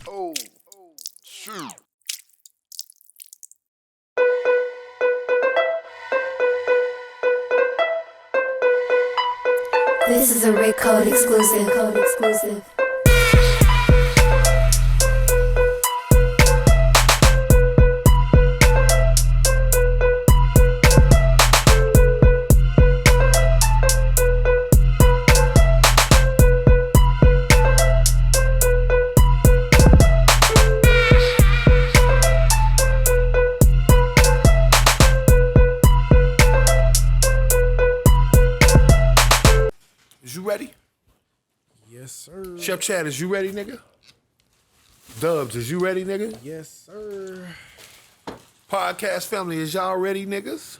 Oh, shoot. This is a Rick Code exclusive. Is you ready? Yes, sir. Chef Chad, is you ready, nigga? Dubz, is you ready, nigga? Yes, sir. Podcast family, is y'all ready, niggas?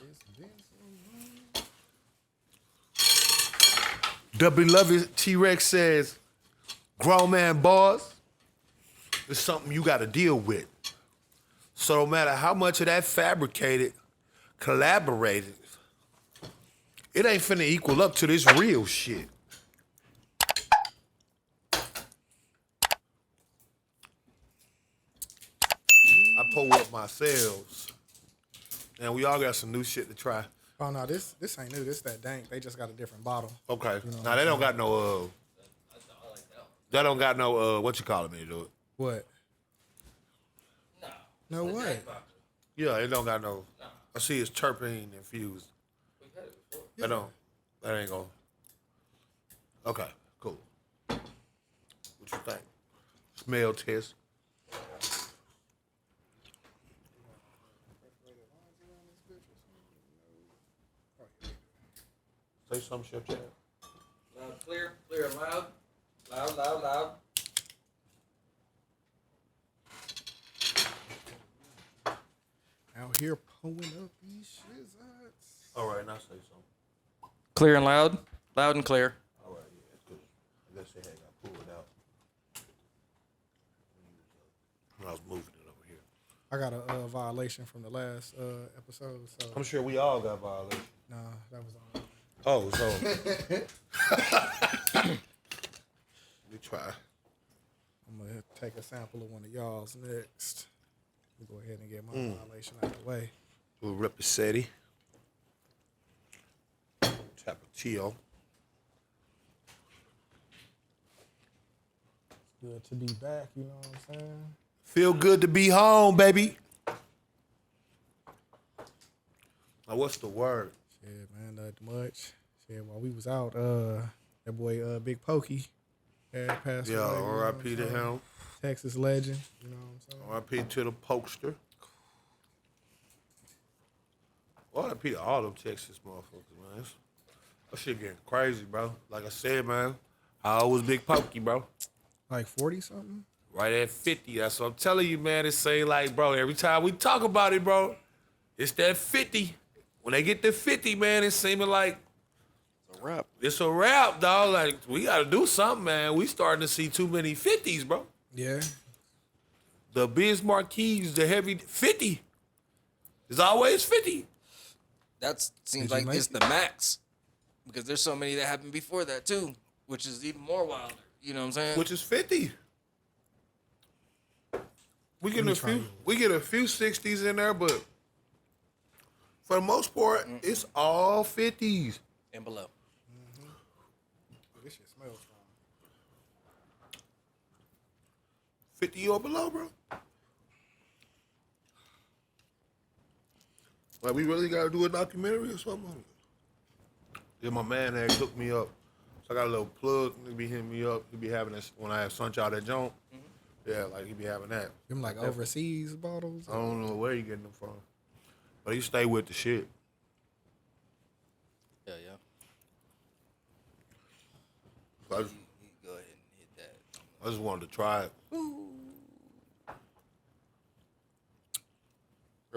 The beloved T-Rex says, grown man bars is something you got to deal with. So no matter how much of that fabricated, collaborated, it ain't finna equal up to this real shit. I pull up myself, and we all got some new shit to try. Oh no, this ain't new. This that dank. They just got a different bottle. Okay. You know Now they don't got no they don't got no what you calling me to do it. What? No what? Yeah, it don't got no. I see it's terpene infused. I don't. That ain't gonna. Okay, cool. What you think? Smell test. Say something, Chef Chad. Loud, clear, clear and loud. Loud, loud, loud. Out here pulling up these shizzats. All right, now say something. Clear and loud. Loud and clear. All right, yeah, it's good. I guess they had got pulled out. When I was moving it over here. I got a violation from the last episode. So I'm sure we all got violations. nah, that was on. Oh, so let me try. I'm gonna take a sample of one of y'all's next. We go ahead and get my violation out of the way. Do a Reposetti. Tapatio. Good to be back. You know what I'm saying? Feel good to be home, baby. Now, what's the word? Shit, man, not much. Shit, while we was out, that boy Big Pokey had passed Yeah, away. You know what R.I.P. I'm to saying? him. Texas legend. You know what I'm saying? R.I.P. to the pokester. R.I.P. to all them Texas motherfuckers, man. That shit getting crazy, bro. Like I said, man, I was Big Pokey, bro. Like 40 something. Right at 50. That's what I'm telling you, man. It's saying like, bro, every time we talk about it, bro, it's that 50. When they get to 50, man, it's seeming like It's a wrap. it's a wrap, dog. Like, we got to do something, man. We starting to see too many 50s, bro. Yeah. The Biz Marquis, the heavy 50. It's always 50. That seems Did you like make it's the max. Because there's so many that happened before that too. Which is even more wilder. You know what I'm saying? Which is 50. We get a few 60s in there, but for the most part, it's all 50s. and below. This shit smells strong. 50 or below, bro. Like, we really got to do a documentary or something on it. Then my man had hooked me up. So I got a little plug. He be hitting me up. He be having this when I have Sunch out at Jones. Yeah, like he be having that. Them like overseas bottles. I don't know where he getting them from. But he stay with the shit. Yeah. So I just, You go ahead and hit that. I just wanted to try it.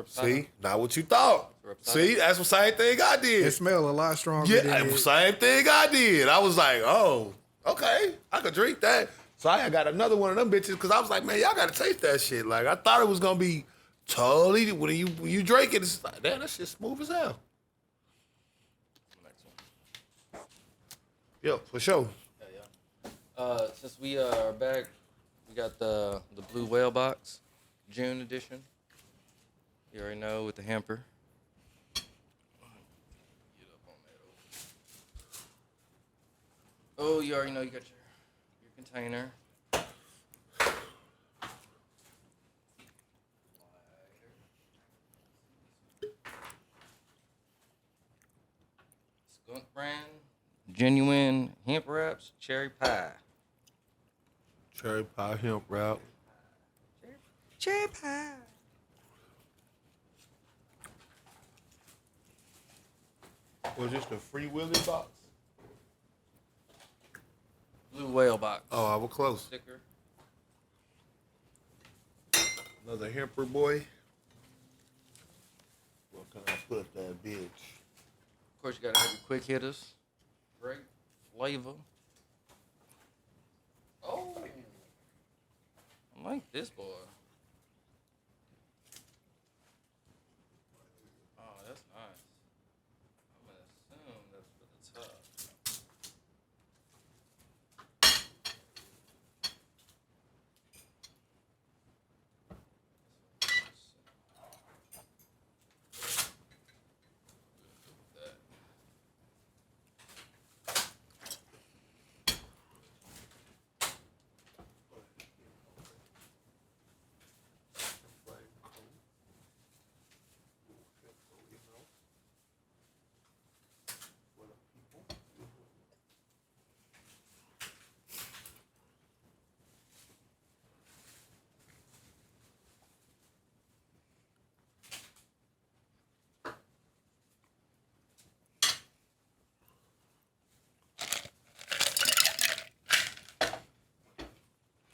See? Not what you thought. See? That's the same thing I did. It smell a lot stronger Yeah, than the it. same thing I did. I was like, oh, okay, I could drink that. So I got another one of them bitches because I was like, man, y'all got to taste that shit. Like, I thought it was going to be totally, when you drink it, it's like, damn, that shit smooth as hell. Next one. Yeah, for sure. Since we are back, we got the blue whale box, June edition. You already know with the hamper. Get up on that. Oh, you already know you got your container. Skunk brand, genuine hemp wraps, cherry pie. Cherry pie hemp wrap. Cherry pie. Was this the Free Willy box? Blue whale box. Oh, I was close. Sticker. Another hemper boy. Where can I put that bitch? Of course, you gotta have your quick hitters. Great flavor. Oh, I like this boy. Oh, that's nice. I'm gonna assume that's for the top.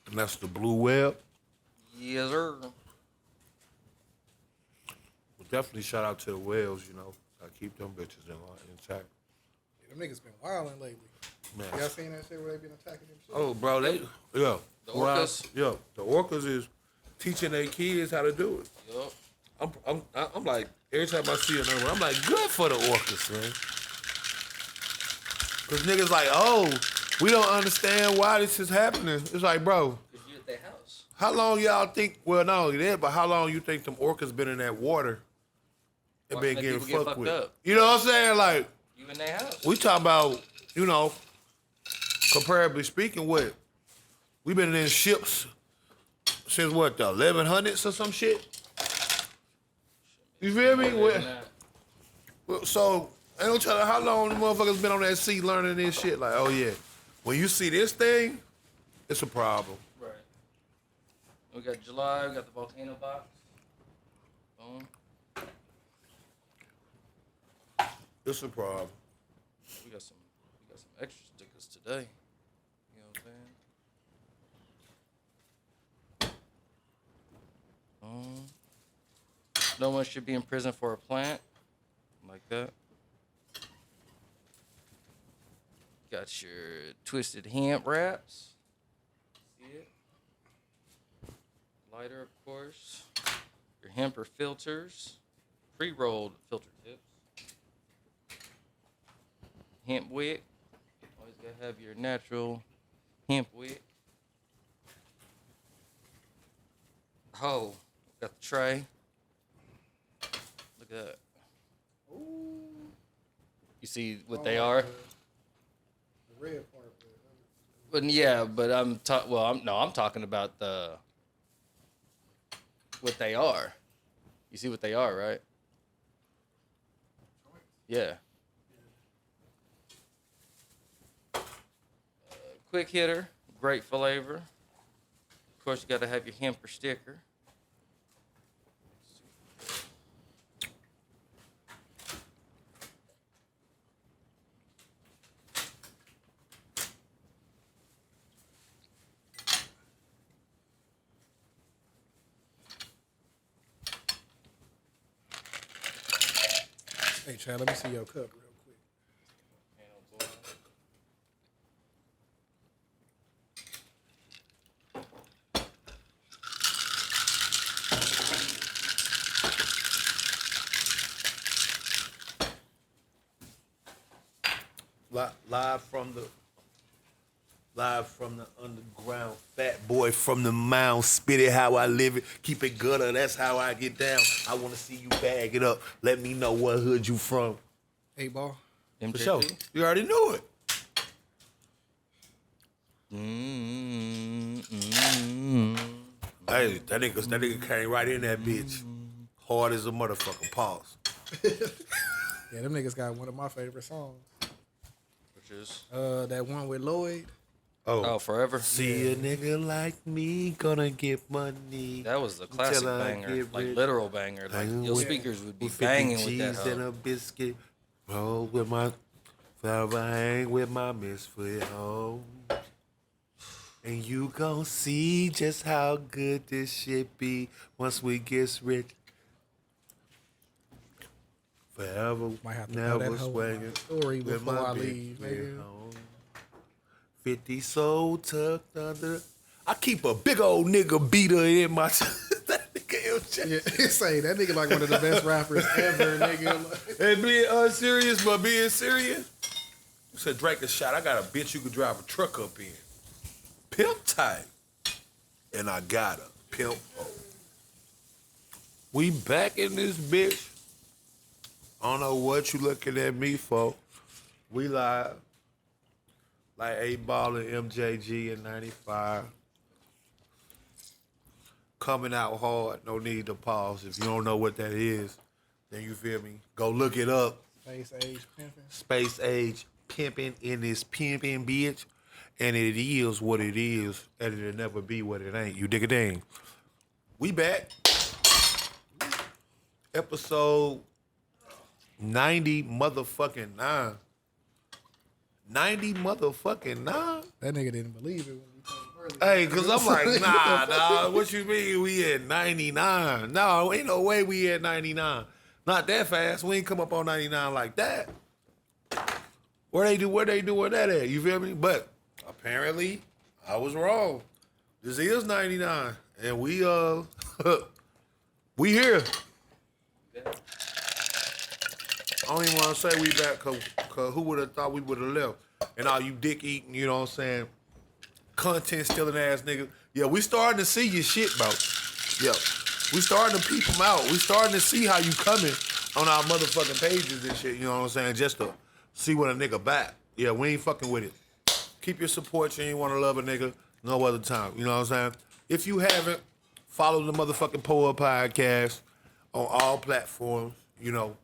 And that's the blue web. Yes, sir. Well, definitely shout out to the whales, you know. I keep them bitches intact. Yeah, them niggas been wilding lately. Man. Y'all seen that shit where they been attacking them shit? Oh, bro, the orcas? The orcas is teaching their kids how to do it. Yup. I'm like, every time I see another one, I'm like, good for the orcas, man. Cause niggas like, oh, we don't understand why this is happening. It's like, bro, Cause you at their house. how long y'all think? Well, not only that, but how long you think them orcas been in that water and been Watching getting people get fucked with? up. You know what I'm saying? Like, You in their house. we talking about, you know, comparably speaking, what we been in ships since what, the 1100s or some shit. You feel me? Well, so ain't no telling how long the motherfuckers been on that sea learning this shit. Like, oh yeah, when you see this thing, it's a problem. Right. We got July. We got the volcano box. Boom. It's a problem. We got some extra stickers today. You know what I'm saying? No one should be in prison for a plant. Like that. Got your twisted hemp wraps. See it? Lighter, of course. Your hemper filters. Pre-rolled filter tips. Hemp wick. Always gotta have your natural hemp wick. Oh, got the tray. Look at that. You see what they are? The red part. But yeah, but I'm talking about what they are. You see what they are, right? Yeah. Quick hitter, great flavor. Of course, you got to have your hemper sticker. Hey, Chad, let me see your cup real quick. Live from the Live from the underground, fat boy from the mound, spit it how I live it, keep it gutter, that's how I get down. I want to see you bag it up, let me know what hood you from. 8 Ball. For MJP. sure, you already knew it. Hey, that nigga came right in that bitch, hard as a motherfucking pause. Yeah, them niggas got one of my favorite songs. Which is That one with Lloyd. oh Forever. See a nigga like me gonna get money. That was the classic Till I banger, get like rich. literal banger. Like Hanging your with- speakers would be with 50 banging with G's that. and hoe. a biscuit. Roll with my forever hang with my misfit home. And you gon' see just how good this shit be once we get rich. Forever, Might have to throw never that hoe in swinging. my story with before my I big leave, fat nigga. home. 50 soul tucked under. I keep a big old nigga beater in my. That nigga MJ. Yeah, say that nigga like one of the best rappers ever, nigga. And being unserious, but being serious. You said Drake a shot. I got a bitch you could drive a truck up in. Pimp tight. And I got a pimp hoe. We back in this bitch. I don't know what you looking at me for. We live. Like 8 Ball and MJG in 95. Coming out hard. No need to pause. If you don't know what that is, then you feel me. Go look it up. Space Age Pimpin'. Space age pimping in this pimping bitch. And it is what it is. And it'll never be what it ain't. You dig a dang. We back. Episode 90 motherfucking 9. 90 motherfucking 9? That nigga didn't believe it when we told him earlier. Hey, cause I'm like, nah, dog. What you mean we at 99? No, ain't no way we at 99. Not that fast. We ain't come up on 99 like that. Where they doing that at? You feel me? But apparently, I was wrong. This is 99, and we we here. I don't even want to say we back, cause who would have thought we would have left? And all you dick eating, you know what I'm saying? Content stealing ass nigga. Yeah, we starting to see your shit, bro. Yeah, we starting to peep them out. We starting to see how you coming on our motherfucking pages and shit. You know what I'm saying? Just to see what a nigga back. Yeah, we ain't fucking with it. Keep your support. You ain't want to love a nigga no other time. You know what I'm saying? If you haven't, follow the motherfucking Podcast on all platforms. You know,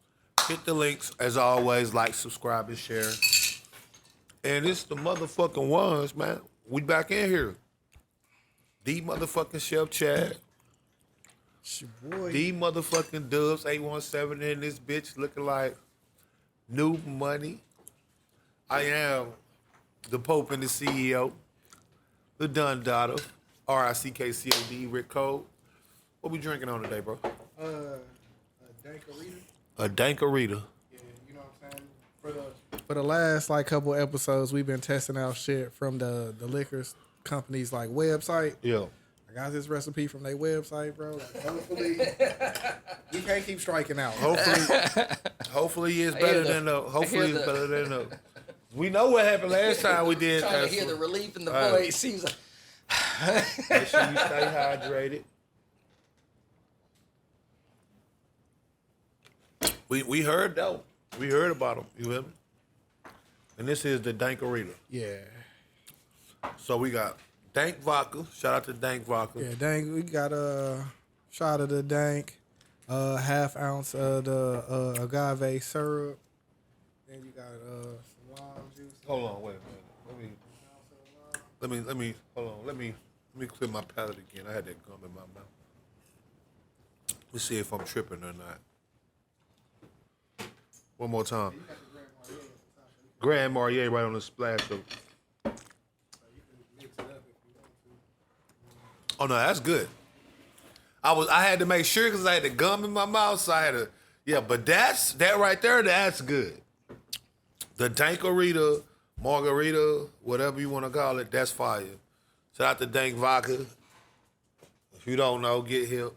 hit the links as always. Like, subscribe, and share. And it's the motherfucking ones, man. We back in here. The motherfucking Chef Chad. It's your boy. The motherfucking Dubz 817 in this bitch looking like new money. I am the Pope and the CEO. The Dun Daughter. RICKCOD, Rick Cole. What we drinking on today, bro? A Dankarita. A Dankarita. Yeah, you know what I'm saying? For the last like couple episodes, we've been testing out shit from the liquors companies like website. Yeah. I got this recipe from their website, bro. Like, hopefully, we can't keep striking out. Hopefully it's better than the. Hopefully it's better than the. We know what happened last time we did. Trying to hear the relief in the Right. voice. Seems like Make sure you stay hydrated. We heard though. We heard about them. You feel me? And this is the Dankarita. Yeah. So we got Dank Vodka. Shout out to Dank Vodka. Yeah, Dank. We got a shot of the Dank, half ounce of the agave syrup. Then you got some lime juice. Hold on, wait a minute. Let me hold on. Let me clear my palate again. I had that gum in my mouth. Let's see if I'm tripping or not. One more time. Grand Marnier right on the splash of. Oh no, that's good. I had to make sure because I had the gum in my mouth, so I had to. Yeah, but that right there. That's good. The Dankarita, margarita, whatever you want to call it, that's fire. Shout out to Dank Vodka. If you don't know, get hip.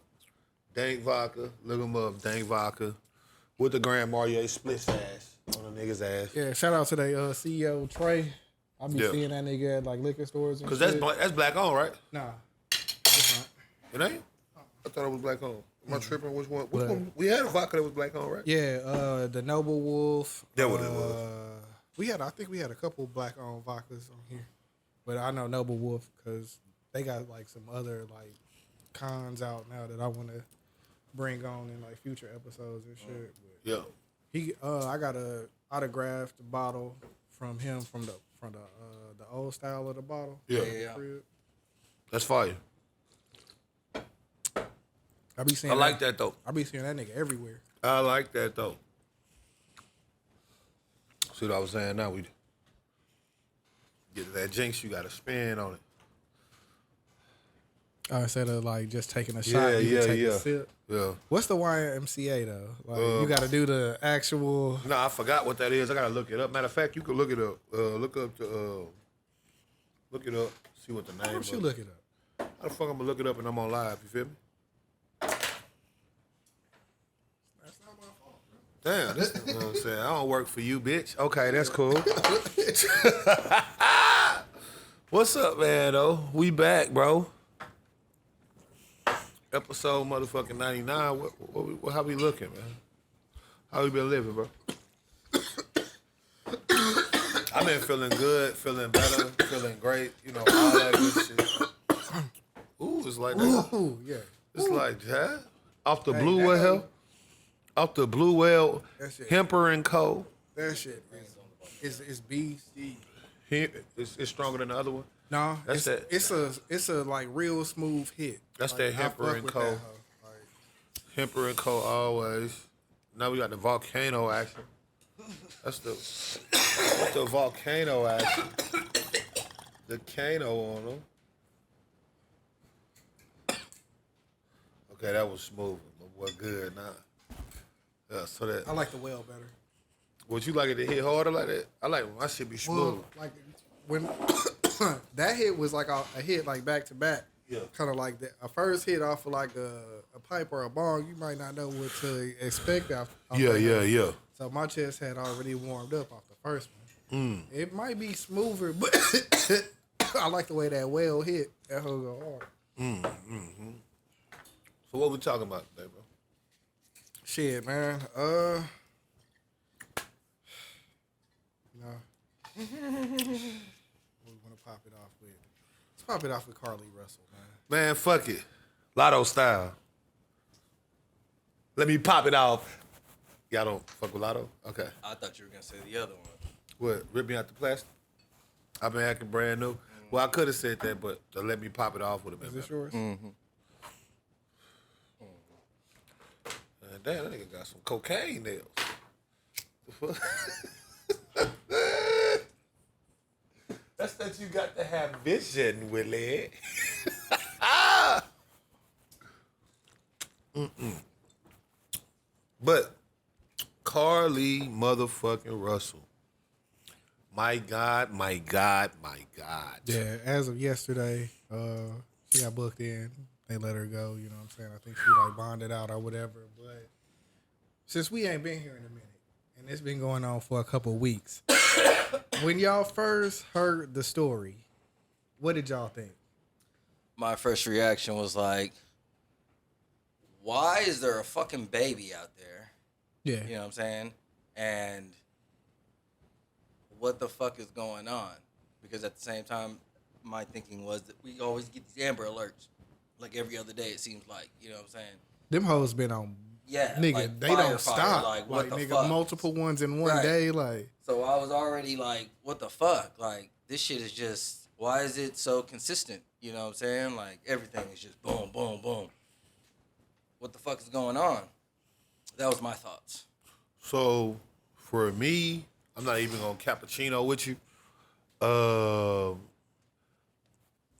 Dank Vodka, look him up. Dank Vodka with the Grand Marnier split ass on a nigga's ass. Yeah, shout out to the CEO Trey. I be Yeah. seeing that nigga at like liquor stores and Cause shit. that's black on, right? Nah, it's not. It ain't. I thought it was black on. Am I tripping? Which one? Which But- one? We had a vodka that was black on, right? Yeah, the Noble Wolf. That what it was. I think we had a couple black owned vodkas on here, but I know Noble Wolf because they got like some other like cons out now that I want to bring on in like future episodes and shit. But Yeah. I got a autographed bottle from him from the old style of the bottle. Yeah. Yeah. Crib. That's fire. I be seeing. I like that though. I be seeing that nigga everywhere. I like that though. See what I was saying? Now we get to that jinx. You got to spin on it. Instead of like just taking a shot, you can take a sip. Yeah. What's the YMCA though? Like you got to do the actual. No, I forgot what that is. I gotta look it up. Matter of fact, you can look it up. Look it up. See what the name. Why don't you of- look it up? How the fuck I'm gonna look it up and I'm on live? You feel me? That's not my fault. Damn, this you know what I'm saying. I don't work for you, bitch. Okay, that's cool. What's up, man? Though we back, bro. Episode motherfucking 99. How we looking, man? How we been living, bro? I've been feeling good, feeling better, feeling great. You know, all that good shit. Ooh, it's like that. Ooh, yeah. It's like that. Off the Hey, Blue that- Whale. Off the Blue Whale. That shit. Hemper and Co. That shit is beast. It's stronger than the other one. No, That's it's a like real smooth hit. That's Like, that I Hemper fuck and with Co. that hoe. Like, Hemper and Co. always. Now we got the volcano action. That's the volcano action. The Kano on them. Okay, that was smooth. My boy, good now. Yeah, so that. I like the well better. Would you like it to hit harder like that? I like when my shit be smooth. Well, like when that hit was like a hit like back to back. Yeah. Kind of like that. A first hit off of like a pipe or a bong, you might not know what to expect off Yeah, that. yeah. So my chest had already warmed up off the first one. Mm. It might be smoother, but I like the way that well hit. That hoe go hard. So what we talking about today, bro? Shit, man. No. What we want to pop it off with? Let's pop it off with Carly Russell, man. Man, fuck it. Lotto style. Let me pop it off. Y'all don't fuck with Lotto? Okay. I thought you were gonna say the other one. What? Rip me out the plastic? I've been acting brand new. Well, I could have said that, but the let me pop it off would have been Is this better. yours? Man, damn, that nigga got some cocaine nails. The fuck? That's that you got to have vision, Willie. But Carly motherfucking Russell. My God, my God, my God. Yeah, as of yesterday, she got booked in. They let her go, you know what I'm saying? I think she like bonded out or whatever. But since we ain't been here in a minute, and it's been going on for a couple weeks, when y'all first heard the story, what did y'all think? My first reaction was like, why is there a fucking baby out there? Yeah. You know what I'm saying? And what the fuck is going on? Because at the same time, my thinking was that we always get these Amber Alerts. Like every other day, it seems like. You know what I'm saying? Them hoes been on, Yeah. nigga, like they fire, don't fire. stop. Like, what the nigga, fuck? multiple ones in one Right. day, like. So I was already like, what the fuck? Like, this shit is just, why is it so consistent? You know what I'm saying? Like, everything is just boom, boom, boom. What the fuck is going on? That was my thoughts. So for me, I'm not even gonna cappuccino with you.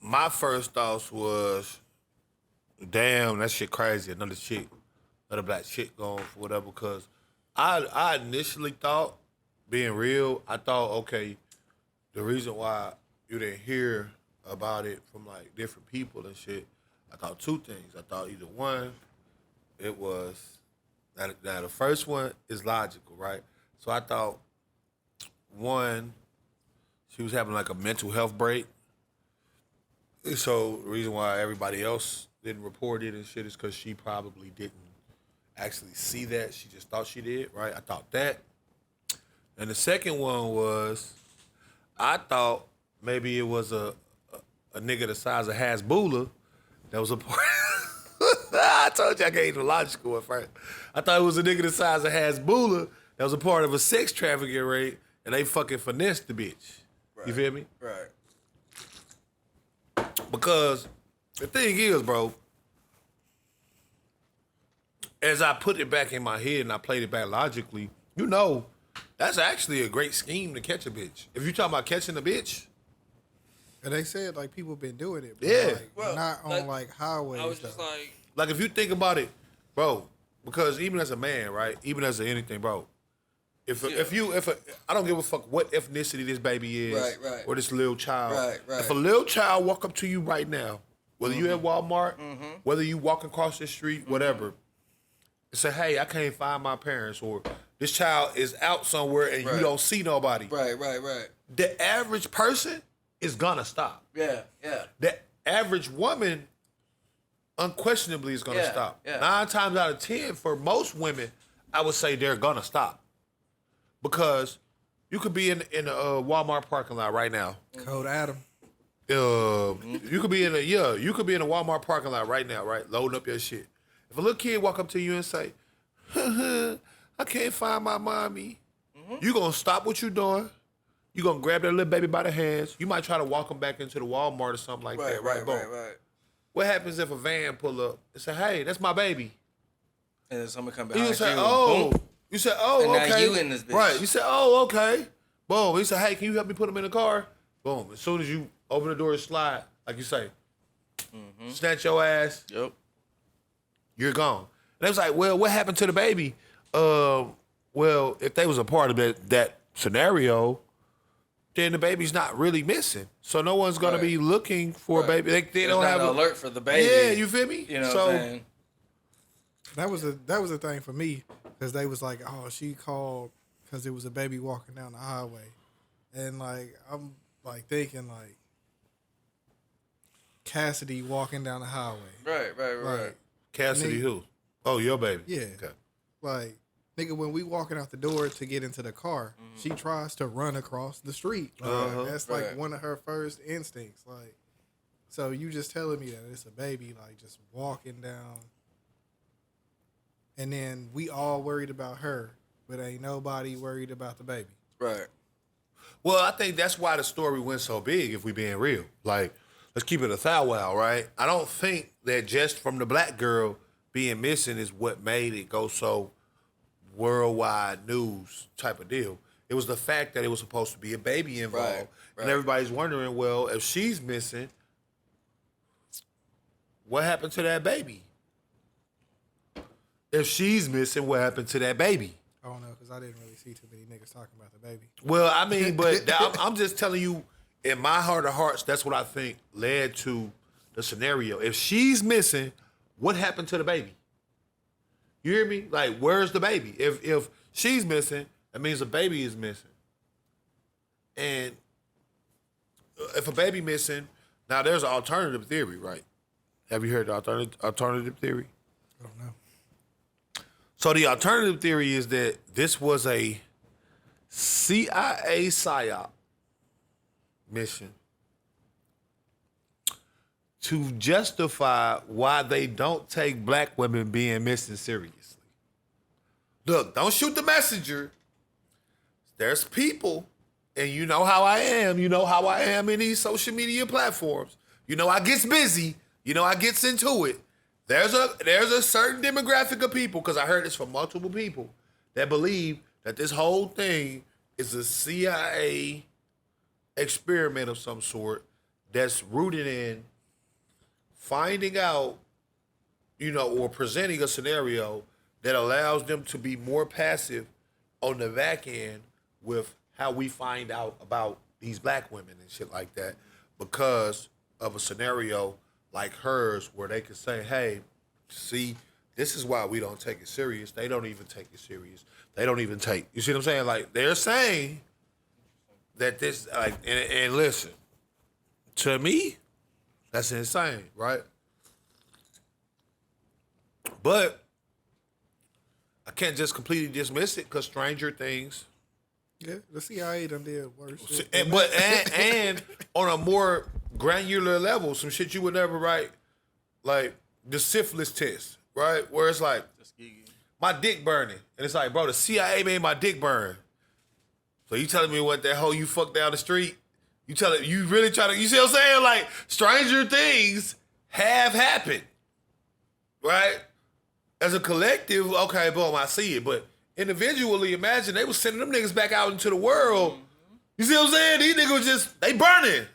My first thoughts was, damn, that shit crazy. Another black chick going for whatever. Because I initially thought, being real, I thought, okay, the reason why you didn't hear about it from like different people and shit, I thought two things. I thought either one, it was now the first one is logical, right? So I thought one, She was having like a mental health break. So the reason why everybody else didn't report it and shit is because she probably didn't actually see that. She just thought she did, right? I thought that. And the second one was, I thought maybe it was a nigga the size of Hasbulla that was a part. I told you I gave the logical at first. I thought it was a nigga the size of Hasbulla that was a part of a sex trafficking raid, and they fucking finessed the bitch. Right. You feel me? Right. Because the thing is, bro, as I put it back in my head and I played it back logically, you know, that's actually a great scheme to catch a bitch. If you're talking about catching a bitch. And they said like people been doing it, but Yeah. like, Well, not on like highways. I was just though. Like if you think about it, bro, because even as a man, right, even as anything, bro, if I don't give a fuck what ethnicity this baby is, Right. or this little child, Right. if a little child walk up to you right now, whether you at Walmart, whether you walking across the street, whatever, and say, hey, I can't find my parents, or this child is out somewhere and you don't see nobody. Right. The average person is gonna stop. Yeah. The average woman unquestionably is gonna stop. Yeah. 9 times out of 10 for most women, I would say they're gonna stop. Because you could be in a Walmart parking lot right now. Code Adam. You could be in a Walmart parking lot right now, right? Loading up your shit. If a little kid walk up to you and say, I can't find my mommy, you gonna stop what you doing. You gonna grab that little baby by the hands. You might try to walk them back into the Walmart or something like that, right? Boom. Right. What happens if a van pull up and say, hey, that's my baby? And then someone come behind You say, you. oh. Boom. You say, oh, And now okay. you in this bitch. Right. You say, oh, okay. Boom. He said, hey, can you help me put him in the car? Boom. As soon as you open the door and slide, like you say, snatch your ass, Yep. you're gone. And they was like, well, what happened to the baby? Well, if they was a part of that scenario, then the baby's not really missing. So no one's gonna be looking for a baby. They There's don't not have an an alert for the baby. Yeah, you feel me? You know so, what I'm saying? That was a thing for me because they was like, oh, she called because it was a baby walking down the highway, and like I'm like thinking like Cassidy walking down the highway. Right. Like, Cassidy nigga, who? Oh, your baby. Yeah. Okay. Like, nigga, when we walking out the door to get into the car, she tries to run across the street. Like, that's like one of her first instincts. Like, so you just telling me that it's a baby, like just walking down, and then we all worried about her, but ain't nobody worried about the baby. Right. Well, I think that's why the story went so big, if we being real. Like, let's keep it a thou wow, right? I don't think that just from the black girl being missing is what made it go so worldwide news type of deal. It was the fact that it was supposed to be a baby involved. Right. And everybody's wondering, well, if she's missing, what happened to that baby? If she's missing, what happened to that baby? I don't know because I didn't really see too many niggas talking about the baby. Well, I mean, but I'm just telling you, in my heart of hearts, that's what I think led to the scenario. If she's missing, what happened to the baby? You hear me? Like, where's the baby? If she's missing, that means a baby is missing. And if a baby missing, now there's an alternative theory, right? Have you heard the alternative theory? I don't know. So the alternative theory is that this was a CIA PSYOP mission to justify why they don't take black women being missing seriously. Look, don't shoot the messenger. There's people, and you know how I am. You know how I am in these social media platforms. You know I gets busy. You know I gets into it. There's a certain demographic of people, because I heard this from multiple people, that believe that this whole thing is a CIA experiment of some sort that's rooted in finding out, you know, or presenting a scenario that allows them to be more passive on the back end with how we find out about these black women and shit like that, because of a scenario like hers where they could say, hey, see, this is why we don't take it serious. They don't even take it serious. They don't even take, you see what I'm saying? Like, they're saying that this like and listen, to me, that's insane, right? But I can't just completely dismiss it because Stranger Things. Yeah, the CIA done did worse. Shit. And on a more granular level, some shit you would never write, like the syphilis test, right? Where it's like my dick burning, and it's like, bro, the CIA made my dick burn. So you telling me what that hoe you fucked down the street? You really try to? You see what I'm saying? Like Stranger Things have happened, right? As a collective, okay, boom, I see it. But individually, imagine they was sending them niggas back out into the world. You see what I'm saying? These niggas they burning.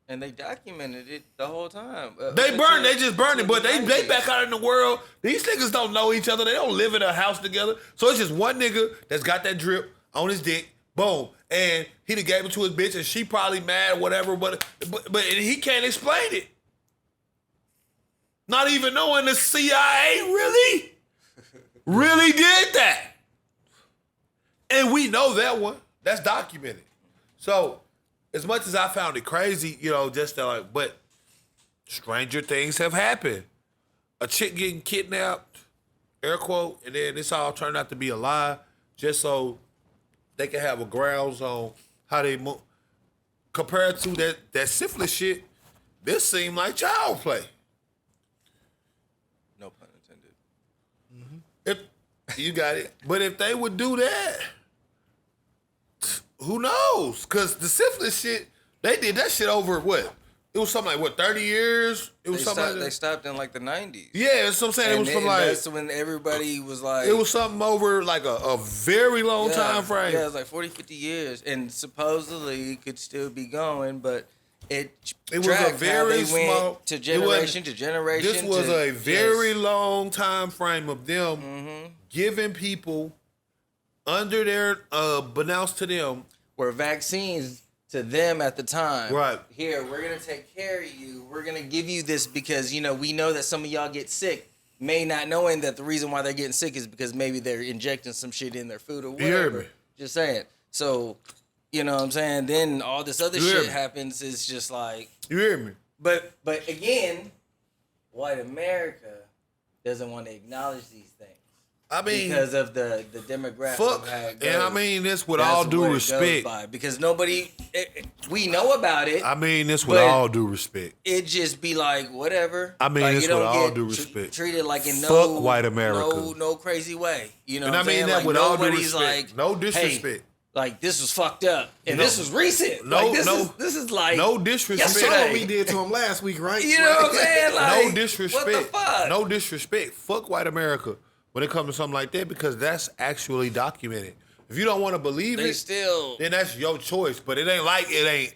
And they documented it the whole time. They burn, they just burning, but they back out in the world. These niggas don't know each other. They don't live in a house together. So it's just one nigga that's got that drip on his dick. Boom. And he done gave it to his bitch and she probably mad, whatever, but he can't explain it. Not even knowing the CIA really did that. And we know that one. That's documented. So, as much as I found it crazy, just to like, but stranger things have happened. A chick getting kidnapped, air quote, and then this all turned out to be a lie, just so they can have a grounds on how they move. Compared to that syphilis shit, this seemed like child play. No pun intended. If you got it. But if they would do that, who knows? Because the syphilis shit, they did that shit over what? It was something like, 30 years? It was something like that. They stopped in like the 90s. Yeah, that's what I'm saying. It was from like... That's when everybody was like... It was something over like a very long time frame. Yeah, it was like 40, 50 years. And supposedly it could still be going, but it was a very small... to generation to generation. This was a very long time frame of them giving people under their... announced to them... Were vaccines... to them at the time. Right. Here, we're going to take care of you. We're going to give you this because, we know that some of y'all get sick, may not knowing that the reason why they're getting sick is because maybe they're injecting some shit in their food or whatever. You hear me? Just saying. So, you know what I'm saying? Then all this other shit happens. It's just like... You hear me? But again, white America doesn't want to acknowledge these things. I mean, because of the demographic. Fuck, and I mean this with all due respect. Because nobody, we know about it. I mean this with all due respect. It just be like whatever. I mean this with all due respect. Treated like in fuck white America. No crazy way. You know, and what I mean that like with all due respect. Like, no disrespect. Hey, like this was fucked up, and this was recent. This is like no disrespect. That's what we did to him last week, right? You know what I'm saying? Like, no disrespect. What the fuck? No disrespect. Fuck white America. When it comes to something like that, because that's actually documented. If you don't want to believe then that's your choice. But it ain't like it ain't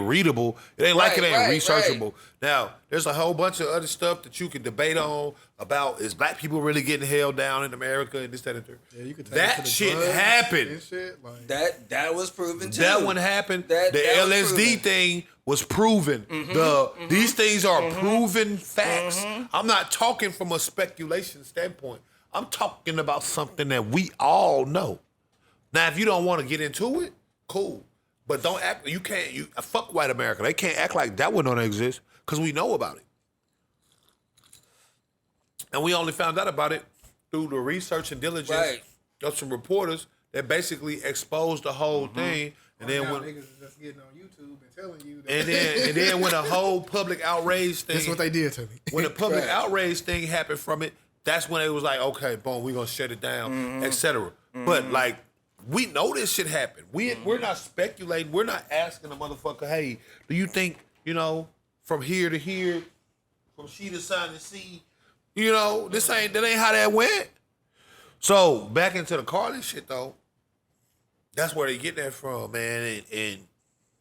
readable. It ain't like it ain't researchable. Right. Now, there's a whole bunch of other stuff that you can debate on about is black people really getting held down in America and this, that, and that. Yeah, you could that shit happened. Shit, like. That was proven too. That one happened. The LSD thing was proven. These things are proven facts. I'm not talking from a speculation standpoint. I'm talking about something that we all know. Now, if you don't want to get into it, cool. But don't act. You can't. Fuck white America. They can't act like that one don't exist because we know about it, and we only found out about it through the research and diligence of some reporters that basically exposed the whole thing. And then when niggas is just getting on YouTube and telling you that. and then when the whole public outrage thing, that's what they did to me. When the public outrage thing happened from it, that's when it was like, okay, boom, we're gonna shut it down, etc. But like, we know this shit happened. We're not speculating. We're not asking the motherfucker, hey, do you think, from here to here, from she to sign to C, that ain't how that went. So back into the Carlin shit though. That's where they get that from, man. And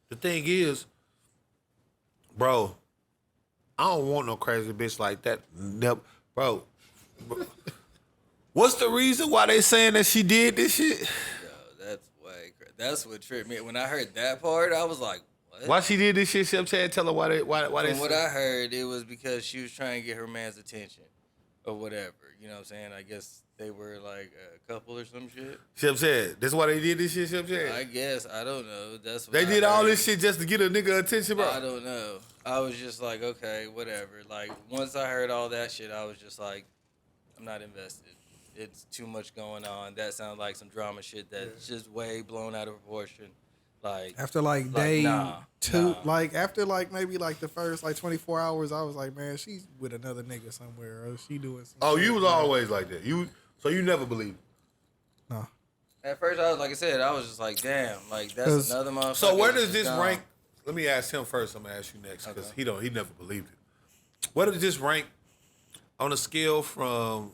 the thing is, bro, I don't want no crazy bitch like that. Bro. What's the reason why they saying that she did this shit? Yo, that's way crazy. That's what tripped me. When I heard that part, I was like, what? Why she did this shit? I'm saying, tell her why they From what I heard, it was because she was trying to get her man's attention. or whatever. You know what I'm saying? I guess they were like a couple or some shit. See what I'm saying? That's why they did this shit, see what I'm saying? I guess. I don't know. That's what They I did all heard. this shit just to get a nigga attention, bro. I don't know. I was just like, okay, whatever. Like, once I heard all that shit, I was just like, I'm not invested. It's too much going on. That sounds like some drama shit that's just way blown out of proportion. Like, After like day nah, two, nah. like after like maybe like the first like 24 hours, I was like, man, she's with another nigga somewhere, or she doing some Oh, shit, you was like, always like that. So you never believed. no. At first, I was like I said, I was just like, damn, like that's 'Cause- another motherfucker. So where that's does just this gone. rank? Let me ask him first. I'm gonna ask you next because Okay. he never believed it. Where does this rank on a scale from?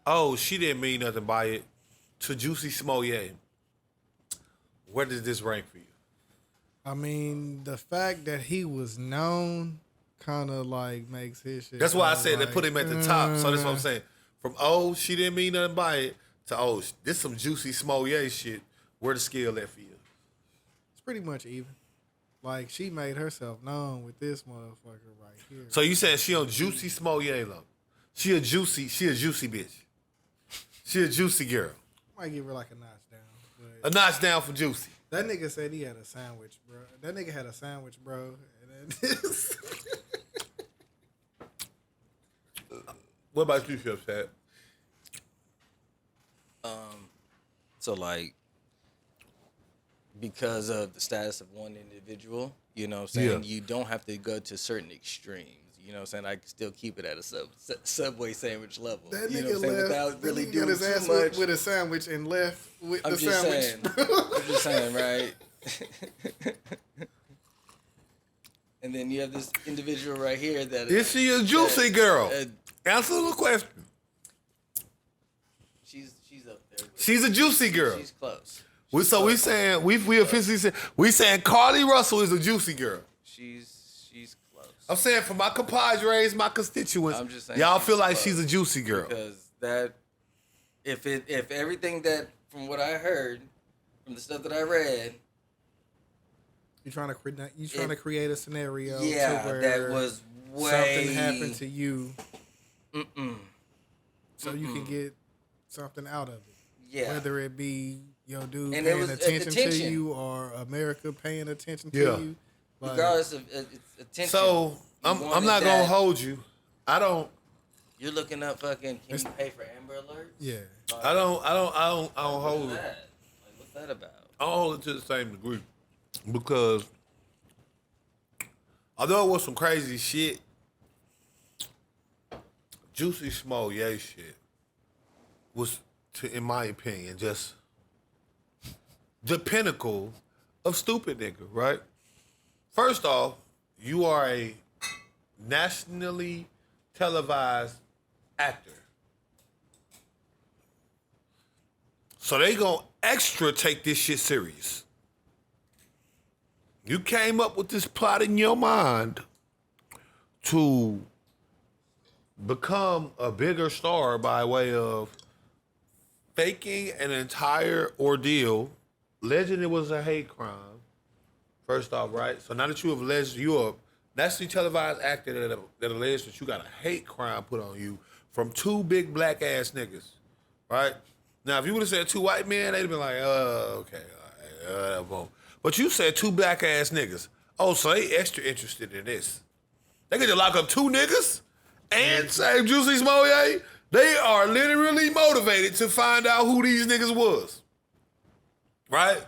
Oh, she didn't mean nothing by it to Juicy Smollett. Where does this rank for you? I mean, the fact that he was known kind of like makes his shit. That's why I kinda said they like, put him at the top. So that's what I'm saying. From oh, she didn't mean nothing by it to oh, this some Juicy Smollett shit. Where the scale at for you? It's pretty much even. Like she made herself known with this motherfucker right here. So you saying she on Juicy Smollett level? She a juicy bitch. She a juicy girl. Might give her like a notch down. But A notch down for Juicy. that nigga said he had a sandwich, bro. That nigga had a sandwich, bro. And then What about you, Chef Pat? So like, because of the status of one individual, you know what I'm saying? Yeah. You don't have to go to certain extremes. You know what I'm saying? I can still keep it at a Subway sandwich level. that you know nigga what I'm saying? left. Without That really nigga doing got his too ass much. with a sandwich and left with I'm the just sandwich. saying. bro. I'm just saying, right? And then you have this individual right here that Is she a juicy girl? uh, Answer the question. she's up there. She's a juicy girl. She's close. We saying we officially said we saying Carly Russell is a juicy girl. She's close. I'm saying for my compadres, my constituents, I'm just saying y'all she's feel like close. she's a juicy girl. Because that, if everything that from what I heard, from the stuff that I read, You trying to create a scenario yeah, to where that was way something happened to you, so you can get something out of it. Yeah. Whether it be your dude And it paying was attention to attention. you or America paying attention to Yeah. you. Like, regardless of its attention. So you I'm wanted not gonna that- hold you. I don't. You're looking up fucking. Can you pay for Amber Alerts? yeah. I don't What's hold it. that? Like, what's that about? I don't hold it to the same degree because although it was some crazy shit, Juicy Smollett shit was, in my opinion, just the pinnacle of stupid nigga, right? First off, you are a nationally televised actor. So they gonna extra take this shit serious. You came up with this plot in your mind to become a bigger star by way of faking an entire ordeal, alleging it was a hate crime. First off, right? So now that you have alleged you're a nationally televised actor that alleged that you got a hate crime put on you from two big black ass niggas, right? Now, if you would have said two white men, they'd have been like, okay, all right, boom. But you said two black ass niggas. Oh, so they extra interested in this. They get to lock up two niggas and save Juicy Smollett. They are literally motivated to find out who these niggas was. Right?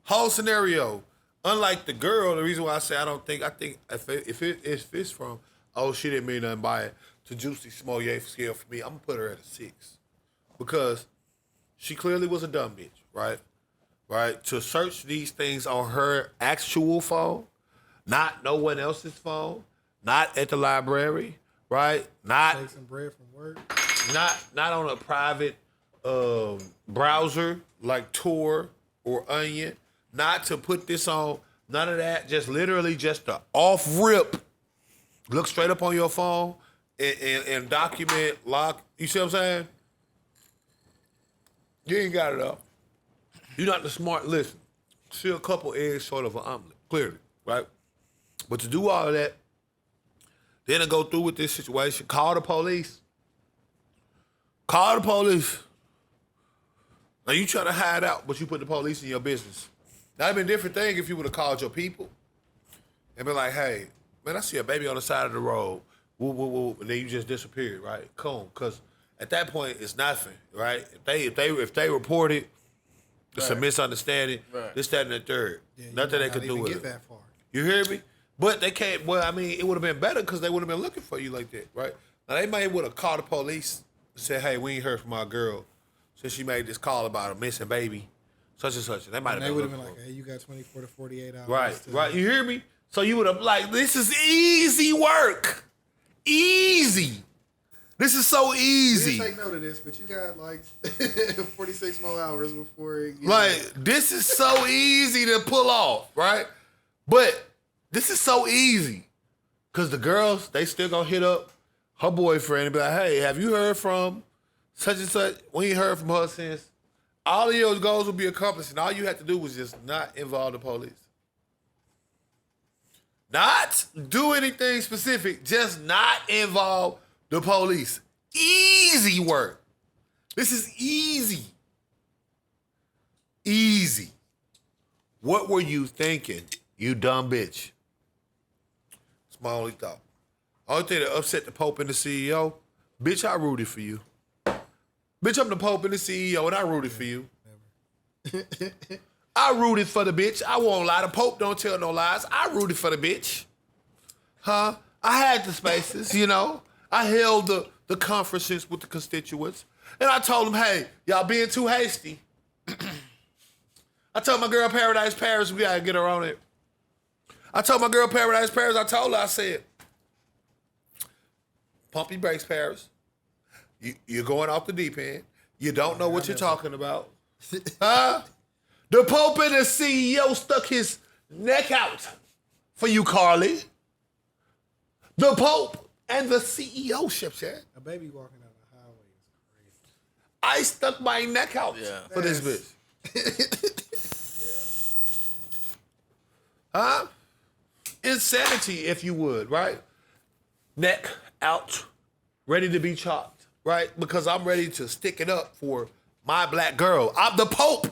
Whole scenario. Unlike the girl, the reason why I say I think if it's from, oh, she didn't mean nothing by it, to Juicy Smollett scale for me, I'm gonna put her at a 6. Because she clearly was a dumb bitch, right? Right? To search these things on her actual phone, not no one else's phone, not at the library, right? Not Take some bread from work. not on a private browser like Tor or Onion, not to put this on, none of that, just literally just the off rip, look straight up on your phone and document, lock, you see what I'm saying? You ain't got it up. You're not the smart, listen, see a couple eggs short of an omelet, clearly, right? But to do all of that, then to go through with this situation, call the police, Call the police. Now you try to hide out, but you put the police in your business. That'd been a different thing if you would have called your people and been like, hey, man, I see a baby on the side of the road. Woo, woo, woo. And then you just disappeared, right? Cool. Because at that point, it's nothing, right? If they report it, it's a misunderstanding. Right. This, that, and the third. Yeah, Nothing they could do with get it. that far. You hear me? But they can't. Well, I mean, it would have been better because they would have been looking for you like that, right? Now they might would have called the police and said, "Hey, we ain't heard from our girl since she made this call about a missing baby, such and such." And they might have. And they would have been like, "Hey, you got 24 to 48 hours." Right. You hear me? So you would have like, this is easy work, easy. This is so easy. You didn't take note of this, but you got like 46 more hours before it gets Like, this is so easy to pull off, right? But this is so easy. Because the girls, they still gonna hit up her boyfriend and be like, hey, have you heard from such and such? We ain't heard from her since. All of your goals will be accomplished, and all you have to do was just not involve the police. Not do anything specific, just not involve the police. Easy work. This is easy. Easy. What were you thinking, you dumb bitch? It's my only thought. Only thing that upset the Pope and the CEO, bitch, I rooted for you. Bitch, I'm the Pope and the CEO, and I rooted for you. I rooted for the bitch. I won't lie. The Pope don't tell no lies. I rooted for the bitch. Huh? I had the spaces, you know. I held the conferences with the constituents. And I told them, hey, y'all being too hasty. I told my girl Paradise Paris, we gotta get her on it. I told my girl Paradise Paris, I told her, I said, pump your brakes, Paris. You're going off the deep end. You don't know what you're talking about. Huh? The Pope and the CEO stuck his neck out for you, Carly. The Pope and the CEO, Shipshat. A baby walking down the highway is crazy. I stuck my neck out for this bitch. Huh? Insanity, if you would, right? Neck out, ready to be chopped, right? Because I'm ready to stick it up for my black girl. I'm the Pope,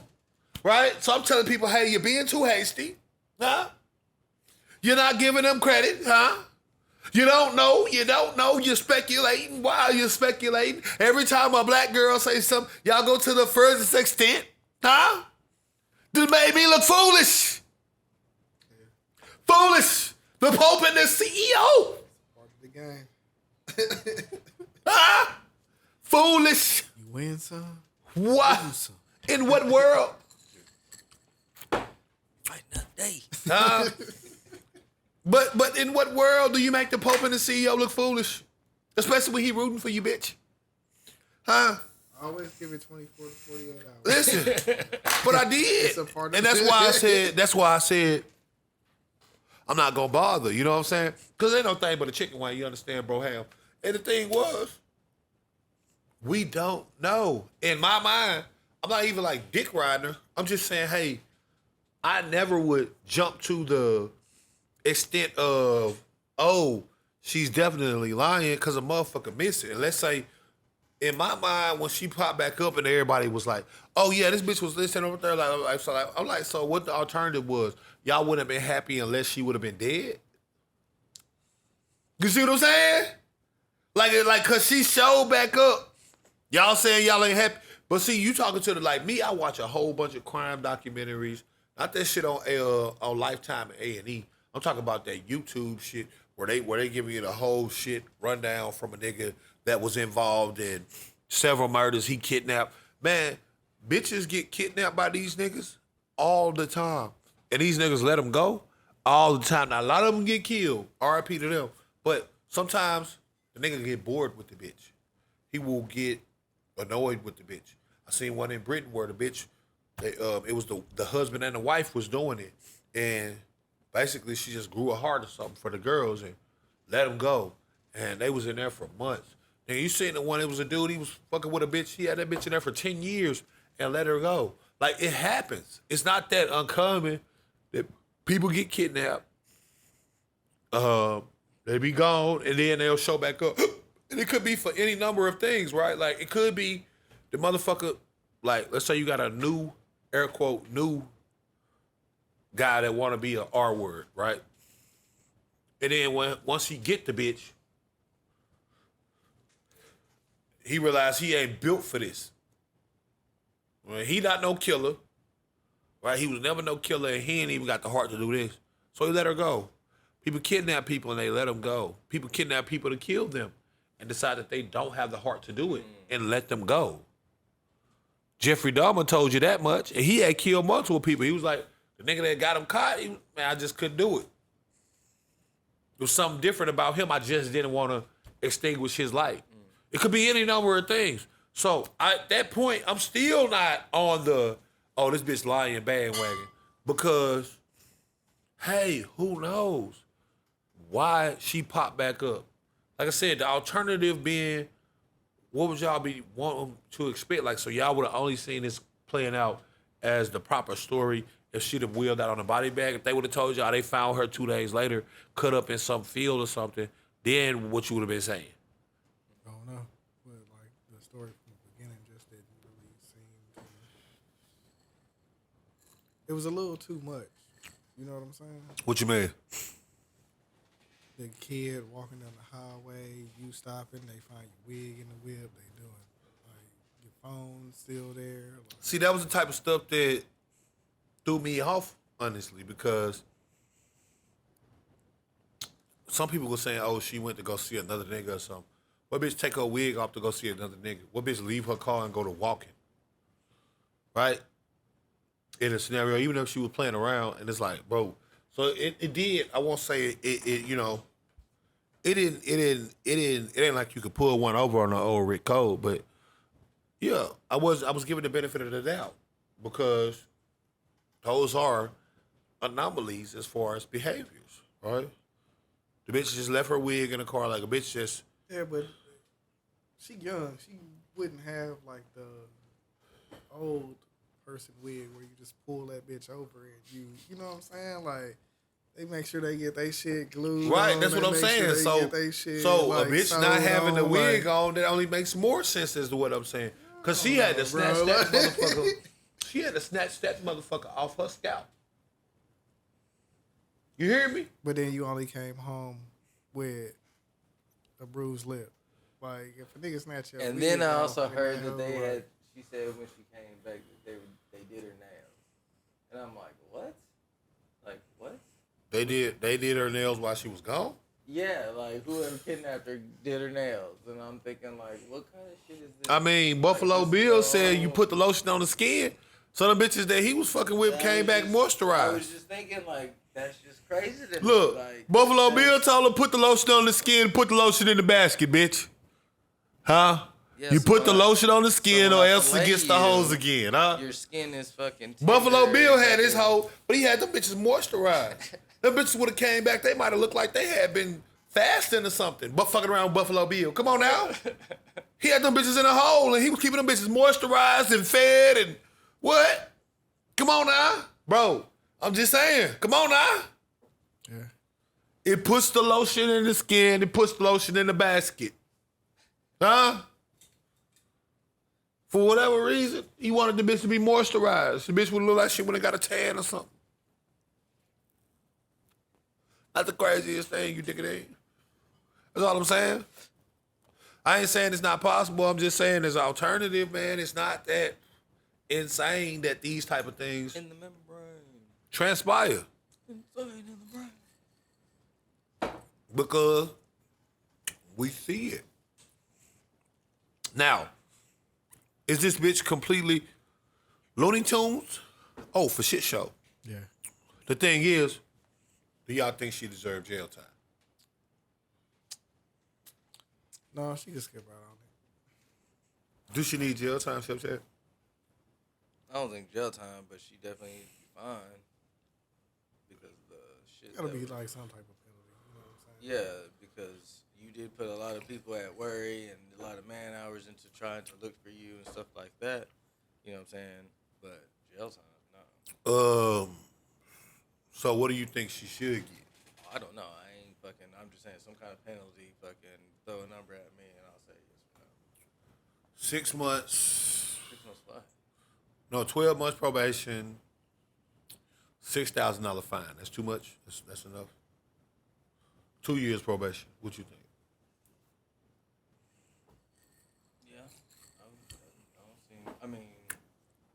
right? So I'm telling people, hey, you're being too hasty, huh? You're not giving them credit, huh? You don't know, you're speculating. Why are you speculating? Every time a black girl says something, y'all go to the furthest extent, huh? This made me look foolish. Foolish. The Pope and the CEO. Part of the game. Huh? Foolish. You win some. What? In what world? Fight another day. Huh? But in what world do you make the Pope and the CEO look foolish? Especially when he rooting for you, bitch. Huh? Always give it 24 to 48 hours. Listen, but I did. It's a part of And that's why I said, I'm not gonna bother, you know what I'm saying? Because ain't no thing but a chicken wing, you understand, bro ham. And the thing was, we don't know. In my mind, I'm not even like dick riding her. I'm just saying, hey, I never would jump to the extent of, oh, she's definitely lying because a motherfucker missing. And let's say, in my mind, when she popped back up and everybody was like, oh yeah, this bitch was listening over there. I'm like, so what the alternative was? Y'all wouldn't have been happy unless she would have been dead? You see what I'm saying? Like, cause she showed back up. Y'all saying y'all ain't happy. But see, you talking to the, like me, I watch a whole bunch of crime documentaries. Not that shit on Lifetime and A&E. I'm talking about that YouTube shit where they giving you the whole shit rundown from a nigga that was involved in several murders he kidnapped. Man, bitches get kidnapped by these niggas all the time. And these niggas let them go all the time. Now, a lot of them get killed, RIP to them. But sometimes the nigga get bored with the bitch. He will get annoyed with the bitch. I seen one in Britain where the bitch, it was the husband and the wife was doing it. And basically she just grew a heart or something for the girls and let them go. And they was in there for months. And you seen the one, it was a dude, he was fucking with a bitch. He had that bitch in there for 10 years and let her go. Like, it happens. It's not that uncommon that people get kidnapped. They be gone, and then they'll show back up, And it could be for any number of things, right? Like, it could be the motherfucker, like, let's say you got a new, air quote, new guy that want to be an R word, right? And then once he get the bitch, he realized he ain't built for this. Well, he not no killer, right? He was never no killer, and he ain't even got the heart to do this. So he let her go. People kidnap people, and they let them go. People kidnap people to kill them and decide that they don't have the heart to do it and let them go. Jeffrey Dahmer told you that much, and he had killed multiple people. He was like, the nigga that got him caught, man, I just couldn't do it. There was something different about him. I just didn't want to extinguish his light. It could be any number of things. So at that point, I'm still not on the, oh, this bitch lying bandwagon. Because, hey, who knows why she popped back up? Like I said, the alternative being, what would y'all be wanting to expect? Like, so y'all would have only seen this playing out as the proper story if she'd have wheeled out on a body bag. If they would have told y'all they found her 2 days later, cut up in some field or something, then what you would have been saying? I don't know. But like the story from the beginning just didn't really seem to. It was a little too much. You know what I'm saying? What you mean? The kid walking down the highway, you stopping, they find your wig in the whip, they doing like your phone still there. Like, See, that was the type of stuff that threw me off, honestly, because some people were saying, oh, she went to go see another nigga or something. What bitch take her wig off to go see another nigga? What bitch leave her car and go to walking? Right? In a scenario, even if she was playing around, and it's like, bro. So it did. I won't say it. You know, it ain't like you could pull one over on the old Rick Cole, but yeah, I was given the benefit of the doubt because those are anomalies as far as behaviors, right? The bitch just left her wig in the car like a bitch just. yeah, but she young. She wouldn't have like the old person wig where you just pull that bitch over and you know what I'm saying? Like they make sure they get their shit glued. Right, on, that's what I'm saying. So like, a bitch not having the wig on, that only makes more sense as to what I'm saying. Cause she had to snatch that motherfucker. She had to snatch that motherfucker off her scalp. You hear me? But then you only came home with a bruised lip. Like if a nigga snatch your And wig then I off, also and heard that that they hoe, had. She said when she came back that they did her nails, and I'm like, what? Like what? They did her nails while she was gone. Yeah, like whoever kidnapped her did her nails, and I'm thinking like, what kind of shit is this? I mean, Like, Buffalo this Bill is said all- you put the lotion on the skin. So the bitches that he was fucking with I came was back just- I was moisturized. just thinking like that's just crazy to me. Look, Like, Buffalo that's- Bill told her put the lotion on the skin, put the lotion in the basket, bitch. Huh? Yeah, You so put the when I- lotion on the skin so or when I else it fillet gets the you, hose again, huh? Your skin is fucking. Buffalo tender Bill and had his fucking- hoe, but he had them bitches moisturized. Them bitches would have came back, they might have looked like they had been fasting or something, but fucking around with Buffalo Bill. Come on now. He had them bitches in a hole and he was keeping them bitches moisturized and fed and what? Come on now. Bro, I'm just saying. Come on now. Yeah. It puts the lotion in the skin, it puts the lotion in the basket. Huh? For whatever reason, he wanted the bitch to be moisturized. The bitch would look like she would have got a tan or something. That's the craziest thing, you think it ain't? That's all I'm saying. I ain't saying it's not possible. I'm just saying there's an alternative, man. It's not that insane that these type of things in the membrane. transpire. Inside in the brain. Because we see it. Now, is this bitch completely Looney Tunes? Oh, for shit show. Yeah. The thing is, do y'all think she deserved jail time? No, she can skip out on it. Do she need jail time, Shep? I don't think jail time, but she definitely needs to be fine because the shit. Gotta that be was- like some type of penalty. You know what I'm saying? Yeah, because you did put a lot of people at worry and a lot of man hours into trying to look for you and stuff like that. You know what I'm saying? But jail time, no. So what do you think she should get? I don't know. I ain't fucking. I'm just saying some kind of penalty. Fucking throw a number at me and 6 months. 6 months fine. No, 12 months probation. $6,000 fine. That's too much. That's enough. 2 years probation. What you think? Yeah. I don't seem. I mean,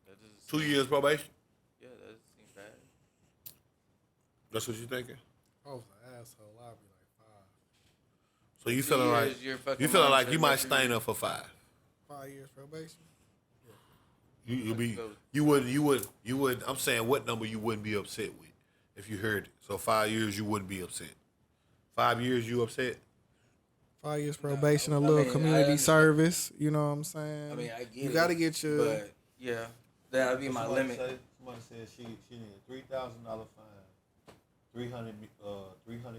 that doesn't. 2 years probation. Yeah, that doesn't seem bad. That's what you thinking? I was an asshole. I'll be like 5. So you 2 feeling years, like your fucking you feeling mindset like you might might be- stain up for 5? 5 years probation. You wouldn't. I'm saying what number you wouldn't be upset with if you heard it. So 5 years you wouldn't be upset. 5 years you upset? 5 years probation, a I little mean, I community understand. service. You know what I'm saying? I mean, I get you it. got to get your. But yeah, that'd be my limit. Somebody said she needed $3,000 fine, 300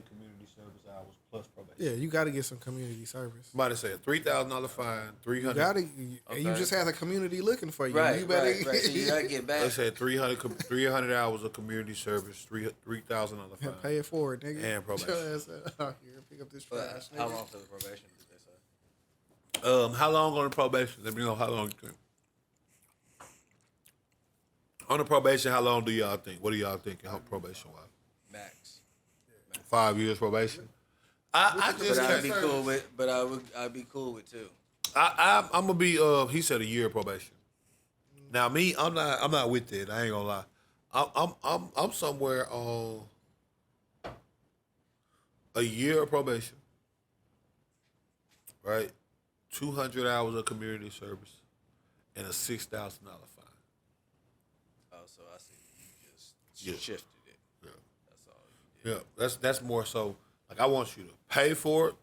community service hours plus probation. Yeah, you got to get some community service. Somebody said $3,000 fine, 300. You got to. And you just have a community looking for you. Right, you better, right. So you gotta get They back. said 300 hours of community service, $3,000 fine. Pay it forward, nigga. And probation. Get your ass out here, pick up this trash. But Nigga. how long for the probation did they say? How long on the probation? Let me know how long you think. On the probation, how long do y'all think? What do y'all think probation wise? Max. 5 years probation. I just But I'd can't. be cool with. But I'd be cool with 2. I'm gonna be. He said a year probation. Now me, I'm not with it. I ain't gonna lie. I'm somewhere on a year of probation. Right, 200 hours of community service, and a $6,000 fine. Oh, so I see. You just Yeah. shifted it. Yeah. That's all. You did. Yeah, that's more so. Like I want you to pay for it,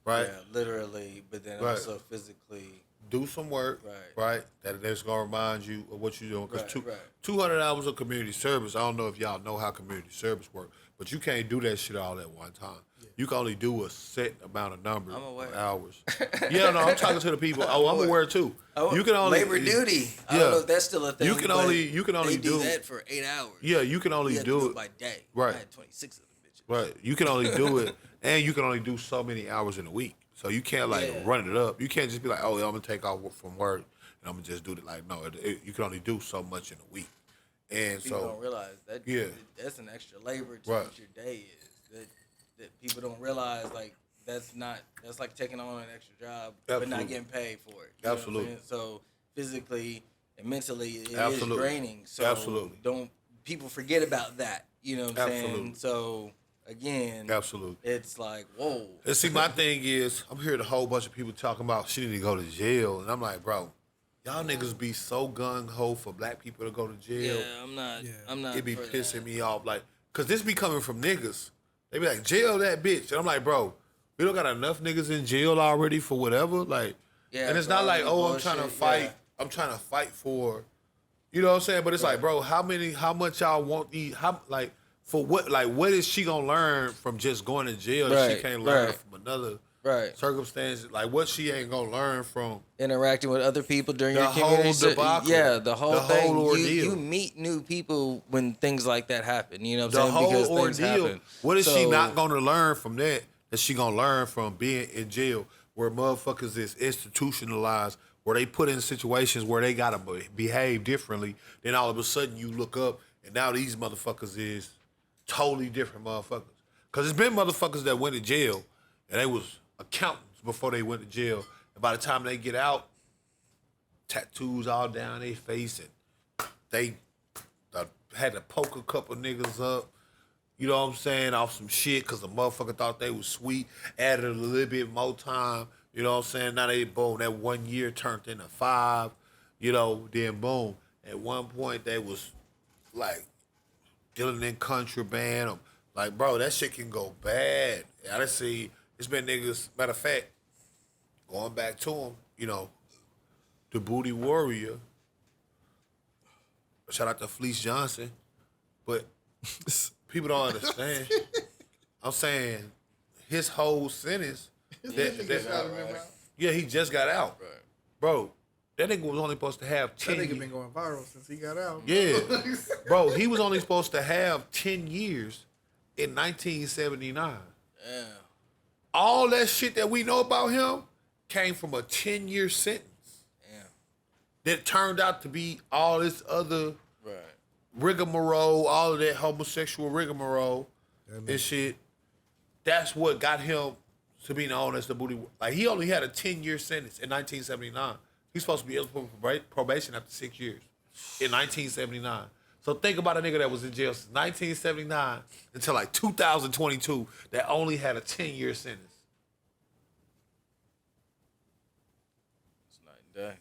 right? Yeah, literally, but then Right. also physically. Do some work, Right. That's gonna remind you of what you're doing. Because Right. 200 hours of community service. I don't know if y'all know how community service work, but you can't do that shit all at one time. Yeah. You can only do a set amount of number I'm aware. of hours. Yeah, no, I'm talking to the people. Oh, I'm aware too. You can only labor duty. I Yeah. don't know if that's still a thing. You can but only they do that for 8 hours. Yeah, you can only You had to do it by day. Right. I had 26 of them bitches. Right. You can only do it, and you can only do so many hours in a week. So you can't run it up. You can't just be like, oh, I'm gonna take off from work and I'm gonna just do it. Like, no, you can only do so much in a week. And People so don't realize that. Yeah. That's an extra labor to Right. what your day is. That people don't realize. Like that's like taking on an extra job, but Absolutely. not getting paid for it. You know what I'm Absolutely. saying? So physically and mentally, it is Absolutely. draining. So Absolutely. don't people forget about that. You know what I'm Absolutely. saying? So again, absolutely. it's like whoa. And see, my thing is, I'm hearing a whole bunch of people talking about she need to go to jail, and I'm like, bro, y'all niggas be so gung ho for black people to go to jail. Yeah, I'm not. Yeah. I'm not. It be for pissing that. me off, like, cause this be coming from niggas. They be like, jail that bitch, and I'm like, bro, we don't got enough niggas in jail already for whatever, like. Yeah, and it's for not all like, this oh, I'm trying to bullshit, fight. yeah. I'm trying to fight for, you know what I'm saying? But it's like, bro, how much y'all want these? How like for what? Like, what is she gonna learn from just going to jail that she Right, can't learn right. from another Right. circumstance? Like, what she ain't gonna learn from? Interacting with other people during The your whole community. So- debacle. yeah, the whole The thing. whole ordeal. You meet new people when things like that happen. You know what The I'm saying? Because whole things ordeal. happen. What is she So- not gonna learn from that? That she gonna learn from being in jail, where motherfuckers is institutionalized, where they put in situations where they gotta behave differently. Then all of a sudden you look up, and now these motherfuckers is totally different motherfuckers. Cause it's been motherfuckers that went to jail, and they was accountants before they went to jail. And by the time they get out, tattoos all down their face, and they had to poke a couple niggas up. You know what I'm saying? Off some shit because the motherfucker thought they was sweet. Added a little bit more time. You know what I'm saying? Now they boom. That 1 year turned into 5. You know, then boom. At one point they was like dealing in contraband. Like, bro, that shit can go bad. I done see it's been niggas. Matter of fact, going back to him, you know, the Booty Warrior. Shout out to Fleece Johnson, but. People don't understand. I'm saying his whole sentence. Yeah, he just got out. Right. Bro, that nigga was only supposed to have That 10 nigga years. been going viral since he got out. Yeah. Bro, he was only supposed to have 10 years in 1979. Yeah. All that shit that we know about him came from a 10-year sentence. that turned out to be all this other Right. rigmarole, all of that homosexual rigmarole and shit. That's what got him to be known as the booty. Like, he only had a 10-year sentence in 1979. He's supposed to be eligible for probation after 6 years in 1979. So think about a nigga that was in jail since 1979 until like 2022 that only had a 10-year sentence. It's night and day.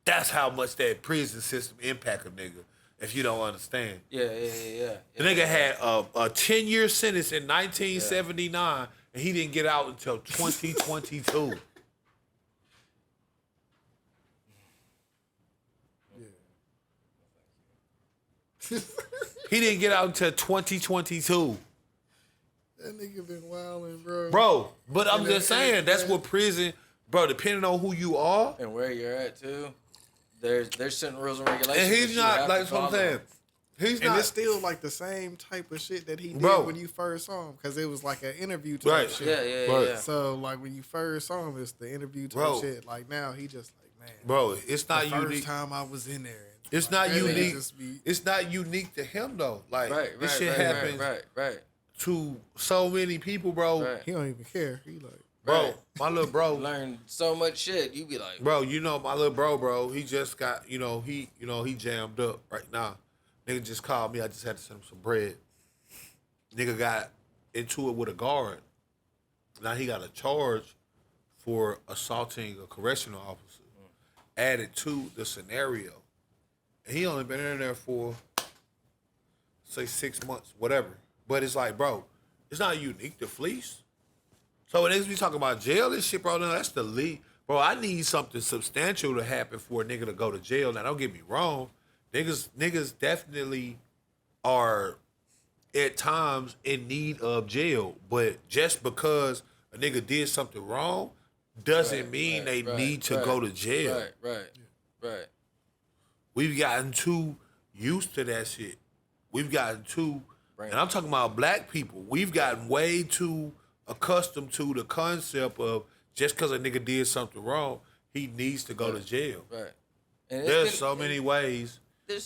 That's how much that prison system impact a nigga, if you don't understand. Yeah. The nigga had a 10-year sentence in 1979, and he didn't get out until 2022. He didn't get out until 2022. That nigga been wilding, bro. Bro, but I'm just saying, that's what prison, bro, depending on who you are. And where you're at, too, there's certain rules and regulations. And he's that you have not, to like, that's what I'm follow. saying. He's And not. it's still like the same type of shit that he did Bro. when you first saw him, because it was like an interview type Right. shit. Right. Yeah. So like when you first saw him, it's the interview type Bro. shit. Like now he just like, man, Bro, it's the not first unique. time I was in there. It's like, not that nigga unique. just be- It's not unique to him, though. Like, Right. this shit happens Right. to so many people, bro. Right. He don't even care. He like, Bro, Right. my little bro. Learn so much shit. You be like, Bro, you know my little bro, he just got, he jammed up right now. Nigga just called me. I just had to send him some bread. Nigga got into it with a guard. Now he got a charge for assaulting a correctional officer added to the scenario. And he only been in there for, say, 6 months, whatever. But it's like, bro, it's not unique to Fleece. So when niggas be talking about jail and shit, bro, no, that's the lead. Bro, I need something substantial to happen for a nigga to go to jail. Now, don't get me wrong. Niggas definitely are at times in need of jail. But just because a nigga did something wrong doesn't mean they need to go to jail. Right. We've gotten too used to that shit. We've gotten too, and I'm talking about black people. We've gotten way too accustomed to the concept of just because a nigga did something wrong, he needs to go to jail. Right. And There's so many ways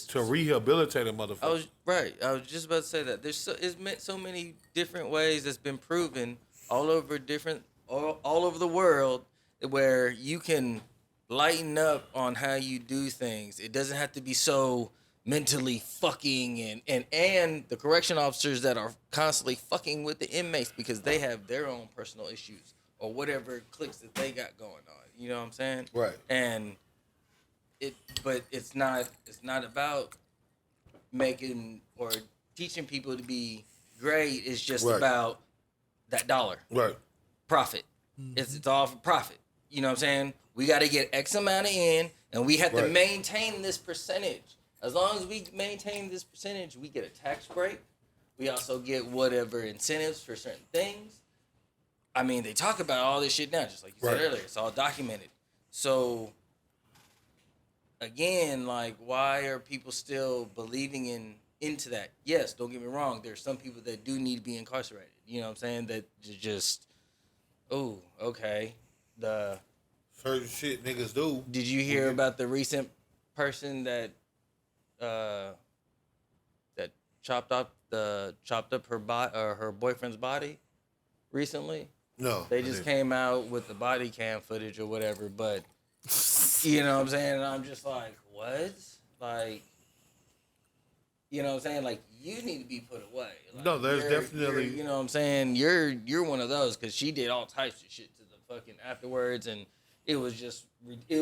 to rehabilitate a motherfucker. I was just about to say that. It's so many different ways that's been proven all over the world where you can lighten up on how you do things. It doesn't have to be so mentally fucking and the correction officers that are constantly fucking with the inmates because they have their own personal issues or whatever clicks that they got going on. You know what I'm saying? Right. And but it's not about making or teaching people to be great. It's just about that dollar. Right. Profit. It's all for profit. You know what I'm saying? We got to get X amount of in, and we have to maintain this percentage. As long as we maintain this percentage, we get a tax break. We also get whatever incentives for certain things. I mean, they talk about all this shit now, just like you said earlier. It's all documented. So, again, like, why are people still believing into that? Yes, don't get me wrong. There's some people that do need to be incarcerated. You know what I'm saying? That just, oh, okay. Certain shit niggas do. Did you hear about the recent person that chopped up her boyfriend's body recently? No. They just came out with the body cam footage or whatever, but you know what I'm saying? And I'm just like, what? Like, you know what I'm saying? Like, you need to be put away. Like, No, there's definitely. you know what I'm saying? You're one of those because she did all types of shit to the fucking afterwards, and it was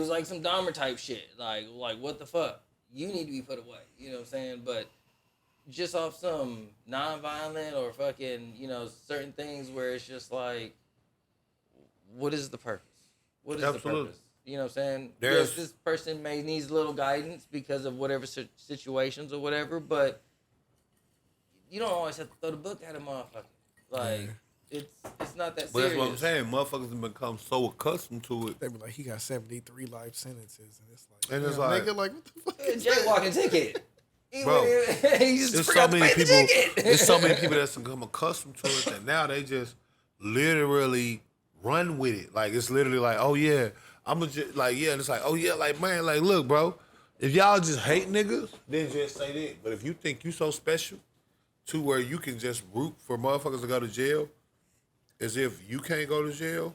like some Dahmer type shit. Like what the fuck? You need to be put away. You know what I'm saying? But just off some non-violent or fucking, certain things where it's just like, what is the purpose? What is the purpose? You know what I'm saying? Yes, this person may needs a little guidance because of whatever situations or whatever, but you don't always have to throw the book at a motherfucker. Like, it's not that serious. But that's what I'm saying. Motherfuckers have become so accustomed to it. They be like, he got 73 life sentences, and it's like, And it's damn, like, nigga, like, what the fuck? A jaywalking ticket. Bro, he just there's forgot so to many pay people. the ticket. There's so many people that's become accustomed to it that now they just literally run with it. Like, it's literally like, oh yeah, I'm just like, yeah, and it's like, oh yeah, like man, like look, bro, if y'all just hate niggas, then just say that. But if you think you so special to where you can just root for motherfuckers to go to jail, as if you can't go to jail,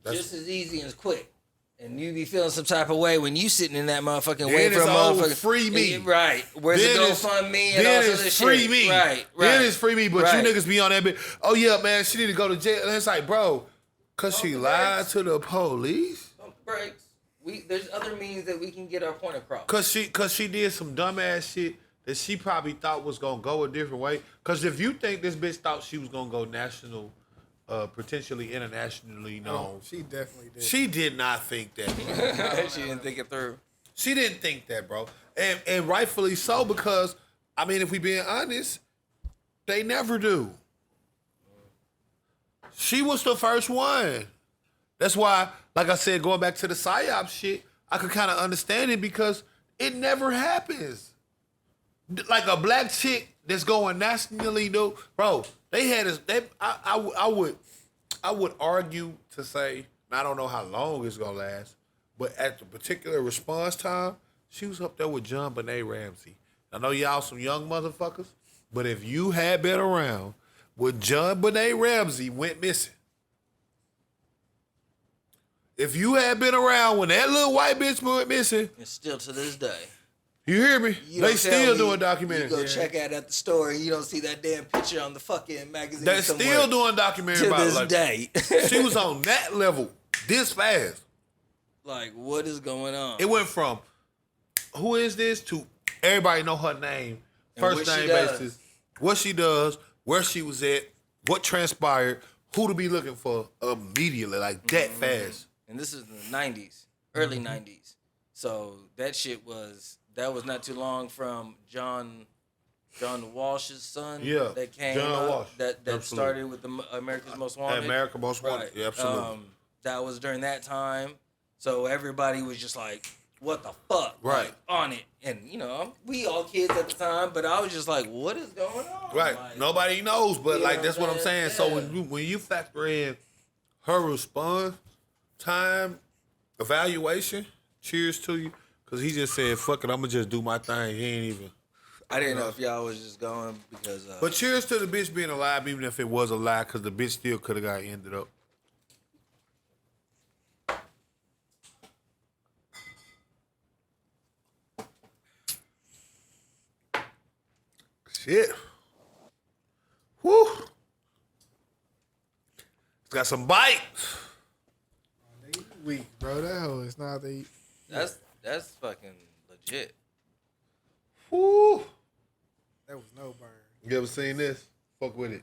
that's just as easy and as quick. And you be feeling some type of way when you sitting in that motherfucking then way for a it's motherfucker. free me. Right. Where's the GoFundMe and all then this it's shit? free me. Right. Then it's free me. But right. you niggas be on that bit. Oh yeah, man, she need to go to jail. And it's like, bro, cause she the lied brakes. to the police. Pump the brakes. There's other means that we can get our point across. Cause she did some dumbass shit that she probably thought was gonna go a different way. Cause if you think this bitch thought she was gonna go national, potentially internationally known, she definitely did. she did not think that. Bro. She didn't think it through. She didn't think that, bro. And rightfully so, because I mean, if we being honest, they never do. She was the first one. That's why, like I said, going back to the PSYOP shit, I could kind of understand it because it never happens. Like a black chick that's going nationally, though, bro. They had us. I would argue to say, and I don't know how long it's gonna last, but at the particular response time, she was up there with John Benet Ramsey. I know y'all some young motherfuckers, but if you had been around when John Benet Ramsey went missing, if you had been around when that little white bitch went missing, And still to this day. you hear me? You They don't tell still me doing documentaries. You go check out at the store and you don't see that damn picture on the fucking magazine. They somewhere. still doing documentaries to about this it. Like, day. she was on that level this fast. Like, what is going on? It went from who is this to everybody know her name, And first what she name does. basis, what she does, where she was at, what transpired, who to be looking for immediately, like that fast. And this is in the 90s, early 90s. So that was not too long from John Walsh's son. Yeah, that came John up, Walsh. that Absolutely. started with the America's Most Wanted. America Most Wanted. Right. Yeah, absolutely. That was during that time. So everybody was just like, what the fuck? Right. Like, on it. And, we all kids at the time, but I was just like, what is going on? Right. Like, Nobody knows, but you like know that's what I'm what saying. I'm So saying? when you factor in her response time, evaluation, cheers to you. Cause he just said, fuck it, I'ma just do my thing. He ain't even. I didn't know if y'all was just going because... But cheers to the bitch being alive, even if it was a lie, cause the bitch still could have got ended up. Shit. Whew. It's got some bite. They weak, bro. That hoe is not the. That's fucking legit. Whew. That was no burn. You ever seen this? Fuck with it.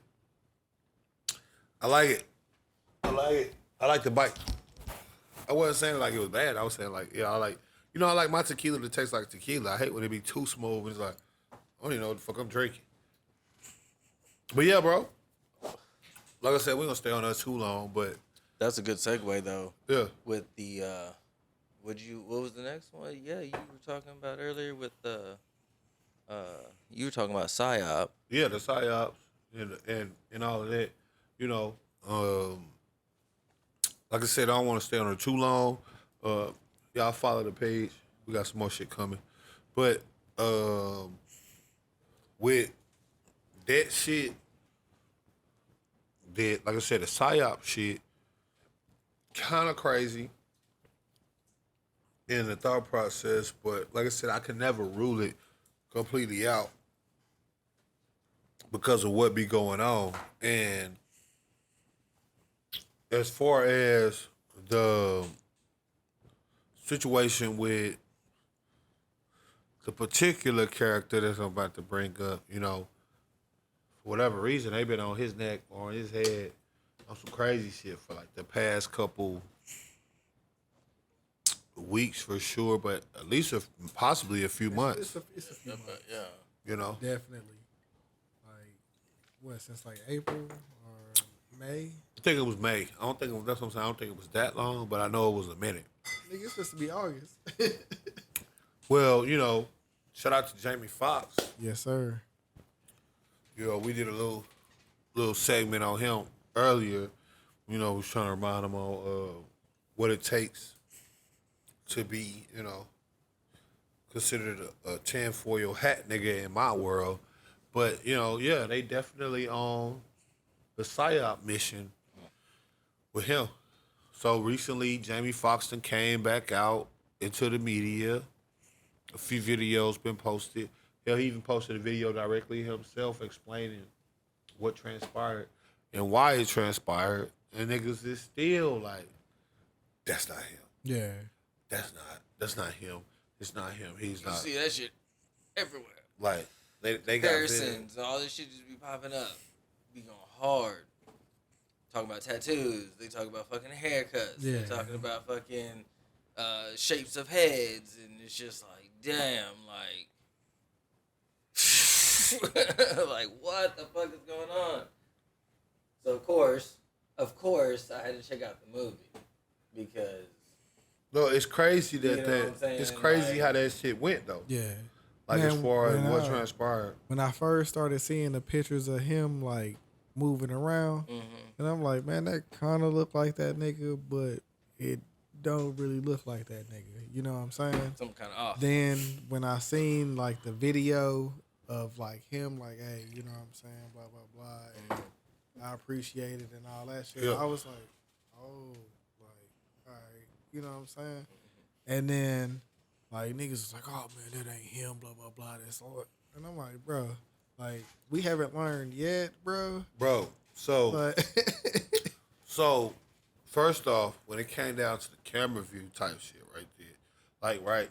I like it. I like it. I like the bite. I wasn't saying like it was bad. I was saying like, yeah, I like my tequila to taste like tequila. I hate when it be too smooth. It's like, I don't even know what the fuck I'm drinking. But yeah, bro. Like I said, we're gonna stay on that too long, but That's a good segue though. yeah. With the what was the next one? Yeah, you were talking about earlier with the you were talking about PSYOP. Yeah, the psyops and all of that. Like I said, I don't want to stay on it too long. Y'all follow the page. We got some more shit coming. But with that shit, that like I said, the psyop shit, kind of crazy in the thought process. But like I said, I can never rule it completely out because of what be going on. And as far as the situation with the particular character that I'm about to bring up, for whatever reason, they been on his neck or on his head on some crazy shit for like the past couple weeks for sure, but at least possibly a few months. It's a few months. Yeah. Definitely. Like, what, since like April or May? I think it was May. I don't think that's what I'm saying. I don't think it was that long, but I know it was a minute. Nigga, it's supposed to be August. Well, shout out to Jamie Foxx. Yes, sir. We did a little segment on him earlier. Was trying to remind him on what it takes to be, considered a tinfoil hat nigga in my world. But, yeah, they definitely on the PSYOP mission with him. So recently, Jamie Foxx came back out into the media. A few videos been posted. Hell, he even posted a video directly himself explaining what transpired and why it transpired. And niggas is still like, that's not him. Yeah. That's not him. It's not him. He's You not. see that shit everywhere. Like, they got Comparisons, all this shit just be popping up. Be going hard. Talking about tattoos. They talk about fucking haircuts. Yeah. They talking about fucking shapes of heads. And it's just like, damn, like, like, what the fuck is going on? So, of course, I had to check out the movie. Because... No, it's crazy that You know what I'm saying? it's crazy Like- how that shit went though. Yeah. Like Man, as far as when what I- transpired. When I first started seeing the pictures of him like moving around, and I'm like, man, that kind of look like that nigga, but it don't really look like that nigga. You know what I'm saying? something kind of off. Then when I seen like the video of like him, like, hey, you know what I'm saying, blah blah blah, and I appreciate it and all that shit. Yeah. I was like, oh, like, all right, you know what I'm saying? And then like niggas was like, oh man, that ain't him, blah blah blah. That's all. And I'm like, bro, like we haven't learned yet, bro. Bro, so But so first off, when it came down to the camera view type shit right there, like right,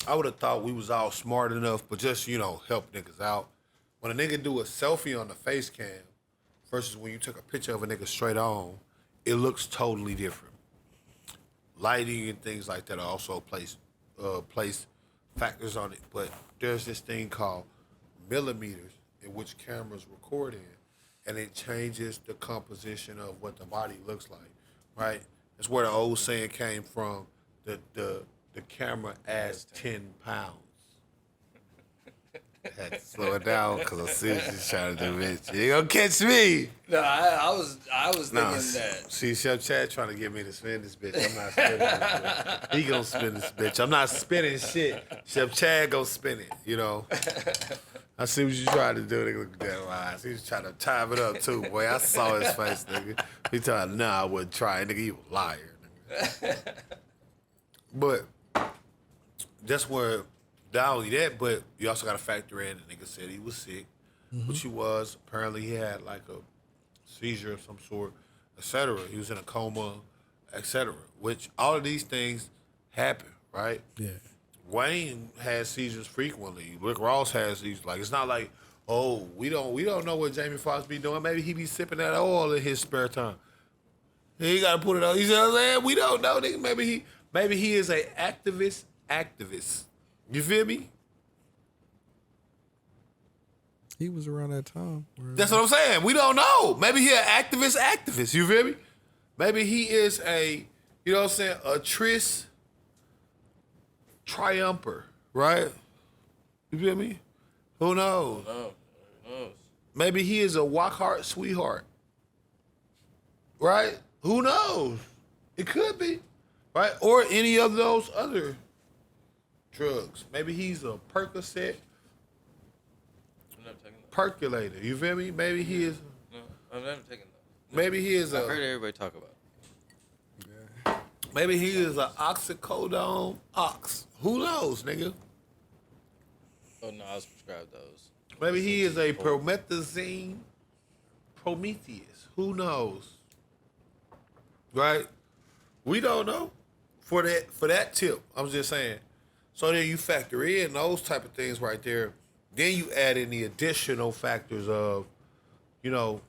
I would have thought we was all smart enough, but just, help niggas out. When a nigga do a selfie on the face cam versus when you took a picture of a nigga straight on, it looks totally different. Lighting and things like that also place factors on it. But there's this thing called millimeters in which cameras record in, and it changes the composition of what the body looks like, right? That's where the old saying came from, the camera adds 10 pounds. I had to slow it down because I see she's trying to do it. You ain't gonna catch me. No, I was Nah, thinking that. see, Chef Chad trying to get me to spin this bitch. I'm not spinning this bitch. He gonna spin this bitch. I'm not spinning shit. Chef Chad gonna spin it, I see what you trying to do, nigga. Look at that eyes. He was trying to time it up too, boy. I saw his face, nigga. He told me, nah, I wouldn't try, nigga. You a liar, nigga. But that's where, not only that, but you also got to factor in the nigga said he was sick, which he was. Apparently he had like a seizure of some sort, etc. He was in a coma, etc. Which all of these things happen, right? yeah, Wayne has seizures frequently. Rick Ross has these. Like, it's not like, oh, we don't know what Jamie Foxx be doing. Maybe he be sipping that oil in his spare time. He got to put it on. You know what I'm saying? We don't know, nigga. Maybe he is a activist. You feel me? he was around that time. Where, That's what I'm saying. We don't know. Maybe he an activist. You feel me? Maybe he is a, you know what I'm saying, a tris triumphor, right? You feel me? Who knows? Oh, who knows? Maybe he is a walk heart, sweetheart. Right? Who knows? It could be. Right? Or any of those other drugs. Maybe he's a Percocet I'm never taking that. percolator. You feel me? Maybe he is. No, I'm never taking that. Maybe he is I've heard a. everybody talk about it. Maybe he is a oxycodone ox. Who knows, nigga? Oh no, I was prescribed those. Maybe he is a promethazine Prometheus. Who knows? Right? We don't know. For that tip, I'm just saying. So then you factor in those type of things right there. Then you add in the additional factors of,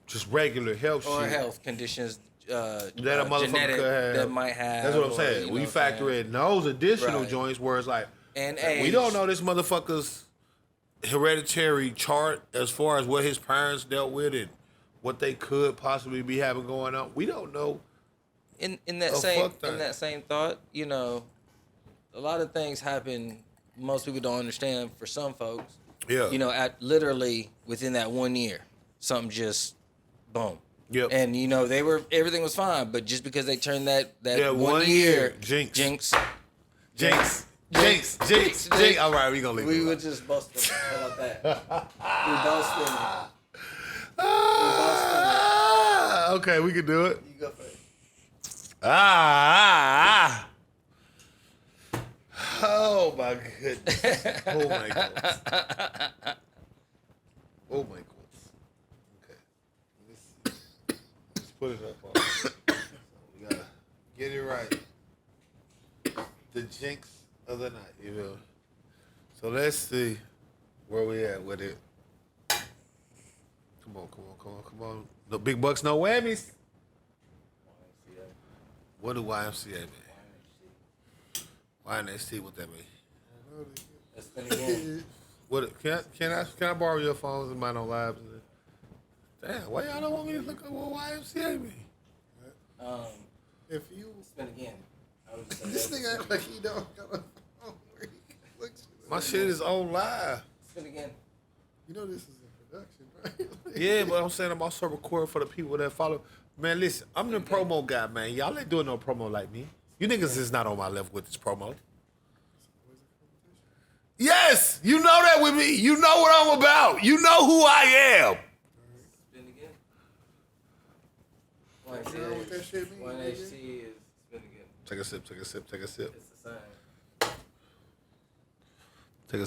just regular health Or shit health conditions that a motherfucker genetic could have. that might have. That's what I'm or, saying. you know We what I'm factor saying? in those additional Right. joints where it's like, And we age. don't know this motherfucker's hereditary chart as far as what his parents dealt with and what they could possibly be having going on. We don't know. In that Oh, same fuck that. in that same thought, a lot of things happen. Most people don't understand. For some folks, Yeah. at literally within that 1 year, something just boom. Yep. And everything was fine, but just because they turned that Yeah, 1 1 year year, jinx. Jinx. All right, we gonna leave. We would just bust them. How about that? We both spinning. Okay, we can do it. You go first. Oh my goodness. Oh my goodness. Oh my goodness. Okay. Let's put it up. We gotta get it right. The jinx of the night, you know. So let's see where we at with it. Come on. No big bucks, no whammies. What do YMCA mean? YNHT, what that mean? Let's spin again. What can I borrow your phones and mine on live? Damn, why y'all don't want me to look up what YMCA mean? If you Spin again. I would just say this that. nigga act like he don't got a phone where he looks. My shit is on live. Spin again. You know this is a production, right? Yeah, but I'm saying I'm also recording for the people that follow. Man, listen, I'm the promo guy, man. Y'all ain't doing no promo like me. You niggas is not on my level with this promo. Yes, you know that with me. You know what I'm about. You know who I am. Spin again. You know what that shit mean, YNHT nigga? is spin again. Take a sip. It's the same. Take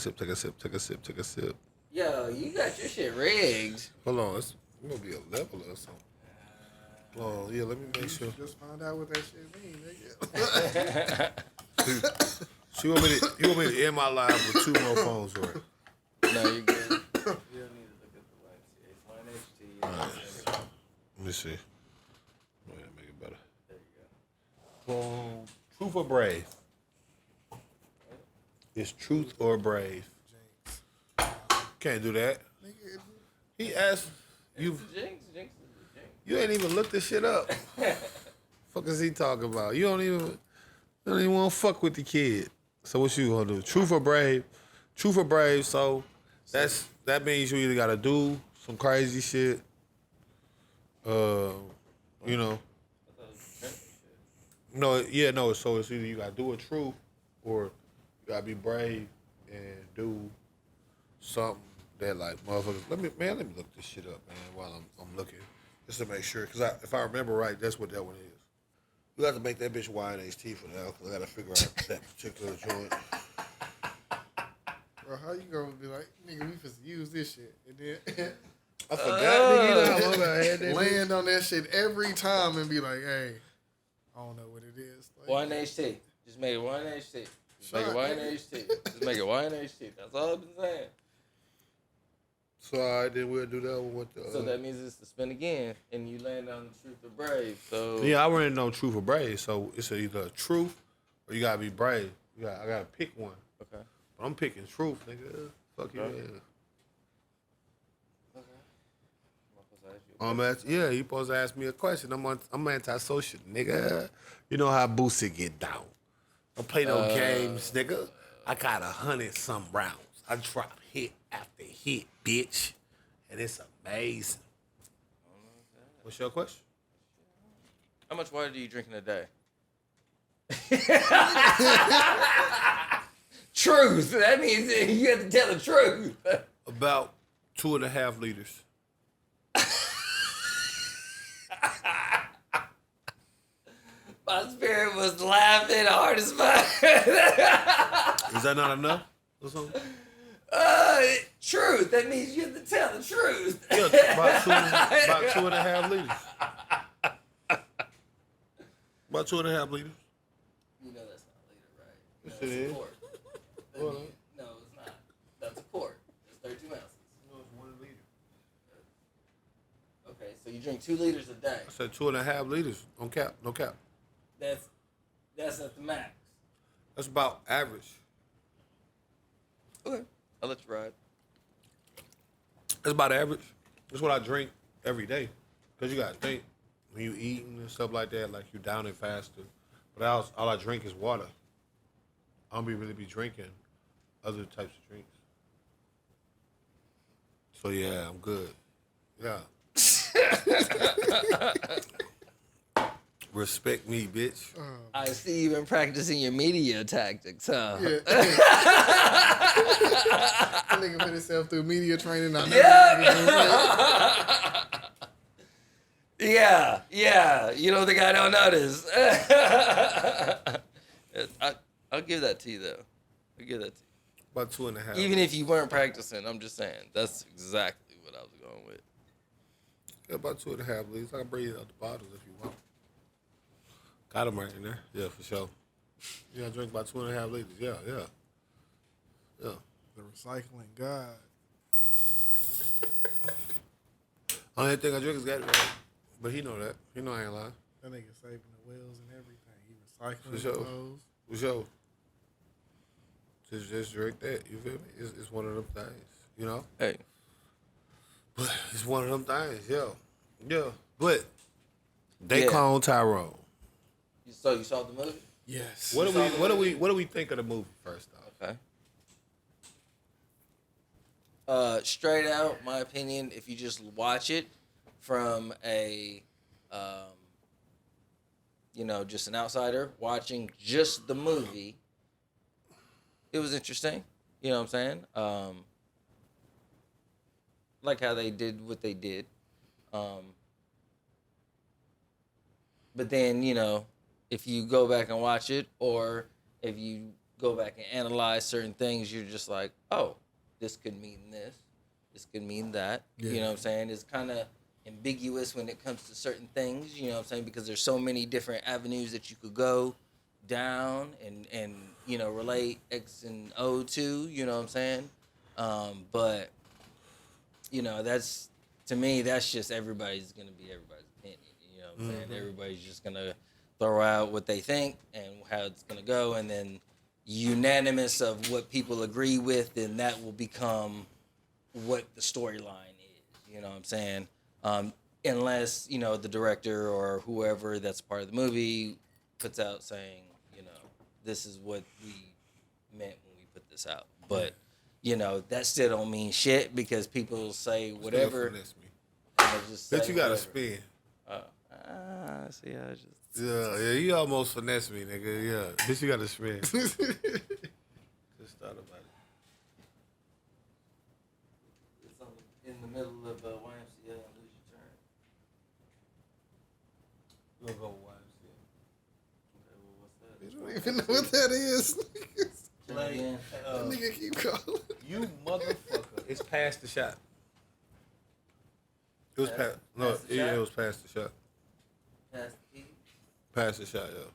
a sip. Yo, you got your shit rigged. Hold on, it's gonna be a level or something. Oh, yeah, let me make sure. Just find out what that shit mean, nigga. You want me to end my live with 2 more phones, right? No, you're good. You don't need to look at the YMCA. YNHT. Let me see. Oh, yeah, make it better. There you go. Boom. Truth or brave? It's truth or brave. Can't do that. He asked you. Jinx is the jinx. You ain't even looked this shit up. Fuck is he talking about? You don't even want to fuck with the kid. So what you gonna do? Truth or brave? Truth or brave? So that means you either gotta do some crazy shit. You know. No. So it's either you gotta do a truth or you gotta be brave and do something that like motherfuckers. Let me look this shit up, man. While I'm looking. Just to make sure, because if I remember right, that's what that one is. We got to make that bitch YNHT for now, because I got to figure out that particular joint. Bro, how you gonna be like, nigga, we supposed to use this shit, and then I forgot, nigga. You know how long I had that land on that shit every time and be like, hey, I don't know what it is. Like, YNHT. Just make it YNHT. Just make it Shut YNHT. Just make it YNHT. That's all I've been saying. So, all right, then we'll do that one with the... So that means it's to spin again, and you land on the truth or brave. So Yeah, I already know truth or brave, so it's either a truth or you got to be brave. I got to pick one. Okay. But I'm picking truth, nigga. Fuck you, Okay. Yeah, you supposed to ask me a question. I'm antisocial, nigga. You know how Boosie get down. Don't play no games, nigga. I got 100-some rounds. I drop hit after hit, bitch. And it's amazing. What's your question? How much water do you drink in a day? Truth. That means you have to tell the truth. About 2.5 liters. My spirit was laughing hard as fuck. Is that not enough? Or something? Truth. That means you have to tell the truth. Yeah, about 2.5 liters. About 2.5 liters. You know that's not a liter, right? Yes, No, it it's is. a quart. Well, No, it's not. That's a quart. It's 32 ounces. No, it's 1 liter. Okay, so you drink 2 liters a day. I said 2.5 liters. On cap, no cap. That's at the max. That's about average. Okay. I'll let you ride. That's about average. That's what I drink every day. Because you got to think, when you eating and stuff like that, like you down it faster. But all I drink is water. I don't really be drinking other types of drinks. So yeah, I'm good. Yeah. Respect me, bitch. I see you've been practicing your media tactics, huh? Yeah. That nigga put himself through media training. I know Yeah. You don't think I don't notice? I'll give that to you, though. I'll give that to you. About 2.5. Even if you weren't practicing, I'm just saying. That's exactly what I was going with. Yeah, about 2.5 liters. I can bring you out the bottles if you want. Got them right in there. Yeah, for sure. You gotta drink about 2.5 liters. Yeah. The recycling god. Only thing I drink is Gatorade. But he know that. He know I ain't lying. That nigga saving the wheels and everything. He recycling For sure. those. For sure. Just drink that. You feel me? It's one of them things. You know? Hey. But it's one of them things. Yeah. But they Yeah. clone Tyrone. So you saw the movie? Yes. What do we think of the movie first off? Okay. Straight out, my opinion, if you just watch it from a, just an outsider watching just the movie, it was interesting. You know what I'm saying? Like how they did what they did. But then, if you go back and watch it, or if you go back and analyze certain things, you're just like, oh, this could mean this could mean that. Yeah. You know what I'm saying? It's kind of ambiguous when it comes to certain things, you know what I'm saying? Because there's so many different avenues that you could go down and relate X and O to, you know what I'm saying? But, that's, to me, that's just everybody's going to be everybody's opinion, you know what I'm saying? Everybody's just going to throw out what they think and how it's going to go, and then unanimous of what people agree with, then that will become what the storyline is, you know what I'm saying? Unless, the director or whoever that's part of the movie puts out saying, this is what we meant when we put this out. But, that still don't mean shit, because people say whatever. Bet you got to spin. See, I just... Yeah, you almost finessed me, nigga. Yeah, bitch, you got to spin. Just thought about it. It's in the middle of YMCA and Lose Your Turn. We'll go YMCA. Okay, well, what's that? You don't even know what that is. Like, That nigga keep calling. You motherfucker. It's past the shot. It was past. No, past the yeah, shot? it was past the shot. Pass the key. Past the shot, yeah.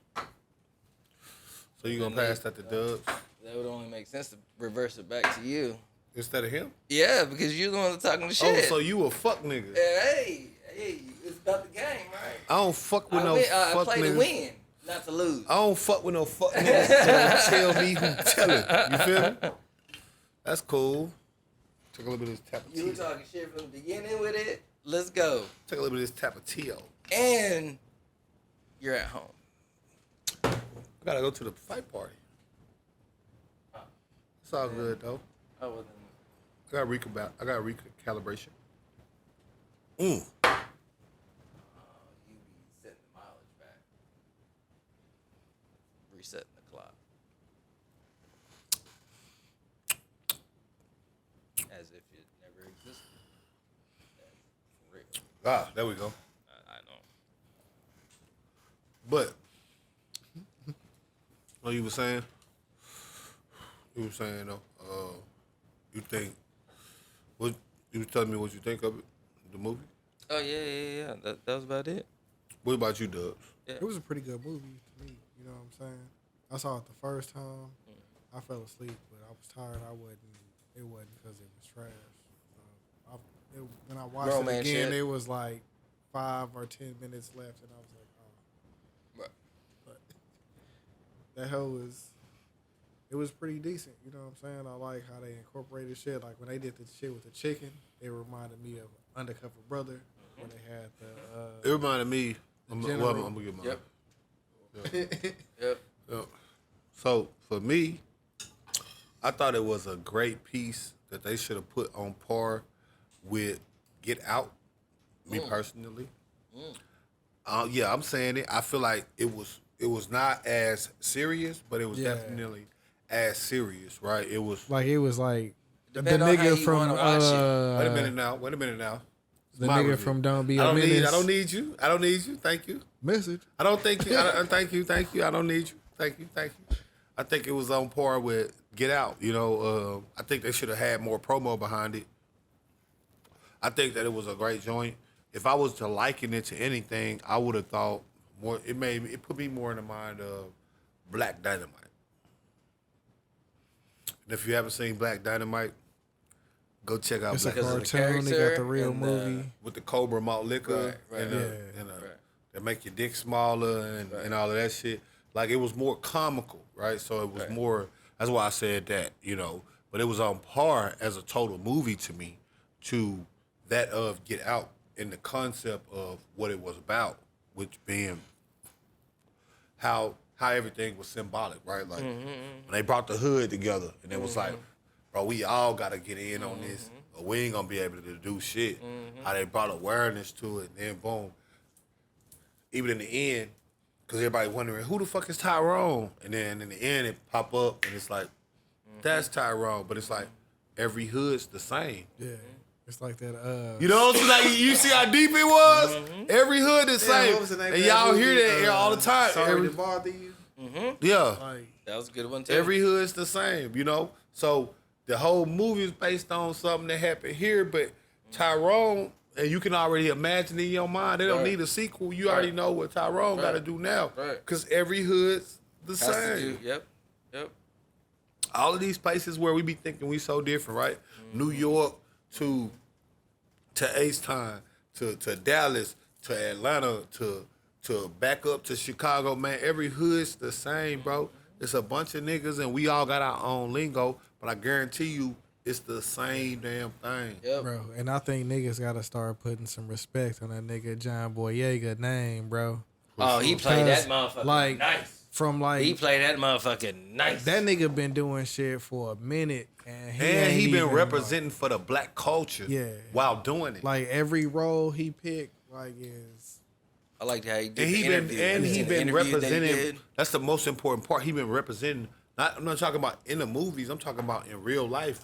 So you gonna pass that to Dubz That would only make sense to reverse it back to you. instead of him? Yeah, because you're the one that's talking the shit. Oh, so you a fuck nigga? Hey, it's about the game, right? I don't fuck with I no I fuck play niggas. to win, not to lose. I don't fuck with no fuck niggas. So tell me who telling. You feel me? That's cool. Take a little bit of this You were Tapatio. talking shit from the beginning with it. Let's go. Take a little bit of this Tapatio. And you're at home. I gotta go to the fight party. It's all good though. Oh, well then. I got recalibration. You be setting the mileage back. Resetting the clock. As if it never existed. That's for real. Ah, there we go. I know. But what you were saying? You were saying though, you think what you was telling me what you think of it, the movie? Oh yeah. That was about it. What about you, Dubz? Yeah. It was a pretty good movie to me. You know what I'm saying? I saw it the first time. I fell asleep, but I was tired. It wasn't because it was trash. When I watched Grown man it again, shit. it was like 5 or 10 minutes left, and I was like, oh. Right. But that hoe it was pretty decent. You know what I'm saying? I like how they incorporated shit. Like when they did the shit with the chicken, it reminded me of Undercover Brother, when they had the. It reminded me. I'm general. gonna get mine. Yep. Yep. So for me, I thought it was a great piece that they should have put on par with Get Out. Me personally, Yeah, I'm saying it. I feel like it was not as serious, but it was definitely as serious, right? It was like the Depend on how nigga you from wanna watch it. Wait a minute now. It's the my nigga review. from Don't Be a I don't Menace. I don't need you. Thank you. Message. I don't think you. Thank you. I don't need you. Thank you. I think it was on par with Get Out. You know, I think they should have had more promo behind it. I think that it was a great joint. If I was to liken it to anything, I would have thought more. It put me more in the mind of Black Dynamite. And if you haven't seen Black Dynamite, go check out It's a Black Dynamite. cartoon. They got the character real and movie. With the Cobra malt liquor Right, and yeah. that make your dick smaller and all of that shit. Like, it was more comical, right? So it was more. That's why I said that, you know. But it was on par as a total movie to me to that of Get Out in the concept of what it was about, which being how everything was symbolic, right? Like when they brought the hood together and it was like, bro, we all gotta get in on this, or we ain't gonna be able to do shit. How they brought awareness to it, and then boom. Even in the end, because everybody wondering who the fuck is Tyrone, and then in the end it pop up and it's like, that's Tyrone, but it's like every hood's the same. Yeah. It's like that. You know, so like you see how deep it was. Every hood is same, what was the name and of that y'all movie? hear that all the time. Sorry to bother you. Yeah, Like, That was a good one too. every hood's the same. You know, so the whole movie is based on something that happened here, but Tyrone, and you can already imagine in your mind. They don't need a sequel. You already know what Tyrone got to do now, Right. because every hood's the Has to same. do- Yep. All of these places where we be thinking we so different, right? New York to H-Town, to Dallas, to Atlanta, to back up to Chicago, man. Every hood's the same, bro. It's a bunch of niggas and we all got our own lingo, but I guarantee you it's the same damn thing. Yep. bro, and I think niggas gotta start putting some respect on that nigga John Boyega name, bro. Oh, he played that Because, motherfucker like, nice. From like He played that motherfucker nice. that nigga been doing shit for a minute, and he And ain't he been even, representing for the black culture while doing it. like every role he picked, like is I liked how he did And the interview. Have you he seen the been interview that he representing. did? That's the most important part. He been representing. I'm not talking about in the movies. I'm talking about in real life.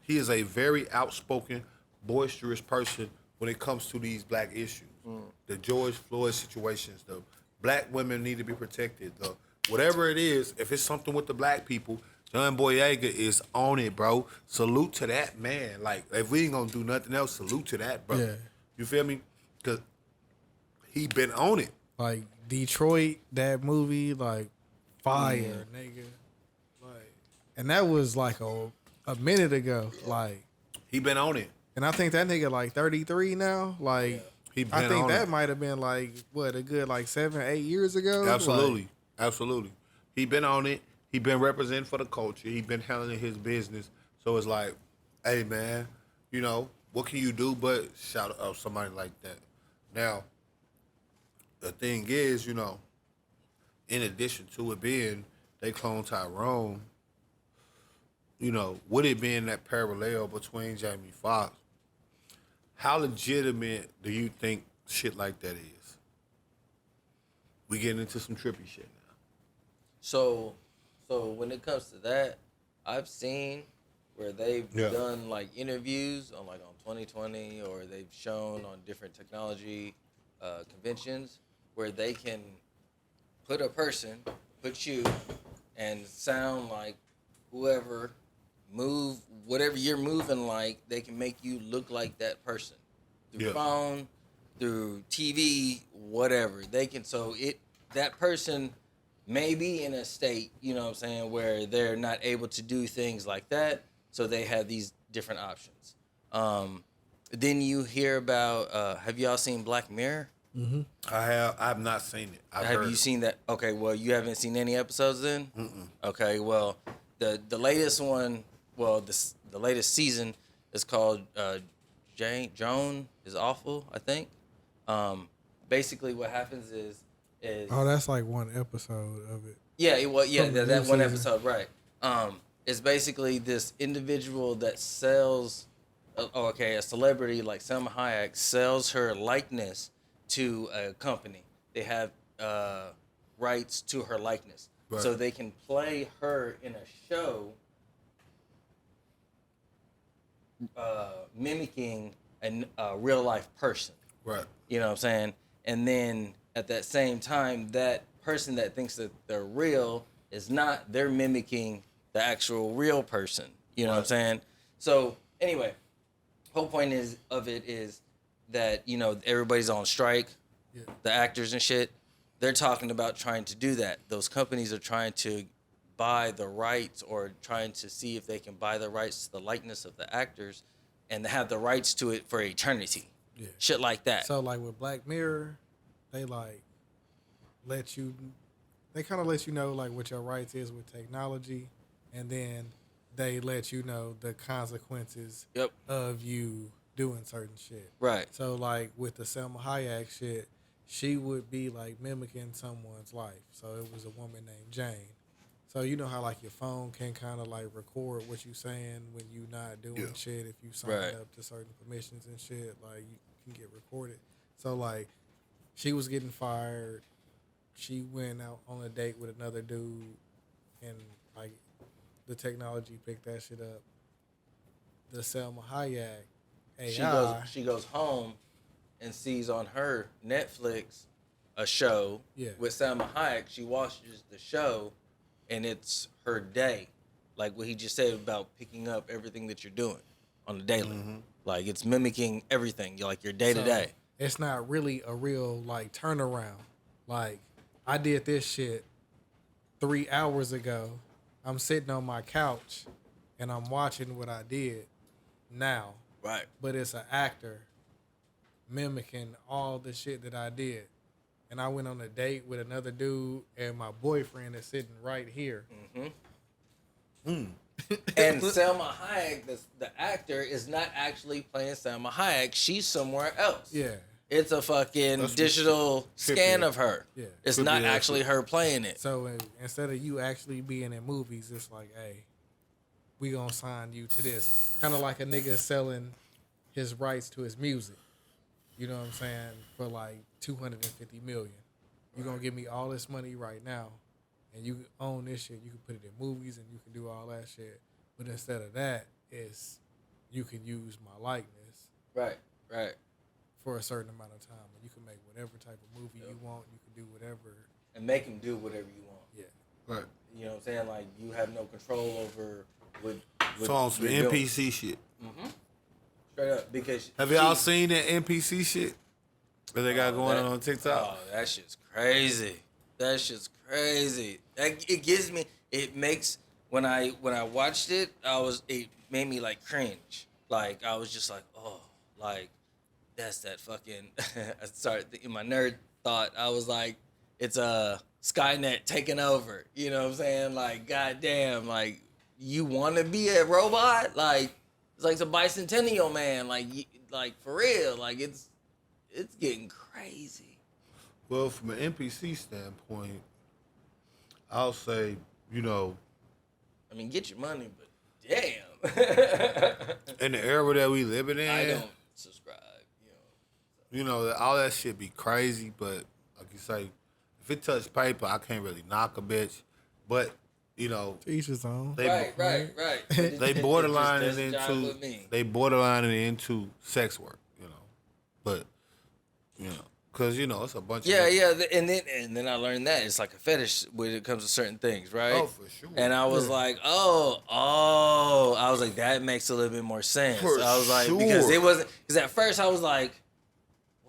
He is a very outspoken, boisterous person when it comes to these black issues. The George Floyd situations. The black women need to be protected. The whatever it is. If it's something with the black people, John Boyega is on it, bro. Salute to that man. Like, if we ain't gonna do nothing else, salute to that, bro. Yeah. You feel me? Because he been on it. like Detroit, that movie, like fire, nigga. Like, and that was like a minute ago, like, He been on it. and I think that nigga like 33 now, like. He been I think on that it. might have been like what a good like 7-8 years ago. Absolutely. Like, Absolutely. He been on it. He been representing for the culture. He been handling his business. So it's like, hey man, you know, what can you do but shout out somebody like that? Now, the thing is, you know, in addition to it being they clone Tyrone, you know, with it being that parallel between Jamie Foxx, how legitimate do you think shit like that is? We getting into some trippy shit now. So when it comes to that, I've seen where they've done like interviews on 2020, or they've shown on different technology conventions where they can put a person, put you, and sound like whoever, move whatever you're moving like, they can make you look like that person through phone, through TV, whatever. They can, so that person may be in a state, you know what I'm saying, where they're not able to do things like that, so they have these different options. Then you hear about, have y'all seen Black Mirror? I have not seen it. Have you seen that? Okay, well, you haven't seen any episodes then? Okay, well, the latest one, well, the latest season is called Joan is Awful, I think. Basically what happens is oh, that's like one episode of it. yeah, From the that new one season. episode, right. It's basically this individual that sells, a celebrity like Selma Hayek sells her likeness to a company. they have rights to her likeness. Right. So they can play her in a show mimicking a real life person. Right. You know what I'm saying? And then at that same time, that person that thinks that they're real is not, they're mimicking the actual real person. You know what I'm saying? So anyway, whole point of it is that, you know, everybody's on strike, the actors and shit. They're talking about trying to do that. Those companies are trying to buy the rights or trying to see if they can buy the rights to the likeness of the actors and have the rights to it for eternity. Yeah. Shit like that. So like with Black Mirror, they like they kind of let you know like what your rights is with technology, and then they let you know the consequences of you doing certain shit. Right. So like with the Selma Hayek shit, she would be like mimicking someone's life. So it was a woman named Jane. So you know how like your phone can kind of like record what you saying when you not doing shit. If you sign up to certain permissions and shit, like you can get recorded. So like she was getting fired. She went out on a date with another dude, and like the technology picked that shit up. The Selma Hayek AI. She goes home and sees on her Netflix a show with Salma Hayek. She watches the show, and it's her day, like what he just said about picking up everything that you're doing on the daily. Mm-hmm. Like it's mimicking everything, like your day to day. It's not really a real like turnaround. Like I did this shit 3 hours ago. I'm sitting on my couch and I'm watching what I did now. Right. But it's an actor mimicking all the shit that I did. And I went on a date with another dude, and my boyfriend is sitting right here. Mm-hmm. And Salma Hayek, the actor, is not actually playing Salma Hayek. She's somewhere else. Yeah. It's a fucking digital scan of her. Yeah. It's not actually her playing it. So instead of you actually being in movies, it's like, hey, we gonna sign you to this. Kind of like a nigga selling his rights to his music. You know what I'm saying? For like $250 million. You're gonna give me all this money right now, and you own this shit. You can put it in movies and you can do all that shit. But instead of that, it's you can use my likeness. Right. For a certain amount of time, and you can make whatever type of movie you want. You can do whatever, and make him do whatever you want. Yeah, right. You know what I'm saying? Like you have no control over what so on some NPC doing. Shit. Mm-hmm. Straight up, because have y'all seen that NPC shit that they got going on TikTok? Oh, that shit's crazy. It gives me. It makes when I watched it, it made me like cringe. Like I was just like, oh, like. That's that fucking. I started in my nerd thought. I was like, it's a Skynet taking over. You know what I'm saying? Like, goddamn, like you want to be a robot? Like it's like the Bicentennial Man. Like for real. Like it's getting crazy. Well, from an NPC standpoint, I'll say, you know. I mean, get your money, but damn. In the era that we living in, I don't subscribe. You know, all that shit be crazy, but like you say, if it touch paper, I can't really knock a bitch. But, you know, to each his own. Right. They borderline it into sex work, you know. But, you know, because, you know, it's a bunch of... Yeah, and then I learned that it's like a fetish when it comes to certain things, right? Oh, for sure. And I was like, I was like, that makes a little bit more sense. I was like, because at first I was like,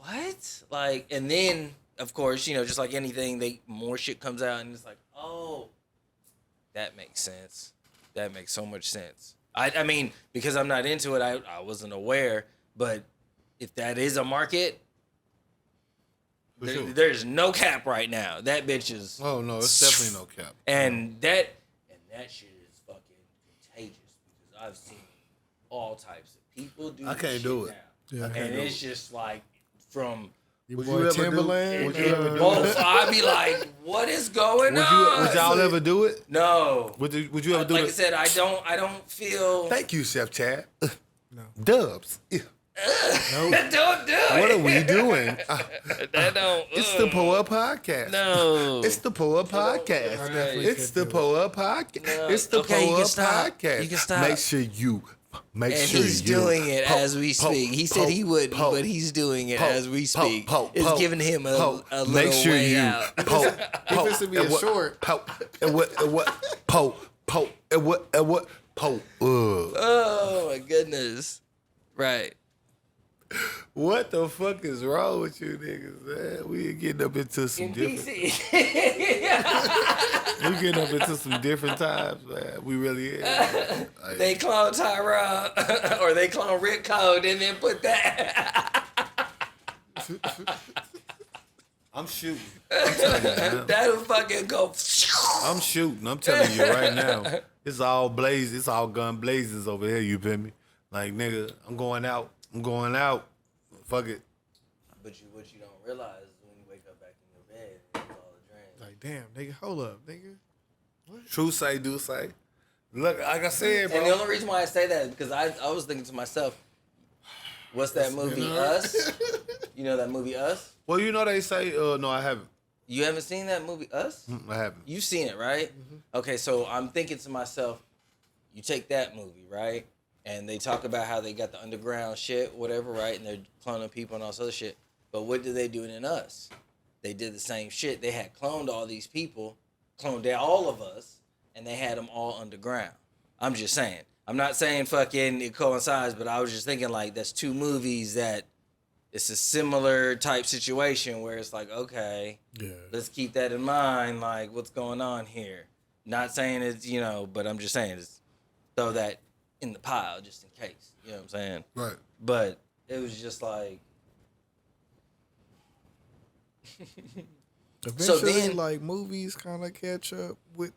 what? Like, and then, of course, you know, just like anything, more shit comes out, and it's like, oh, that makes sense. That makes so much sense. I mean, because I'm not into it, I wasn't aware, but if that is a market, there's no cap right now. That bitch is... Oh, no, it's definitely no cap. And that shit is fucking contagious, because I've seen all types of people do I can't do it. Yeah, and it's just like, from your boy Timberland. Both, I'd be like, "What is going on?" Would y'all ever do it? No. Would you ever do it? Like I said, I don't feel. Thank you, Chef Chad. No. Dubz. Yeah. Nope. Don't do it. What are we doing? That don't. It's the Podcast. No. It's the Podcast. Right. It's the Podcast. No. It's the Okay, you can stop. Podcast. You can stop. Make sure you. And he's doing it as we speak. He said he wouldn't, but he's doing it as we speak. It's giving him a little Make sure way you out. If it's to be a short. Oh my goodness. Right. What the fuck is wrong with you niggas, man? We getting up into some different. PC. We getting up into some different times, man. We really is. Like, They clone Tyrone or they clone Rick Code and then put that. I'm shooting. I'm telling you, man. That'll fucking go. I'm shooting. I'm telling you right now. It's all blazes. It's all gun blazes over here. You feel me? Like nigga, I'm going out. Fuck it. But what you don't realize is when you wake up back in your bed, it's all a dream. Like, damn, nigga, hold up, nigga. True say, do say. Look, like I said, bro. And the only reason why I say that is because I was thinking to myself, what's that movie Us? You know that movie Us? Well, you know they say, no, I haven't. You haven't seen that movie Us? I haven't. You've seen it, right? Mm-hmm. Okay, so I'm thinking to myself, you take that movie, right? And they talk about how they got the underground shit, whatever, right? And they're cloning people and all this other shit. But what did they do in Us? They did the same shit. They had cloned all these people, cloned all of us, and they had them all underground. I'm just saying. I'm not saying fucking it coincides, but I was just thinking like that's two movies that it's a similar type situation where it's like, okay, let's keep that in mind, like what's going on here. Not saying it's, but I'm just saying it's throw that in the pile just in case. You know what I'm saying? Right. But it was just like Eventually, then- like movies kind of catch up with.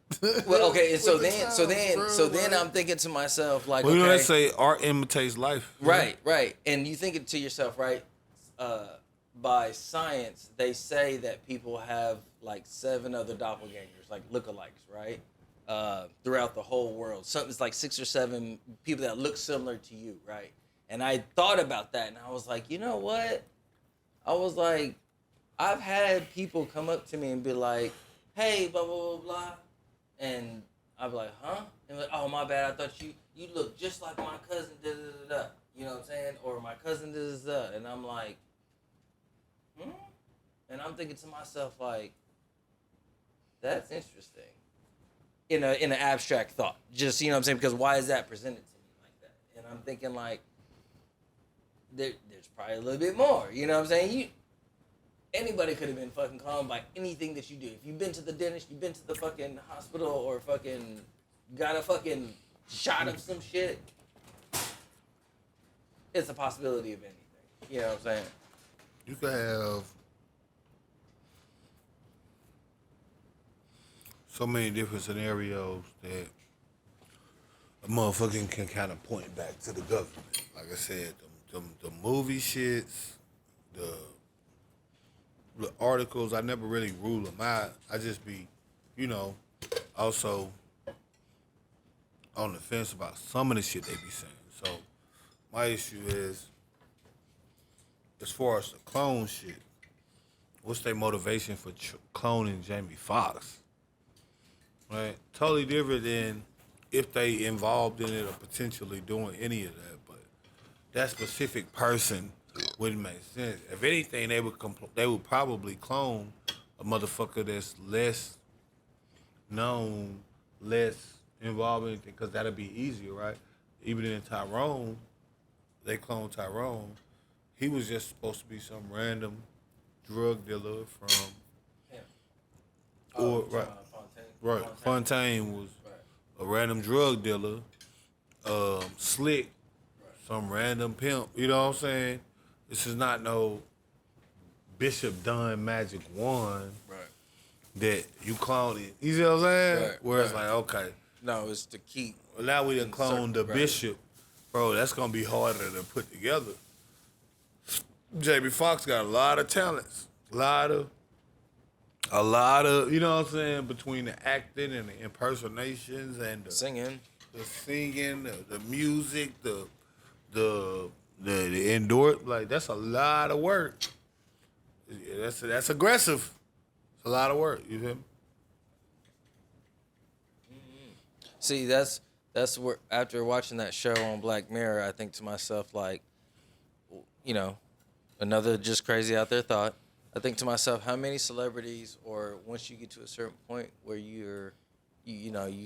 well, okay, and so with the then times, bro, like- I'm thinking to myself like, Well, you know okay, they say art imitates life. right, and you think it to yourself, right? By science, they say that people have like 7 other doppelgangers, like lookalikes, right? Throughout the whole world. Something's like 6 or 7 people that look similar to you, right? And I thought about that and I was like, you know what? I was like, I've had people come up to me and be like, hey, blah, blah, blah, blah. And I'd be like, huh? And like, oh, my bad. I thought you look just like my cousin, da, da, da, da. You know what I'm saying? Or my cousin, da, da, da. And I'm like, And I'm thinking to myself, like, that's interesting. In an abstract thought. Just, you know what I'm saying? Because why is that presented to me like that? And I'm thinking, like, there's probably a little bit more. You know what I'm saying? Anybody could have been fucking cloned by anything that you do. If you've been to the dentist, you've been to the fucking hospital, or fucking got a fucking shot of some shit, it's a possibility of anything. You know what I'm saying? You could have so many different scenarios that a motherfucker can kind of point back to the government. Like I said, the movie shits, the articles, I never really rule them out. I just be, also on the fence about some of the shit they be saying. So my issue is, as far as the clone shit, what's their motivation for cloning Jamie Foxx? Right? Totally different than if they involved in it or potentially doing any of that. But that specific person wouldn't make sense. If anything, they would probably clone a motherfucker that's less known, less involved in anything, because that'd be easier, right? Even in Tyrone, they cloned Tyrone. He was just supposed to be some random drug dealer from, right. Fontaine was a random drug dealer. Slick, some random pimp. You know what I'm saying? This is not no Bishop Dunn magic wand that you clone it. You see what I'm saying? Right, Where it's like, okay, No, it's to keep. well, now we done cloned the Right. Bishop. Bro, that's going to be harder to put together. Jamie Foxx got a lot of talents. A lot of, you know what I'm saying, between the acting and the impersonations and the Singing. singing, the music, the the indoor, like that's a lot of work. Yeah, that's aggressive. It's a lot of work. You feel me? See, that's where after watching that show on Black Mirror, I think to myself like, you know, another just crazy out there thought. I think to myself, how many celebrities, or once you get to a certain point where you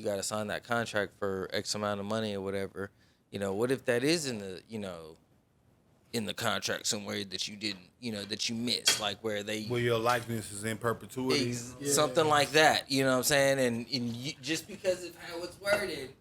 got to sign that contract for X amount of money or whatever, what if that is in the contract somewhere that you didn't, that you missed, like where Where your likeness is in perpetuity. Something like that, you know what I'm saying? And you, just because of how it's worded,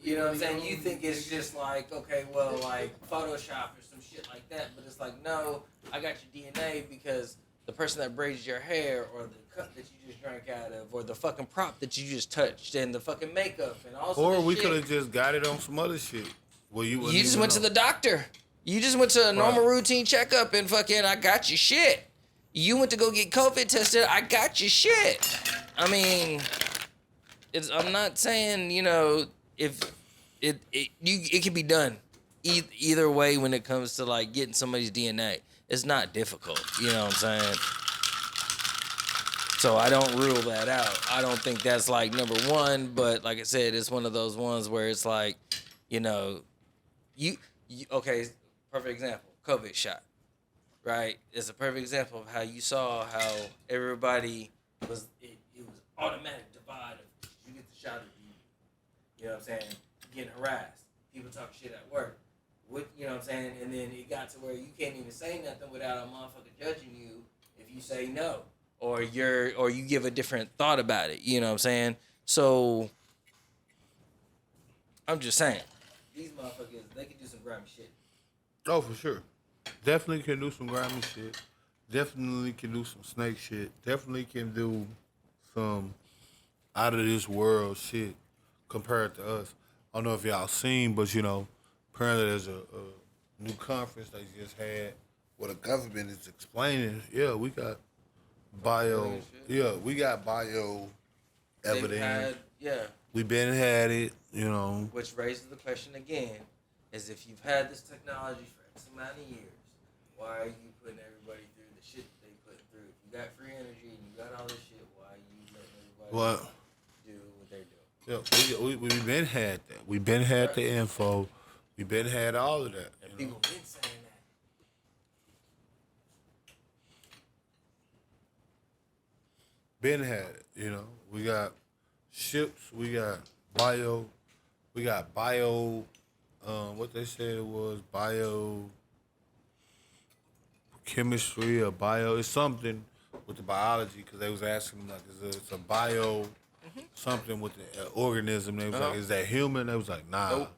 you know what I'm saying, you think it's just like, okay, well, like Photoshop or some shit like that, but it's like, no, I got your DNA because the person that braids your hair, or the cup that you just drank out of, or the fucking prop that you just touched, and the fucking makeup, and all. Or we could have just got it on some other shit. Well, you just went to the doctor. You just went to a normal routine checkup, and fucking, I got your shit. You went to go get COVID tested. I got your shit. I mean, I'm not saying, if it can be done either way when it comes to like getting somebody's DNA. It's not difficult, you know what I'm saying? So I don't rule that out. I don't think that's like number one, but like I said, it's one of those ones where it's like, you okay, perfect example, COVID shot, right? It's a perfect example of how you saw how everybody was, it was automatic divide of you get the shot or you know what I'm saying, getting harassed, people talk shit at work. What, you know what I'm saying? And then it got to where you can't even say nothing without a motherfucker judging you if you say no. Or you give a different thought about it. You know what I'm saying? So I'm just saying. These motherfuckers, they can do some grimy shit. Oh, for sure. Definitely can do some grimy shit. Definitely can do some snake shit. Definitely can do some out of this world shit compared to us. I don't know if y'all seen, but apparently there's a new conference they just had where the government is explaining, we got bio evidence. We've been had it, Which raises the question again, is if you've had this technology for X amount of years, why are you putting everybody through the shit that they put through? If you got free energy and you got all this shit, why are you letting everybody do what they're doing? Yeah, we've been had that. We've been had the info. We've been had all of that. And people been saying that. Been had it, We got ships, we got bio, what they said it was chemistry or bio. It's something with the biology because they was asking like, it's a bio something with the organism. They was like, is that human? They was like, nah. Nope.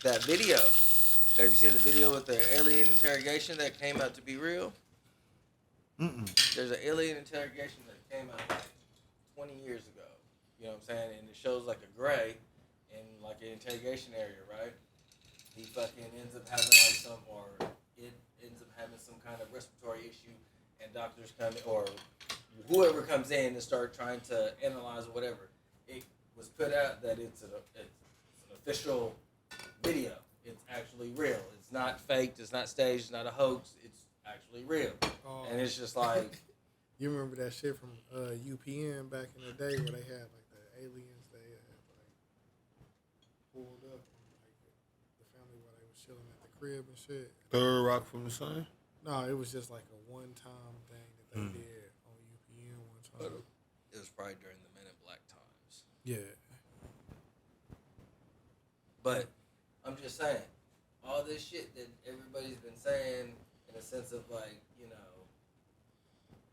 That video. Have you seen the video with the alien interrogation that came out to be real? There's an alien interrogation that came out like 20 years ago. You know what I'm saying? And it shows like a gray in like an interrogation area, right? He fucking ends up having it ends up having some kind of respiratory issue, and doctors come in, or whoever comes in and start trying to analyze or whatever. It was put out that it's an official video. It's actually real. It's not faked. It's not staged. It's not a hoax. It's actually real. And it's just like... You remember that shit from UPN back in the day where they had like the aliens they had like pulled up on like the family while they was chilling at the crib and shit. Third Rock from the Sun? No, it was just like a one-time thing that they did on UPN one time. It was probably during the Men in Black times. Yeah. But I'm just saying, all this shit that everybody's been saying in a sense of like,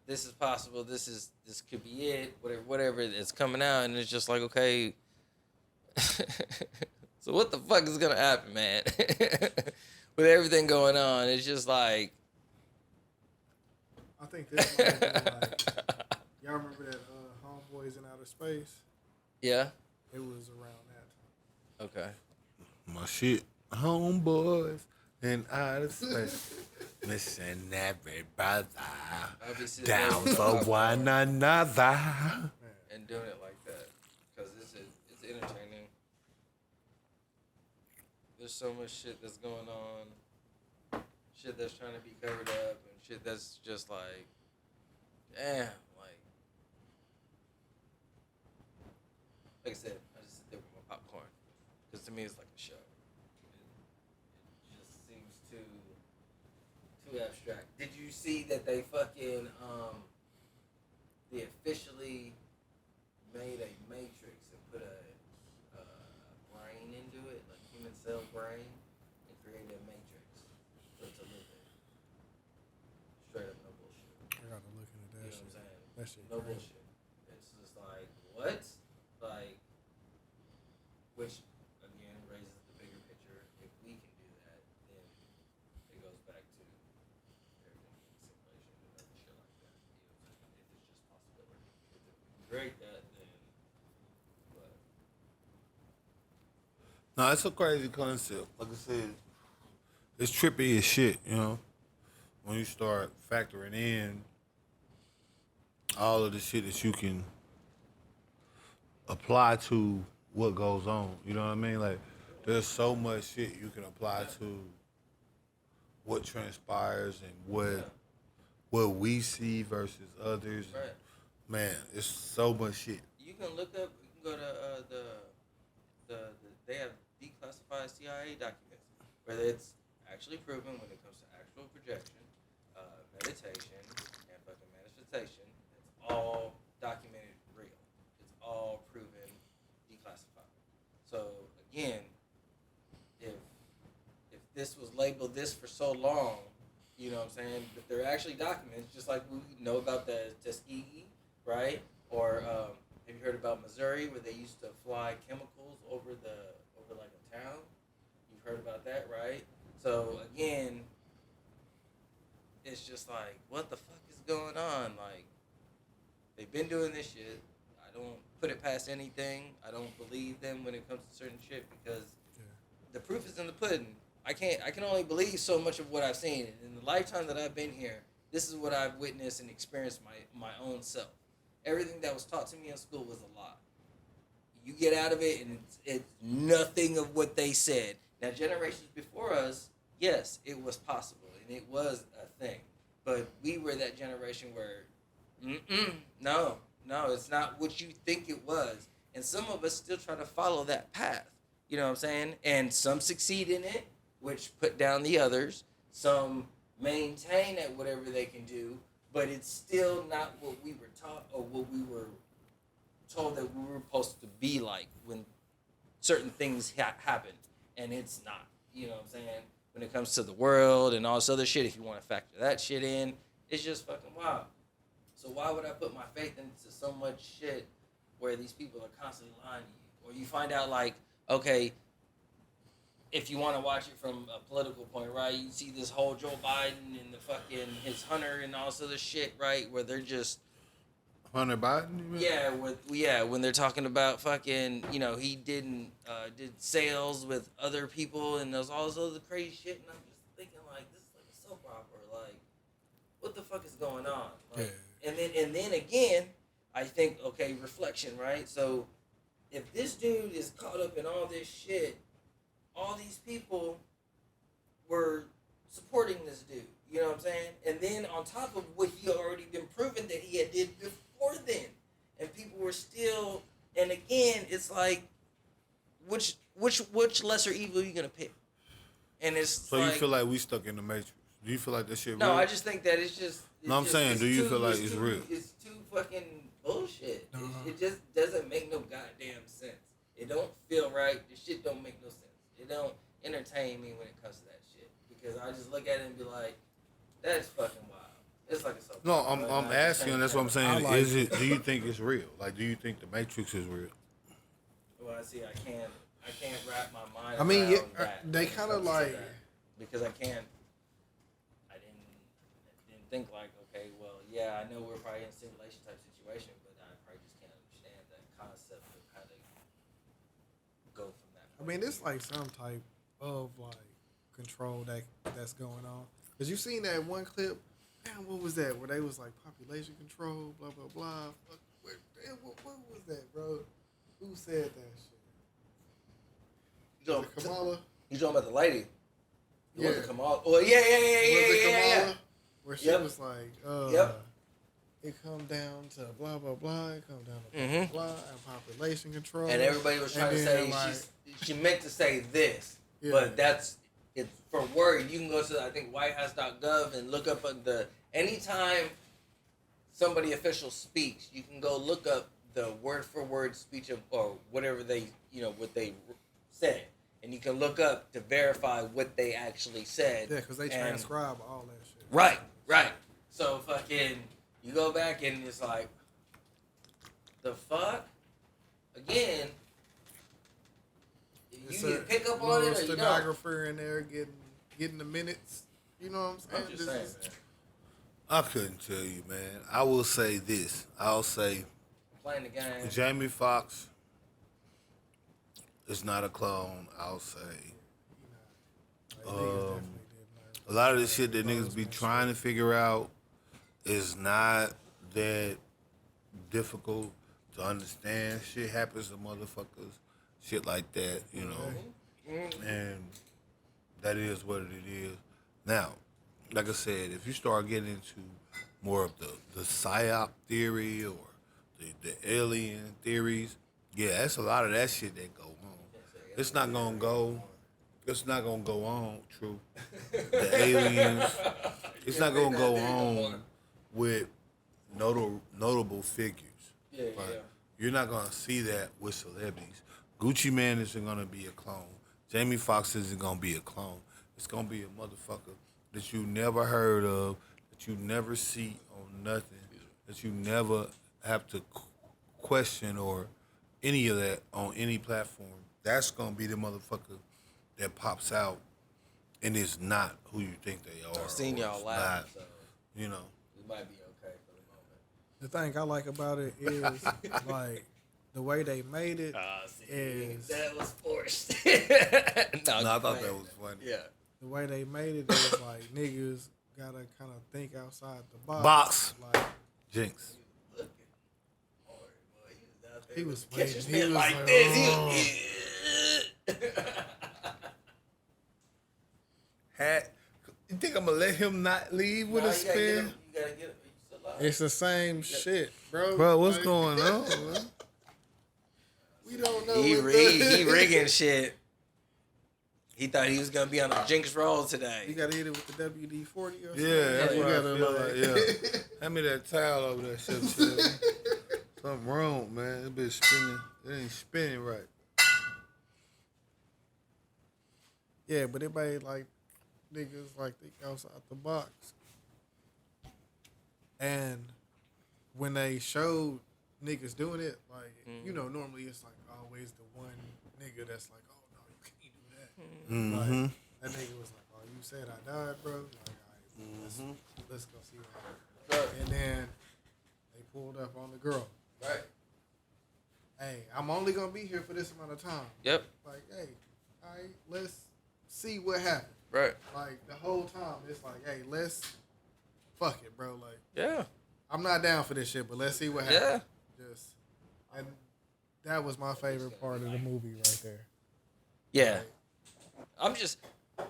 this is possible, this could be it, whatever it's coming out, and it's just like, okay, so what the fuck is gonna happen, man? With everything going on, it's just like, I think this might be like, y'all remember that Homeboys in Outer Space? Yeah. It was around that time. Okay. My shit, homeboys in outer space. Listen, every brother down for one another. And doing it like that, because it's entertaining. There's so much shit that's going on shit that's trying to be covered up and shit that's just like, damn, like I said, I just sit there with my popcorn because to me it's like a show. It just seems too abstract. Did you see that they fucking they officially made a matrix and put a brain into it, like human cell brain, and created a matrix for it to live in. Straight up, no bullshit. I gotta look into that You know shit. what I'm saying? That shit No crazy. bullshit. It's just like, what? Like, which, again, raises the bigger picture. If we can do that, then it goes back to everything in simulation and other shit like that. You know what I'm saying? If it's just possibility. If we can create that, then what? No, it's a crazy concept. Like I said, it's trippy as shit, you know? When you start factoring in all of the shit that you can apply to what goes on. You know what I mean? Like, there's so much shit you can apply to what transpires and what we see versus others. Right. Man, it's so much shit. You can look up, you can go to they have declassified CIA documents where it's actually proven when it comes to actual projection, meditation, and fucking manifestation. It's all documented real. It's all proven declassified. So again, if this was labeled this for so long, you know what I'm saying, but they're actually documents, just like we know about the Tuskegee, right? Or have you heard about Missouri where they used to fly chemicals over like a town? You've heard about that, right? So again, it's just like, what the fuck is going on? Like, they've been doing this shit. I don't put it past anything. I don't believe them when it comes to certain shit because the proof is in the pudding. I can only believe so much of what I've seen. In the lifetime that I've been here, this is what I've witnessed and experienced my own self. Everything that was taught to me in school was a lie. You get out of it and it's nothing of what they said. Now, generations before us, yes, it was possible and it was a thing. But we were that generation where, no, it's not what you think it was. And some of us still try to follow that path. You know what I'm saying? And some succeed in it, which put down the others. Some maintain at whatever they can do, but it's still not what we were taught or what we were told that we were supposed to be like when certain things happen. And it's not. You know what I'm saying? When it comes to the world and all this other shit, if you want to factor that shit in, it's just fucking wild. So why would I put my faith into so much shit where these people are constantly lying to you? Or you find out like, okay, if you want to watch it from a political point, right? You see this whole Joe Biden and the fucking his Hunter and all this other shit, right? Where they're just Hunter Biden? when they're talking about fucking, you know, he did sales with other people and there's all this other crazy shit, and I'm just thinking like, this is like a soap opera, like, what the fuck is going on? Like, and then again, I think, okay, reflection, right? So if this dude is caught up in all this shit, all these people were supporting this dude, you know what I'm saying? And then on top of what he already been proven that he had did before then, and people were still, and again, it's like, which lesser evil are you gonna pick? And it's So like, you feel like we stuck in the Matrix? Do you feel like that shit no, real? I just think that it's just. No, I'm saying, it's do you too- feel like it's too- real? It's too fucking bullshit. It just doesn't make no goddamn sense. It don't feel right. The shit don't make no sense. It don't entertain me when it comes to that shit because I just look at it and be like, that's fucking wild. It's like a soap No, opera, I'm and I just asking. think That's what I'm saying. I like Is it? Do you think it's real? Like, do you think the Matrix is real? Well, I see. I can't wrap my mind. I mean, around yeah, that they when it kinda comes to like- that. Because I didn't think like, okay, well, yeah, I know we're probably in a simulation type situation, but I probably just can't understand that concept of how to go from that. I mean, it's like some type of like control that's going on. Cause you seen that one clip? Damn, what was that? Where they was like population control, blah blah blah. Fuck, what was that, bro? Who said that shit? Was it Kamala? You talking about the lady? Yeah. Was it Kamala? Oh, yeah. Where she Yep. was like, Yep. it come down to blah, blah, blah. It come down to blah, blah, blah, and population control. And everybody was trying to say she meant to say this, but it's for word. You can go to I think YNHT.gov and look up anytime somebody official speaks, you can go look up the word for word speech of or whatever they what they said, and you can look up to verify what they actually said. Yeah, because they transcribe all that shit. Right. So fucking, you go back and it's like, the fuck? Again, you can pick up on it or you don't. Stenographer in there getting the minutes. You know what I'm saying? I'm just saying, man. I couldn't tell you, man. I will say this. I'll say Playing the game. Jamie Foxx is not a clone. I'll say a lot of the shit that niggas be trying to figure out is not that difficult to understand. Shit happens to motherfuckers. Shit like that, you know. And that is what it is. Now, like I said, if you start getting into more of the psyop theory or the alien theories, yeah, that's a lot of that shit that go on. It's not gonna go on, true. The aliens, it's not gonna go on with notable figures. Yeah. You're not gonna see that with celebrities. Gucci Mane isn't gonna be a clone. Jamie Foxx isn't gonna be a clone. It's gonna be a motherfucker that you never heard of, that you never see on nothing, that you never have to question or any of that on any platform. That's gonna be the motherfucker that pops out and is not who you think they are. I've seen y'all laugh, not, so you know. we might be okay for the moment. The thing I like about it is like the way they made it is That was forced. No, I thought that was funny. Yeah. the way they made it is like niggas gotta kind of think outside the box. Box. Like Jinx. he was Catch waiting. his He was like like, this. Hat. You think I'm gonna let him not leave with a spin? You gotta get him. He's still alive. It's the same shit, bro. Bro, what's Like, going on, man? We don't know. He what the- he rigging shit. He thought he was gonna be on a Jinx roll You today. gotta hit it with the WD-40 or something. Yeah, that's you what I gotta feel like, yeah. Hand me that towel over there, shit. Something wrong, man. It been spinning. It ain't spinning right. Yeah, but it made like niggas like think outside the box. And when they showed niggas doing it, like you know, normally it's like always the one nigga that's like, oh no, you can't do that. Like, that nigga was like, oh, you said I died, bro. Like, all right, let's go see what happens. And then they pulled up on the girl. Right. Hey, I'm only gonna be here for this amount of time. Yep. Like, hey, all right, let's see what happens. Right. Like the whole time, it's like, hey, let's fuck it, bro. Like, Yeah. I'm not down for this shit, but let's see what happens. Yeah. Just, and that was my favorite part of the movie right there. Yeah. I'm just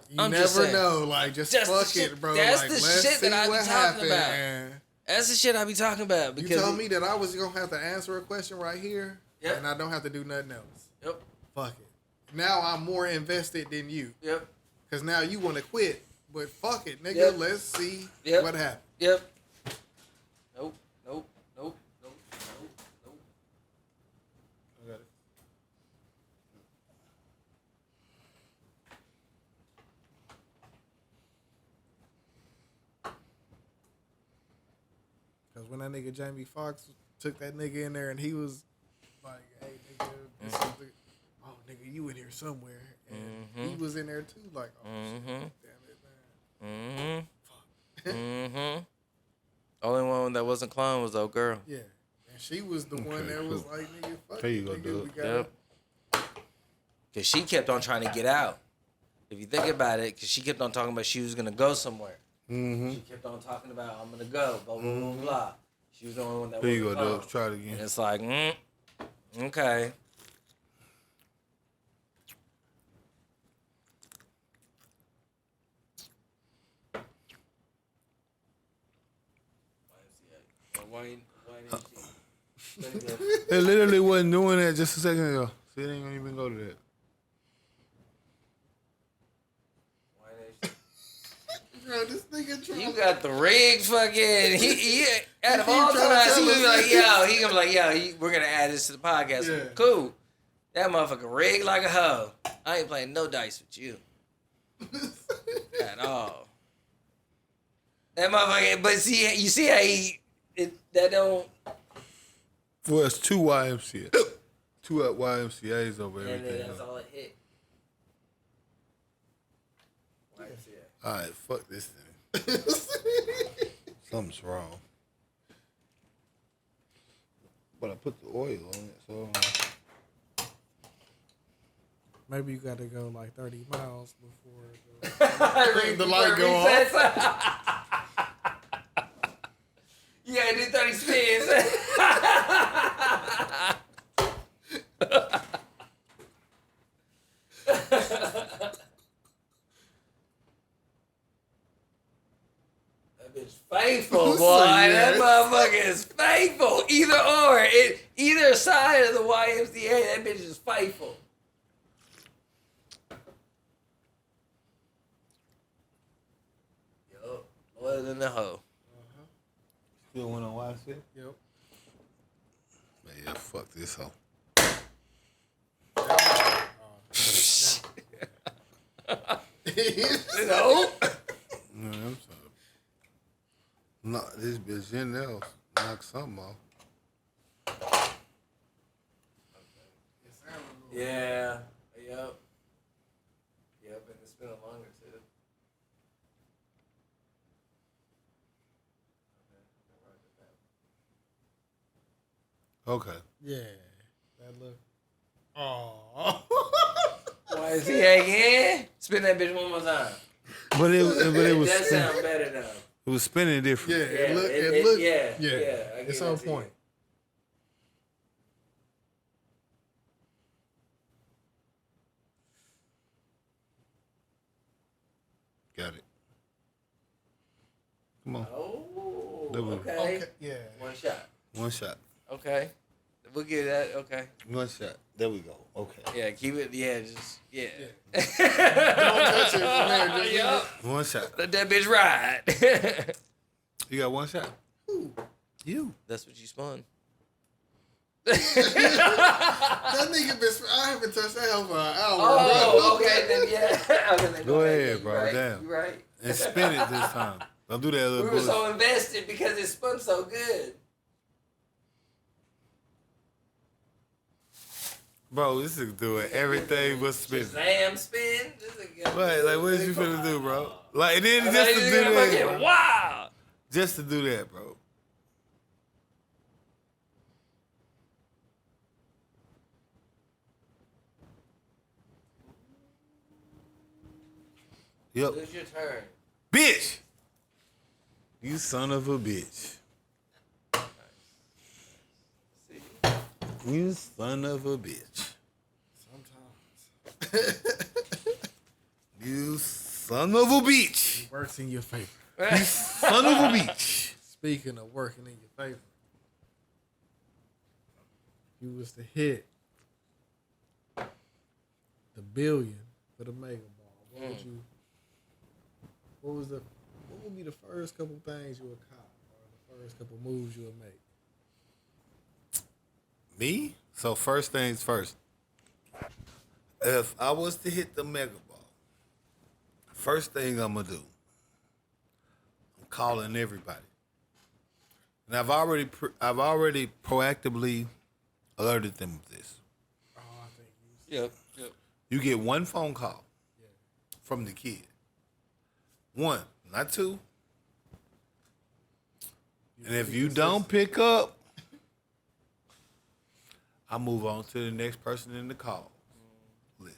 You just never saying. know, like just That's the fuck shit- it, bro. that's like the let's shit see that I be what talking happened. about. And that's the shit I be talking about you because told me that I was gonna have to answer a question right here, Yep. and I don't have to do nothing else. Yep. Fuck it. Now I'm more invested than you, Yep. cause now you want to quit, but fuck it, nigga. Yep. Let's see Yep. what happens. Yep. Nope. Nope. Nope. Nope. Nope. Nope. I got it. Cause when that nigga Jamie Foxx took that nigga in there and he was like, "Hey nigga, this is the, oh nigga, you in here somewhere," and he was in there too, like, "Oh shit, damn it, man." Mm-hmm. Only one that wasn't clone was old girl. Yeah, and she was the one that was like, "Nigga, fuck There you it, go, nigga, dude. we gotta." Yep. Cause she kept on trying to get out. If you think about it, cause she kept on talking about she was gonna go somewhere. She kept on talking about I'm gonna go, blah blah blah blah. She was the only one that There you wasn't go, clone. Dubz. Try it And again. it's like, okay. It literally wasn't doing that just a second ago. See, it ain't gonna even go to that. Bro, this nigga trying You got the rig fucking. He out of all times, he was like, we're gonna add this to the podcast. Yeah. Cool. That motherfucker rigged like a hoe. I ain't playing no dice with you. At all. That motherfucker, but see, you see how that don't. Well, it's two YMCA. Two YMCAs over And everything. then that's all it hit. All right, fuck this thing. Something's wrong. But I put the oil on it, so. maybe you got to go like 30 miles before The light go off. You gotta do 30 spins. That bitch faithful, boy. That motherfucker is faithful. Either or. Either side of the YMCA, that bitch is faithful. Yo, loyal than the hoe. Still went on YMCA? Yep. Man, yeah, fuck this hoe. No. No, I'm sorry. Knock this bitch in there. Knock something off. Yeah. Yep. Yep, and it's been longer too. Okay. Yeah. That look. Oh. Why is he again? Spin that bitch one more time. But it was That spin, sounds better now. it was spinning different. Yeah, it looked. Yeah. Yeah. I It's give on that to you. point. Got it. Come on. Oh, There we go. okay. Okay. Yeah. One shot. One shot. Okay. We'll give that. Okay. One shot. There we go. Okay. Yeah, keep it. Yeah, just yeah. Don't touch it from there. Just Yup. One shot. Let that bitch ride. You got one shot? Ooh. You. That's what you spun. That nigga been. I haven't touched that hell for an hour. Oh, okay then. Yeah. Okay, then Go ahead, You bro. right. Damn. You right. And spin it this time. Don't do that We little were bullshit. so invested because it spun so good. Bro, this is doing everything but spinning. Shazam spin. This is Right, like what is you finna do, bro? Like it didn't I just thought to you do was gonna that. fucking Bro. wow. Just to do that, bro. Yep. It's your turn. Bitch! You son of a bitch. See. You son of a bitch. Sometimes. You son of a bitch. It works in your favor. You son of a bitch. Speaking of working in your favor, you was to hit the billion for the mega ball. What would you? What would be the first couple things you would cop, or the first couple moves you would make? Me? So first things first. If I was to hit the mega ball, first thing I'm gonna do, I'm calling everybody. And I've already proactively alerted them of this. Oh, I think you. Yep. You get one phone call from the kid. One, not two. And if you don't pick up, I move on to the next person in the call list.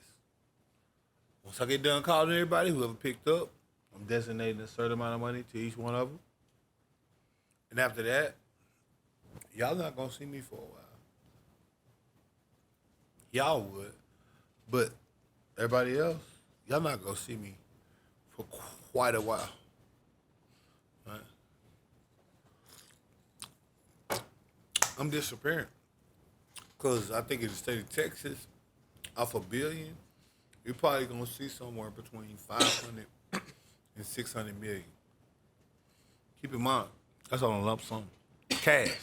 Once I get done calling everybody, whoever picked up, I'm designating a certain amount of money to each one of them. And after that, y'all not gonna see me for a while. Y'all would, but everybody else, y'all not gonna see me for quite a while. Right? I'm disappearing. Because I think in the state of Texas, off $1 billion, you're probably going to see somewhere between 500 and 600 million. Keep in mind, that's on a lump sum. Cash.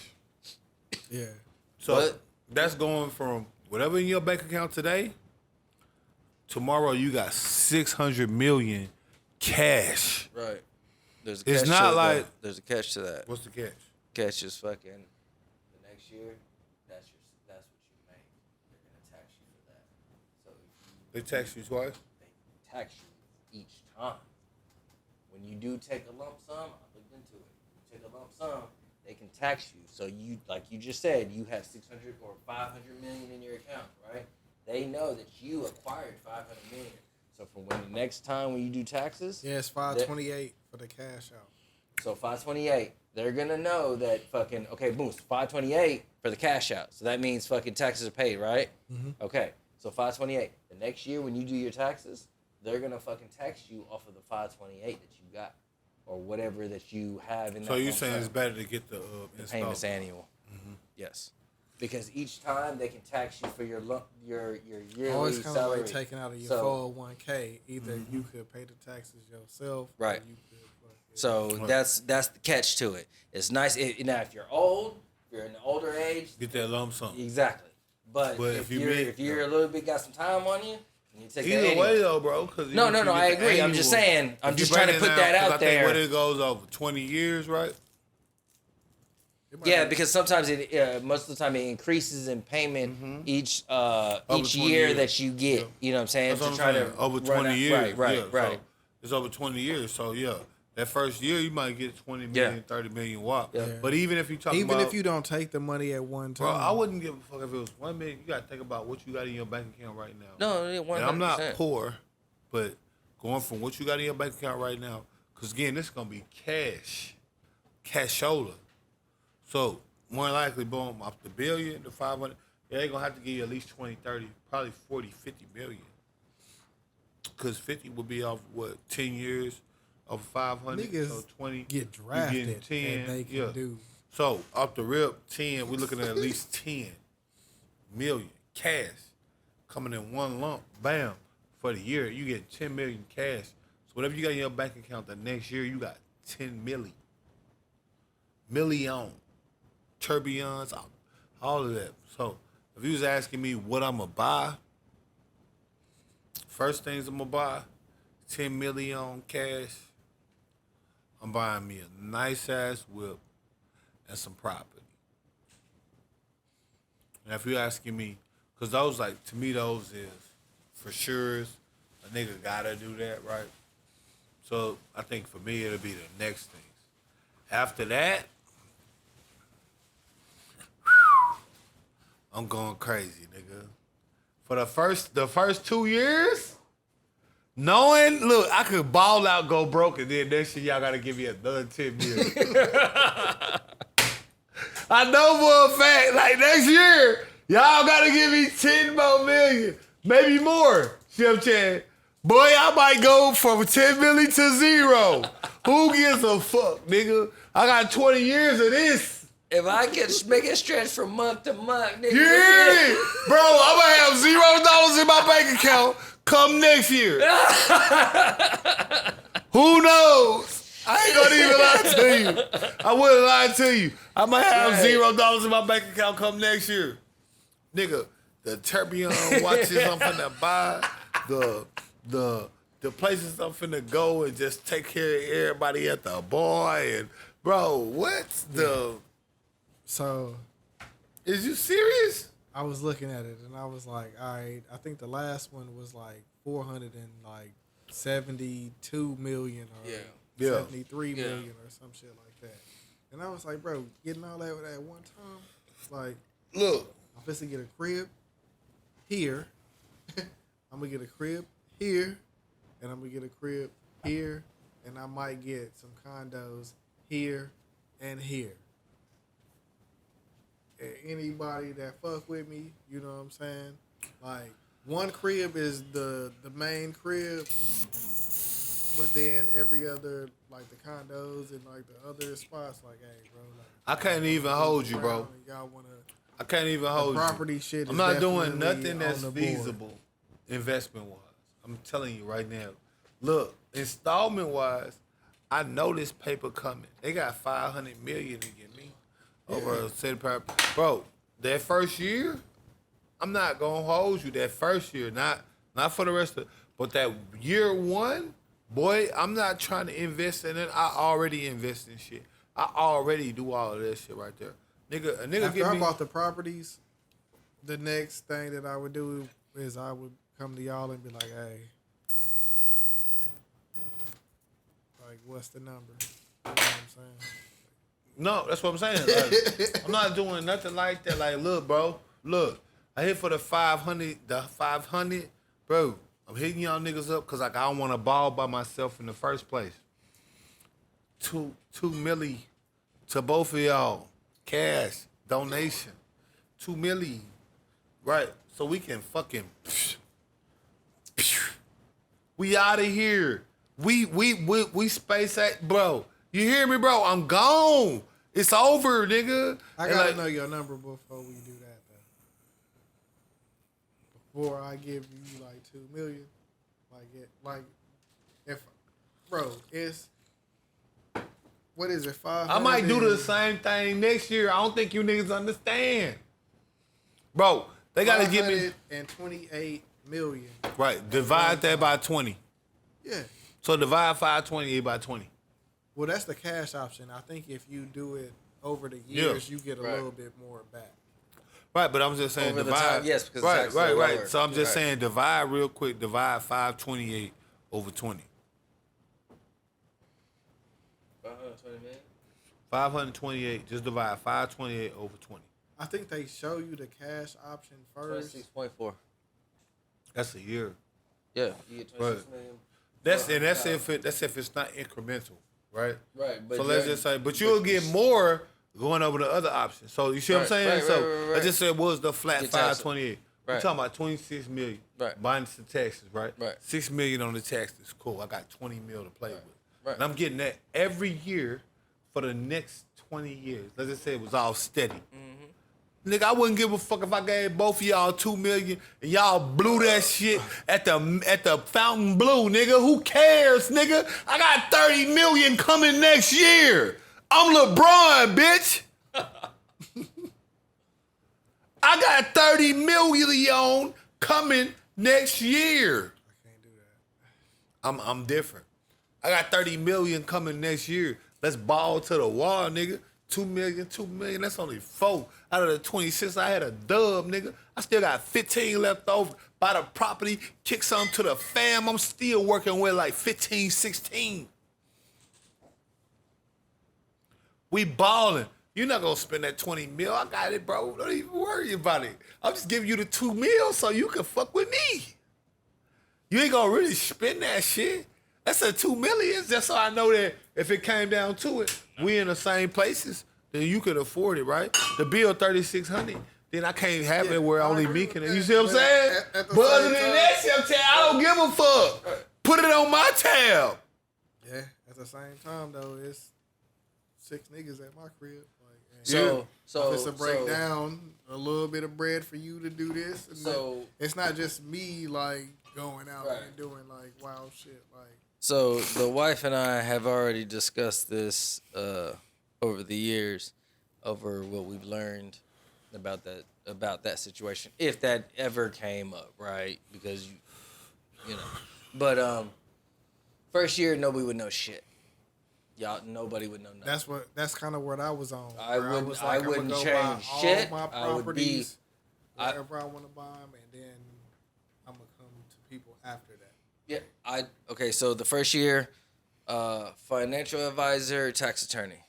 Yeah. So that's going from whatever in your bank account today, tomorrow you got 600 million cash. Right. There's a It's catch not to like- that. There's a catch to that. What's the catch? Catch is fucking the next year. That's what you make. They're gonna tax you for that. So if They tax you twice? they tax you each time. When you do take a lump sum, I looked into it. You take a lump sum, they can tax you. So you, like you just said, you have 600 or 500 million in your account, right? They know that you acquired 500 million. So for when the next time when you do taxes, Yeah, it's 528 for the cash out. so 528, they're gonna know that fucking boom, 528 for the cash out. So that means fucking taxes are paid, right? Mm-hmm. Okay, so 528. The next year when you do your taxes, they're gonna fucking tax you off of the 528 that you got, or whatever that you have in. So that you're lump saying sum. it's better to get the Payments installment. annual. Yes, because each time they can tax you for your yearly Always kind of salary. like taking out of your So- 401k. Either you could pay the taxes yourself, Right. Or you could So that's the catch to it. It's nice now if you're old, if you're in the older age, Get that lump sum. exactly. But But if if you you're make- if you're a little bit got some time on you, and you take that Either annual. way though, bro. Cause No, even if you I get the agree. I'm just annual, saying. I'm if you just trying to break put it that down, 'cause out I think there. what it goes over 20 years, right? Yeah, because sometimes it most of the time it increases in payment each 20 year years. that you get. Yeah. You know what I'm saying? That's what To I'm try saying. to Over run 20 out- years. Right. So it's over 20 years. So yeah, that first year you might get 20 million, 30 million watt. Yeah. But even if you talk even about, if you don't take the money at one time. bro, I wouldn't give a fuck if it was 1 million. You got to think about what you got in your bank account right now. No, 100%. And I'm not poor, but going from what you got in your bank account right now, because again, this is going to be cashola. So more likely, boom, off the billion, the 500, they're going to have to give you at least 20, 30, probably 40, 50 million. Because 50 would be off, 10 years of 500, Niggas so 20. get you drafted getting 10, and they can yeah. do. So off the rip, 10, we're looking at least 10 million cash coming in one lump, bam, for the year. You get 10 million cash. So whatever you got in your bank account the next year, you got 10 million. Million. Tourbillons, all of that. So if you was asking me what I'm going to buy, first things I'm going to buy, 10 million cash. I'm buying me a nice ass whip and some property. And if you're asking me, because those, like, to me, those is for sure. A nigga gotta do that, right? So I think for me, it'll be the next things. After that, I'm going crazy, nigga. For the first 2 years, knowing, look, I could ball out, go broke, and then next year y'all gotta give me another 10 million. I know for a fact, like next year, y'all gotta give me 10 more million, maybe more. See what I'm saying? Boy, I might go from 10 million to 0. Who gives a fuck, nigga? I got 20 years of this. If I can make it stretch from month to month, nigga. You hear me? Bro, I'm gonna have $0 in my bank account come next year. Who knows? I ain't gonna even lie to you. I wouldn't lie to you. I might have $0 in my bank account come next year. Nigga, the tourbillon watches I'm finna buy, the places I'm finna go and just take care of everybody at the bar and bro, what's the So is you serious? I was looking at it and I was like, all right, I think the last one was like 472 million or Yeah. 73 million or some shit like that. And I was like, bro, getting all that at one time, like, Look, I'm supposed to get a crib here. I'm gonna get a crib here, and I'm gonna get a crib here, and I might get some condos here and here. And anybody that fuck with me, you know what I'm saying? Like, one crib is the main crib. But then every other, like the condos and like the other spots, like, hey, bro, like, I can't even hold you, bro. Y'all wanna I can't even hold you. property shit. I'm is not doing definitely nothing that's on the board. feasible investment wise. I'm telling you right now. Look, installment wise, I know this paper coming. They got $500 million to get me over a city property. Bro, that first year, I'm not gonna hold you. That first year, not for the rest of, but that year one, boy, I'm not trying to invest in it. I already invest in shit. I already do all of that shit right there. Nigga, a nigga After give I me. bought the properties, the next thing that I would do is I would come to y'all and be like, hey, like, what's the number? You know what I'm saying? No, that's what I'm saying. Like, I'm not doing nothing like that. Like, look, bro, look, I hit for the 500, bro. I'm hitting y'all niggas up because like I don't want to ball by myself in the first place. Two milli to both of y'all, cash donation, 2 milli, right? So we can fucking, we out of here. We space at, bro. You hear me, bro? I'm gone. It's over, nigga. I gotta know your number before we do that, though. Before I give you like 2 million, if, bro, it's what is it? 500. I might do the same thing next year. I don't think you niggas understand, bro. They gotta give me 528 million. right. Divide that by 20. Yeah. So divide 528 by 20. Well, that's the cash option. I think if you do it over the years, you get a little bit more back. Right, but I'm just saying Over the divide. time, yes, because the right, taxes are right, lower. right. So I'm just Right. saying divide real quick. Divide 528 over 20. 520 million. 528. Just divide 528 over 20. I think they show you the cash option first. 26.4. That's a year. Yeah, you get 26 million. That's if it's not incremental, right? Right, but So let's just say, but you'll get more going over the other option. So you see what I'm saying? right, So right. I just said what was the flat Get taxed. 528. Right. We're talking about 26 million. Right. Minus the taxes, right? Right. 6 million on the taxes. Cool. I got 20 mil to play with. Right. And I'm getting that every year for the next 20 years. Let's just say it was all steady. Mm-hmm. Nigga, I wouldn't give a fuck if I gave both of y'all 2 million and y'all blew that shit at the Fountain Blue, nigga. Who cares, nigga? I got 30 million coming next year. I'm LeBron, bitch. I got 30 million coming next year. I can't do that. I'm different. I got 30 million coming next year. Let's ball to the wall, nigga. 2 million. That's only 4 out of the 26. I had a dub, nigga. I still got 15 left over. Buy the property, kick something to the fam. I'm still working with like 15, 16. We balling. You're not gonna spend that 20 mil. I got it, bro. Don't even worry about it. I'm just giving you the 2 mil so you can fuck with me. You ain't gonna really spend that shit. That's a 2 million, just so I know that if it came down to it, we in the same places, then you could afford it, right? The bill 3,600, then I can't have it where I only agree me with can. that, You see what I'm but saying? at the But other same than time- that shit, I'm saying I don't give a fuck. Put it on my tab. Yeah. At the same time, though, it's 6 niggas at my crib. Like, So if it's a breakdown, a little bit of bread for you to do this. And So- it's not just me like going out Right. and doing like wild shit. Like, So the wife and I have already discussed this over the years, over what we've learned about that situation, if that ever came up, right? Because you know, but first year nobody would know shit. Nobody would know nothing. that's kind of what I was on. I where wouldn't- was I I'ma wouldn't go change buy shit. All my I would be- properties wherever I want to buy them, and then I'm gonna come to people after that. Yeah, okay. So the first year, financial advisor, tax attorney,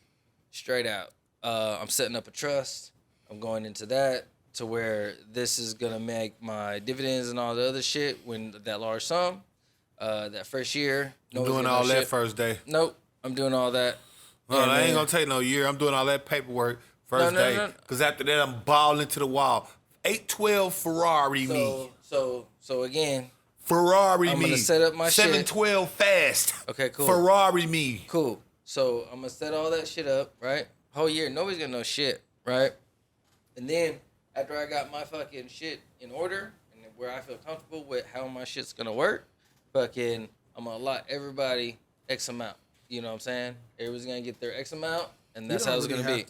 straight out. I'm setting up a trust. I'm going into that to where this is gonna make my dividends and all the other shit when that large sum. That first year, I'm doing all that first day. Nope, I'm doing all that. No, And that ain't then- gonna take no year. I'm doing all that paperwork first No. day. Because after that, I'm balling to the wall. 812 Ferrari me. So again, Ferrari I'm me. gonna set up my shit. 712 fast. Okay, cool. Ferrari me. Cool. So I'm gonna set all that shit up, right? Whole year, nobody's gonna know shit, right? And then after I got my fucking shit in order and where I feel comfortable with how my shit's gonna work, fucking, I'm gonna allot everybody X amount. You know what I'm saying? Everybody's gonna get their X amount, and that's how it's gonna be.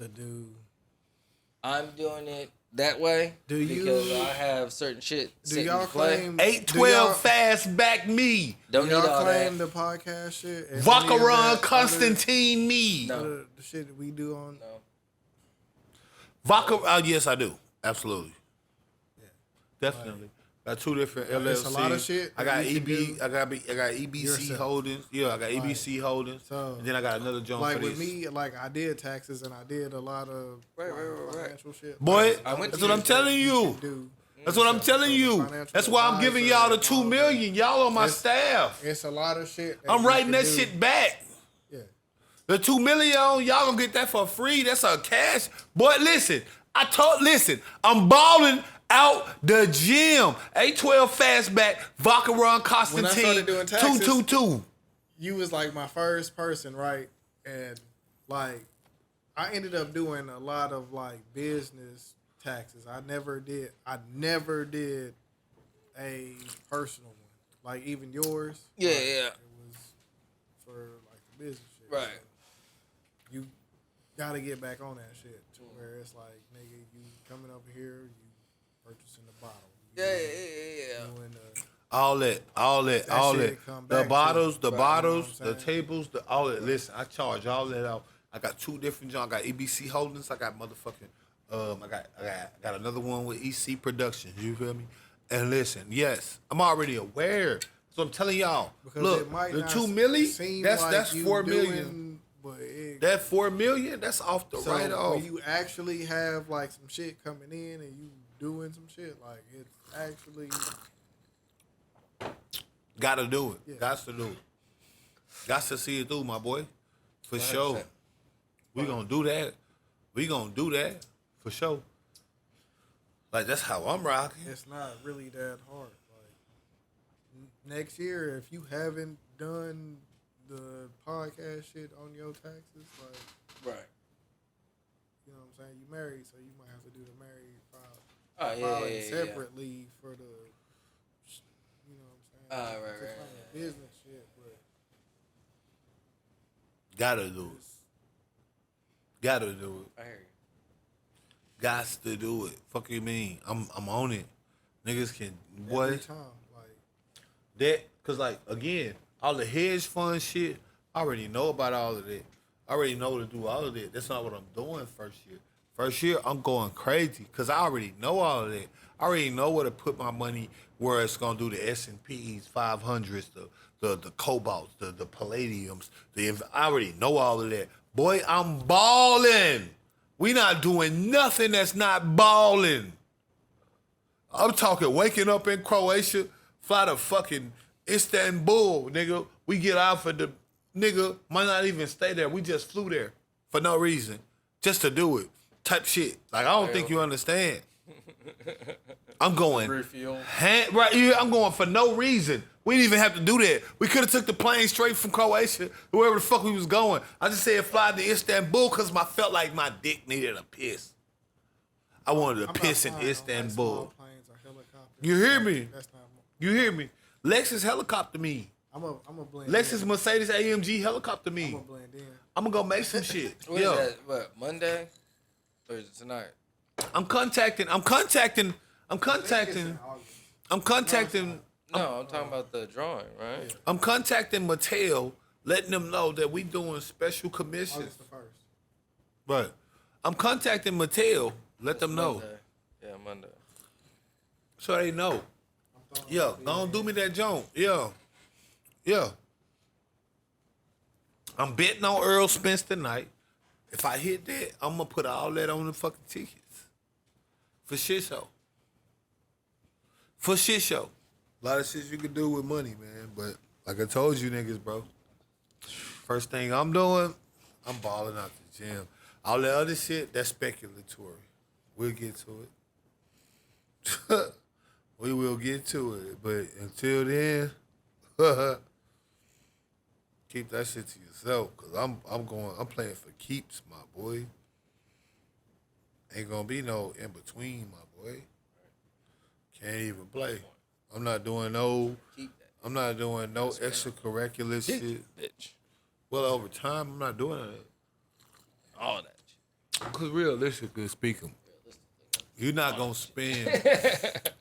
I'm doing it that way because I have certain shit. Do y'all claim 812 fast back me. Don't do need y'all all claim that. the podcast shit? and any of Vakaron that Constantine me. No. other- the shit that we do on. No. Vodka, yes, I do. Absolutely. Definitely. Got two different LLCs. It's a lot of shit I got that you can EB. do I got EBC yourself. Holdings. Yeah, I got EBC Holdings. So, and then I got another joint Like for with this. me, like I did taxes and I did a lot of Right. financial shit. Boy, I went that's to what I'm telling you. That's what I'm telling you. financial That's why I'm giving y'all the advisor, $2 million. Y'all on my It's- staff. It's a lot of shit. I'm you writing can that do. shit back. Yeah. The $2 million, y'all gonna get that for free. That's a cash. Boy, listen. I'm balling out the gym. 812 fastback, Vakaron Constantine. started doing taxes- 222. You was like my first person, right? And like I ended up doing a lot of like business taxes. I never did a personal one. Like even yours. Yeah, like, yeah. It was for like the business shit. Right. So you gotta get back on that shit to where it's like, nigga, you coming over here, you purchasing the bottle. You Yeah. doing the All that. shit come The back to bottles, you. the Right, bottles, you know the what I'm saying? tables, all that. Listen, I charge all that out. I got two different jobs. I got EBC Holdings. I got motherfucking. I got another one with EC Productions. You feel me? And listen, yes, I'm already aware. So I'm telling y'all, Because look, it might the not $2 million. seem That's like you $4 million. doing, but it, That $4 million. That's off the so right off. when you actually have like some shit coming in and you doing some shit, like it's actually Gotta do it. Yeah. Gots to do it. Gots to see it through, my boy. For sure. 100%. We gonna do that. We gonna do that. For sure. Like, that's how I'm rocking. it's not really that hard. Like next year, if you haven't done the podcast shit on your taxes, like Right. you know what I'm saying, you married, so you might have to do the married file. Oh, yeah, filing yeah. separately for the, you know what I'm saying? Right. Just like the business shit, but Gotta do it. Gotta do it. I hear you. Gots to do it. Fuck you mean? I'm on it. Niggas can every what? time, like That cause like again, all the hedge fund shit, I already know about all of that. I already know to do all of that. That's not what I'm doing first year. First year, I'm going crazy because I already know all of that. I already know where to put my money, where it's gonna do the S&Ps, 500s, the cobalts, the palladiums. I already know all of that. Boy, I'm balling. We not doing nothing that's not balling. I'm talking waking up in Croatia, fly to fucking Istanbul, nigga. We get out for the nigga, might not even stay there. We just flew there for no reason, just to do it. Type shit. Like, I don't think you understand. I'm going. Refuel. Right, yeah, I'm going for no reason. We didn't even have to do that. We could have took the plane straight from Croatia, wherever the fuck we was going. I just said fly to Istanbul because I felt like my dick needed a piss. I wanted to I'm piss not in flying on, Istanbul. Like, small planes or helicopters. You hear me? That's not. You hear me? Lexus helicopter me. I'm a blend. Lexus in. Mercedes AMG helicopter I'm me. a blend in. I'm gonna go make some shit. What is Yo, that? What, Monday? Or is it tonight? I'm contacting. It's in August. No, I'm talking about the drawing, right? I'm contacting Mattel, letting them know that we doing special commissions. August the 1st. Right. I'm contacting Mattel, let them know. Monday. Yeah, Monday. So they know. Yeah, don't do me that junk. Yeah. Yeah. I'm betting on Earl Spence tonight. If I hit that, I'm gonna put all that on the fucking tickets. For shit show. For shit show. A lot of shit you can do with money, man. But like I told you niggas, bro. First thing I'm doing, I'm balling out the gym. All that other shit, that's speculatory. We'll get to it. We will get to it, but until then, keep that shit to yourself. Cause I'm playing for keeps, my boy. Ain't gonna be no in between, my boy. Can't even play. I'm not doing no. I'm not doing no extracurricular shit. Bitch. Well, over time, I'm not doing that. All that shit. Cause realistically speaking, you're not gonna spend.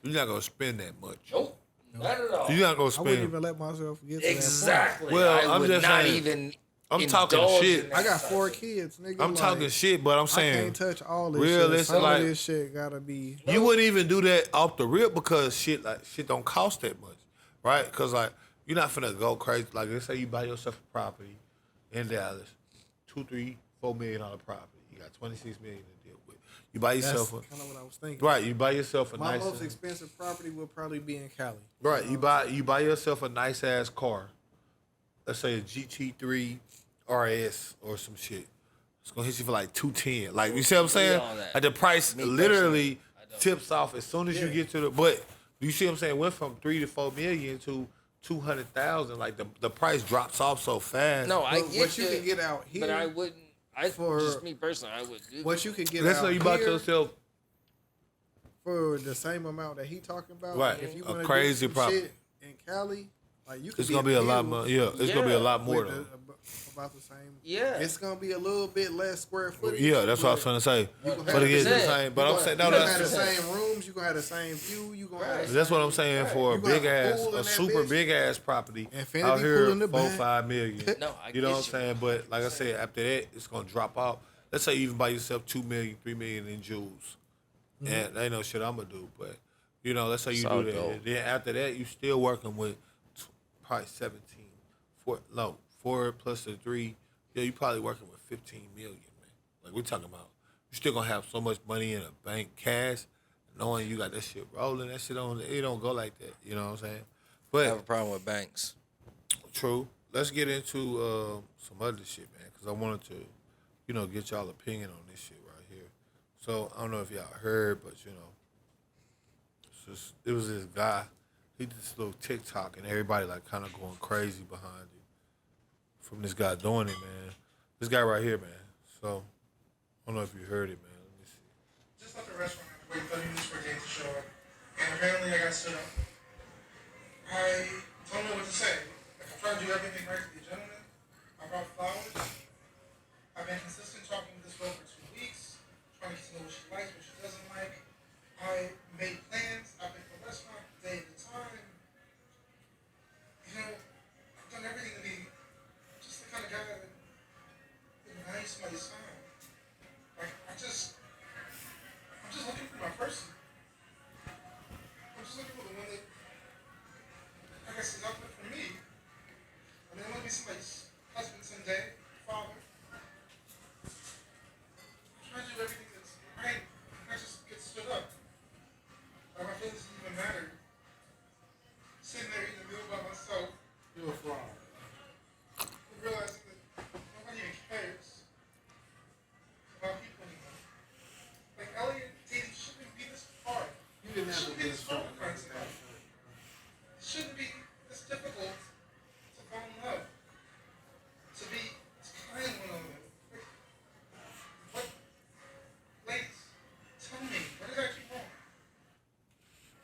You're not gonna spend that much. Nope. Not at all. You're not gonna I wouldn't spend. even let myself get to Exactly. Well, I I'm would just not saying, even. I'm talking indulge shit. in that point. I that got type 4 Oh, of shit. kids, nigga. I'm talking shit, but I'm I saying can't touch all this realistic, shit. Some like- of this shit gotta be. you wouldn't even do that off the rip because shit don't cost that much, right? Because like you're not finna go crazy. Like let's say you buy yourself a property in Dallas, $2, $3, $4 million property. You got $26 million to deal with. You buy That's yourself kind of what I was thinking. right. You buy yourself a My nice. most expensive property will probably be in Cali. Right. You buy yourself a nice ass car. Let's say a GT3 RS or some shit. It's gonna hit you for like $210. Like you see what I'm saying? all that. Like the price Me literally personally, I don't. tips off as soon as you get to the. But you see what I'm saying? Went from 3 to 4 million to 200,000. Like the price drops off so fast. No, I But get what you can get out here, but I wouldn't. I for- just me personally, I would do. what you can get Let's out say you bought here yourself. for the same amount that he talking about. Right. If you A wanna crazy do some property. shit in Cali, like you could It's be gonna be in a the lot hills more. Yeah, it's gonna be a lot more with though. about the same. Yeah. It's gonna be a little bit less square footage. Yeah, that's what I was trying to say. But it gets the 100%. same. But I'm saying no, you gonna have the that's same rooms. You gonna have the same view. You gonna have the that's what same- I'm saying for a You gonna have big a ass, pool in a that super bitch. big ass property Infinity out here, pool in the 4-5 back. million. No, I You know get what I'm you. saying? But like I said, after that, it's gonna drop off. Let's say you even buy yourself 2 million, 3 million in jewels, and they ain't no shit I'm gonna do. But you know, let's say you Solid do that. gold. And then after that, you still working with probably 17, 4 plus the 3. Yeah, you probably working with 15 million, man. Like we're talking about, you still gonna have so much money in a bank, cash, knowing you got that shit rolling. That shit on, it don't go like that. You know what I'm saying? I have a But problem with banks. true. Let's get into some other shit, man, because I wanted to, get y'all opinion on this shit right here. So I don't know if y'all heard, but it was this guy. He did this little TikTok, and everybody like kind of going crazy behind it from this guy doing it, man. This guy right here, man. So I don't know if you heard it, man. Let me see. Just left the restaurant. I had to wait 30 minutes for a date to show up. And apparently I got stood up. I don't know what to say. Like, I tried to do everything right to be a gentleman. I brought flowers. I've been consistent talking with this girl for 2 weeks, trying to get to know what she likes, what she doesn't like. I made plans. I picked the restaurant day at a time. I've done everything to be just the kind of guy that would marry somebody's son. Like, I'm just looking for my person. I'm just looking for the one that, I guess, is out there for me. I mean, I want to be somebody's husband someday, father. I'm trying to do everything that's right, and I just get stood up. Like, my feelings doesn't even matter. Sitting there eating a meal by myself. You're a fraud. Realizing that nobody even cares about people anymore. Like, Elliot dating shouldn't be this hard. You didn't have to Shouldn't do be this this. hard for Christ's sake. It shouldn't be this difficult to fall in love. To find one another. Like, what? Ladies, tell me, what did I do wrong?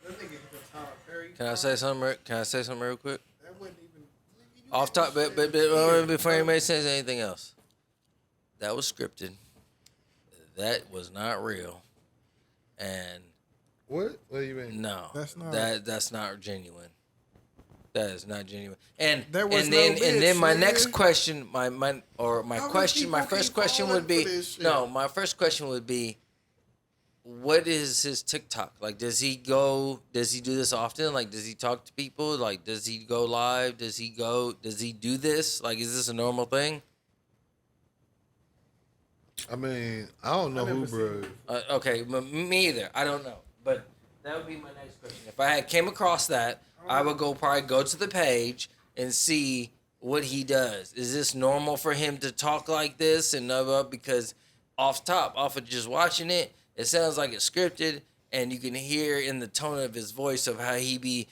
That nigga hit the Tyler Perry. Can I say something? Can I say something real quick? That wasn't even. Off top, but before anybody says anything else, that was scripted. That was not real, and What? What do you mean? no, That's not- that's not genuine. That is not genuine. And There was and then no and then bitch, my nigga. next question, my How question, my many people first keep question falling would be for this shit? no, my first question would be, what is his TikTok? Like, does he do this often? Like, does he talk to people? Like, does he go live? Does he do this? Like, is this a normal thing? I mean, I don't know who, never bro. seen Okay, me either. I don't know. But that would be my next question. If I had came across that, I would probably go to the page and see what he does. Is this normal for him to talk like this? And because off of just watching it, it sounds like it's scripted. and you can hear in the tone of his voice of how he be.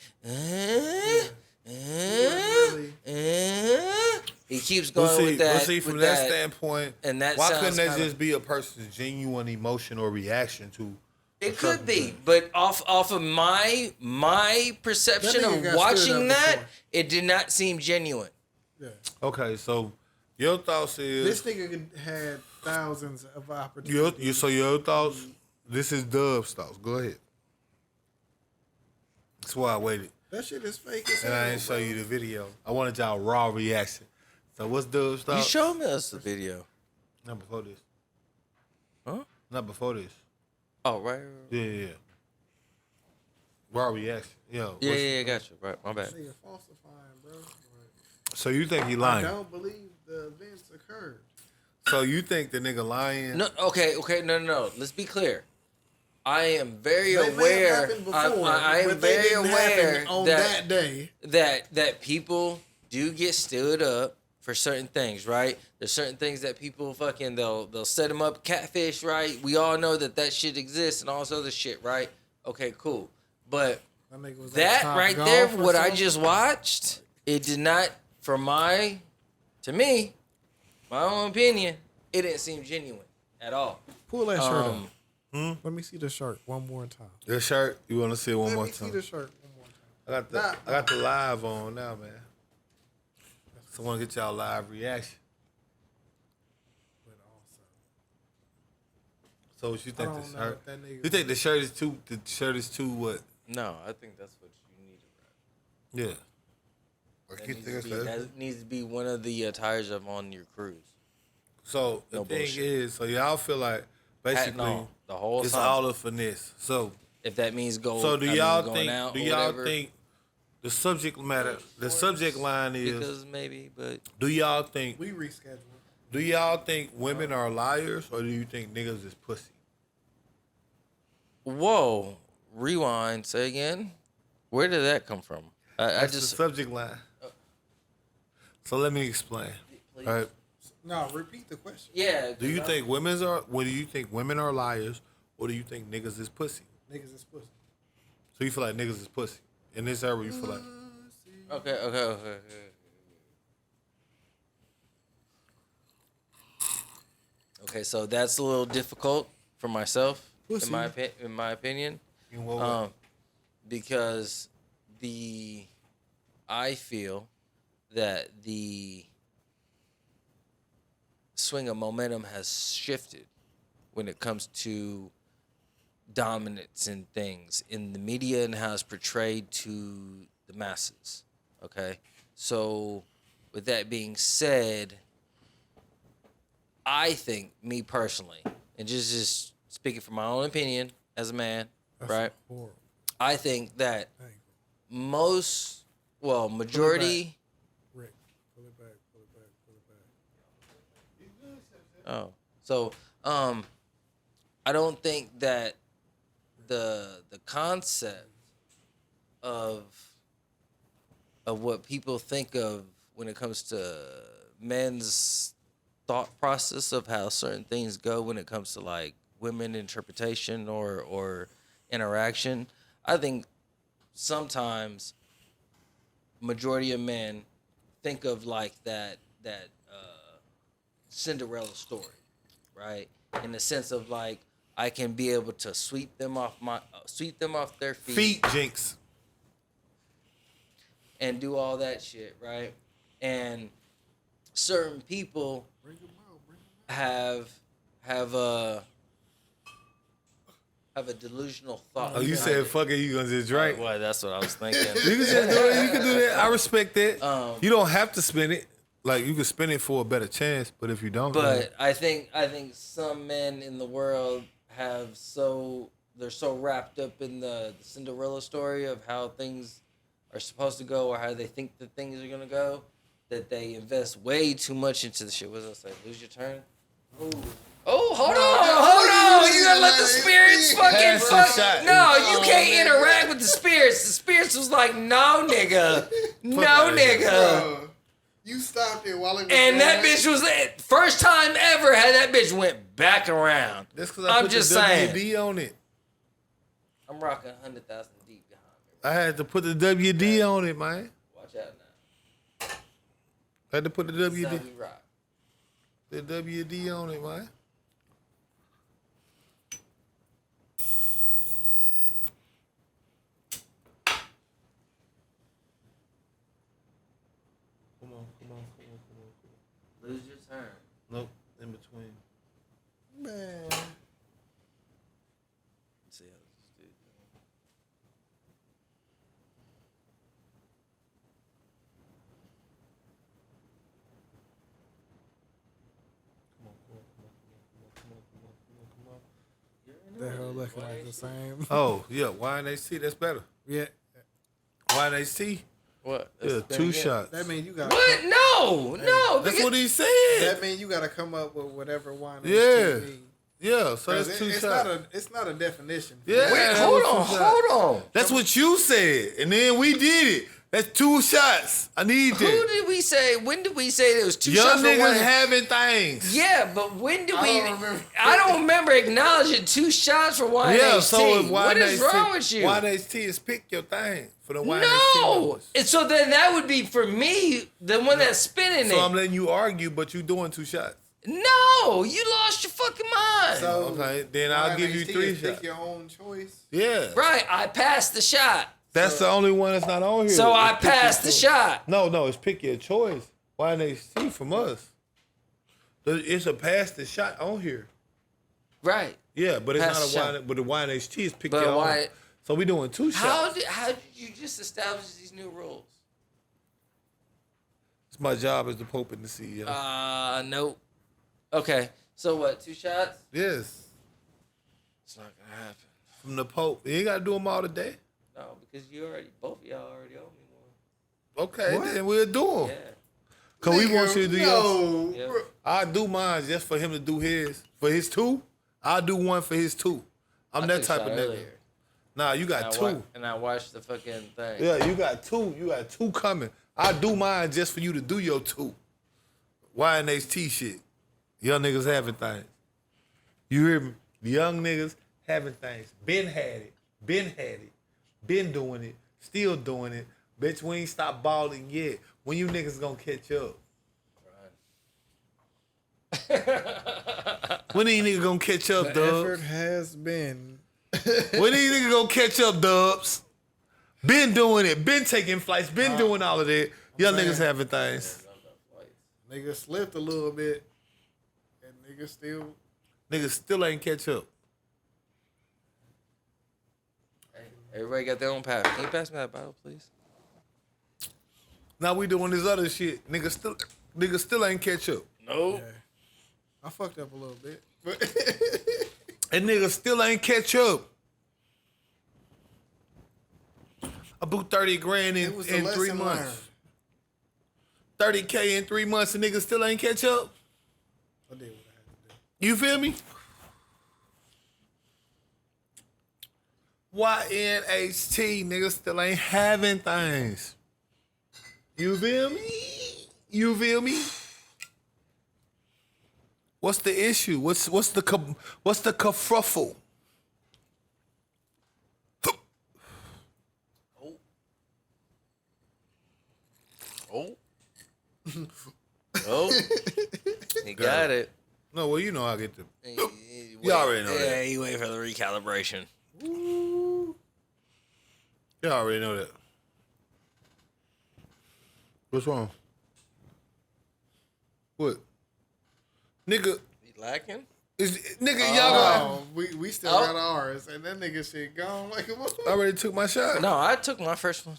He keeps going with that. But see, from that standpoint, and that why couldn't that kinda, just be a person's genuine emotion or reaction to? It could be, but off of my perception That nigga of got watching stood up that, before. it did not seem genuine. Yeah. Okay, so your thoughts is This nigga had thousands of opportunities. your thoughts. This is Dub's thoughts. Go ahead. That's why I waited, That shit is fake as and hell. I didn't show you the video. I wanted y'all raw reaction. So what's Dub's You thoughts? showed us the video. Not before this. Huh? Not before this. Oh, right. Yeah. Raw reaction. Yo. Yeah, got you. Right, my bad. Nigga falsifying, bro. So you think he I lying? don't believe the events occurred. So you think the nigga lying? No, okay, no. Let's be clear. I am very They may have aware. happened before, I am but they very didn't aware happen on that day. that people do get stood up for certain things, right? There's certain things that people fucking they'll set them up, catfish, right? We all know that shit exists and all this other shit, right? Okay, cool. But That nigga was at that Top right Golf there, or what I something. just watched, it did not, to me, my own opinion, it didn't seem genuine at all. Pull that shirt Um, up. Let me see the shirt one more time. The shirt. You want to see it one Let more me see time? the shirt one more time. I got the live on now, man. So I want to get y'all live reaction. But also, So what you think I the don't know shirt? if that nigga You think the shirt is too? The shirt is too what? No, I think that's what you need to rap. Yeah. That needs to be one of the attires of on your cruise. So the No thing bullshit. is, so y'all feel like basically No, the whole it's time. all a finesse. So If that means gold, so do I mean, y'all going think? out Do or y'all whatever, think the subject matter? The subject line is. because maybe, but Do y'all think? we rescheduled. Do y'all think women are liars, or do you think niggas is pussy? whoa, rewind, say again. Where did that come from? I That's just the subject line. So let me explain. Please. All right. No, repeat the question. yeah. Do you think women are? What do you think women are liars, or do you think niggas is pussy? Niggas is pussy. So you feel like niggas is pussy in this era? You feel like Okay. Okay, so that's a little difficult for myself, Pussy. in my opinion. in what way? Because I feel that the swing of momentum has shifted when it comes to dominance in things in the media and how it's portrayed to the masses. Okay, so with that being said, I think, me personally, and just speaking from my own opinion as a man, That's right? horrible. I think that Dang. majority. Rick, pull it back. Oh, so I don't think that the concept of what people think of when it comes to men's thought process of how certain things go when it comes to like women interpretation or interaction. I think sometimes majority of men think of like that Cinderella story, right? In the sense of like I can be able to sweep them off their Feet jinx. and do all that shit, right? And certain people have a delusional thought. Oh, you said fuck it, you gonna just drink? Well, that's what I was thinking. You can just do it. You can do that. I respect that. Um, you don't have to spin it. Like you can spin it for a better chance, but if you don't, But I think some men in the world they're so wrapped up in the Cinderella story of how things are supposed to go or how they think that things are gonna go that they invest way too much into the shit. What was I say? Lose your turn? Oh, hold on. You gotta let the spirits fucking Pass the fuck. shot. No, you can't interact with the spirits. The spirits was like, no, nigga. No, nigga. Bro, you stopped it while it was And that going. bitch was first time ever had that bitch went back around. that's because I I'm put just the saying. WD on it. I'm rocking 100,000 deep behind me. I had to put the WD on it, man. Watch out now. I had to put the That's WD. how we rock. The WD on it, man. Come on. Lose your turn. Nope, in between. Man. Let's see how this dude doing. The hell looking like the same. Oh, yeah, YNHT, that's better. Yeah. YNHT, What? yeah, That's two been shots. That means you got. What? No. That's what he said. That means you got to come up with whatever wine. Yeah. Yeah, so that's two it's shots. It's not a definition. Yeah. Wait, that hold was two on, shots. hold on. That's what you said, and then we did it. That's two shots. I need Who that. did we say? When did we say there was two Young shots for niggas one? having things. Yeah, but when did we? don't remember. I don't remember acknowledging two shots for YNHT. Yeah, so if What is wrong with you? YNHT is pick your thing for the YNHT No. numbers. And so then that would be for me, the one that's spinning So I'm it. letting you argue, but you doing two shots. No, you lost your fucking mind. So Okay, then I'll give you YNHT three is shots. Pick your own choice. Yeah, Right, I passed the shot. that's the only one that's not on here. So I It's pick your passed the choice. shot. No, it's pick your choice. YNHT from us. It's a pass the shot on here. Right. Yeah, but it's Pass not the a shot. but the YNHT is pick But your why- own. So we doing two shots. How did you just establish these new rules? It's my job as the Pope and the CEO. Nope. Okay, so what? Two shots? Yes, It's not gonna happen. from the Pope. You ain't got to do them all today. No, because both of y'all already owe me one. Okay, What? then we'll do them. Yeah. Because we want you to do yours. No. Yeah. Bro. I'll do mine just for him to do his. For his two, I'll do one for his two. I'm I that took a type shot of nigga. earlier. Nah, you got two. And I watched the fucking thing. Yeah, you got two. You got two coming. I'll do mine just for you to do your two. YNHT shit. Young niggas having things. You hear me? Young niggas having things. Been had it. Been doing it. Still doing it. Bitch, we ain't stopped balling yet. When you niggas gonna catch up? When these niggas gonna catch up, The Dubs? effort has been. When these niggas gonna catch up, Dubs? Been doing it. Been taking flights. Been doing all of that. Young saying. niggas having things. Nigga slipped a little bit, and nigga still. Niggas still ain't catch up. Hey, everybody got their own path. Can you pass me that bottle, please? Now we doing this other shit. Niggas still ain't catch up. No. Yeah. I fucked up a little bit, but And niggas still ain't catch up. I booked 30 grand it was a in 3 lesson months. learned. 30K in 3 months and niggas still ain't catch up. I did what I had to do. You feel me? YNHT, niggas still ain't having things. You feel me? You feel me? What's the issue? What's the kerfuffle? Oh. Oh. He got it. No, well, you know I get the. You already know yeah, that. you wait for the recalibration. You already know that. What's wrong? What? Nigga, You lacking? y'all got. Oh, we still Oh. got ours, and that nigga shit gone like a I motherfucker. already took my shot. No, I took my first one.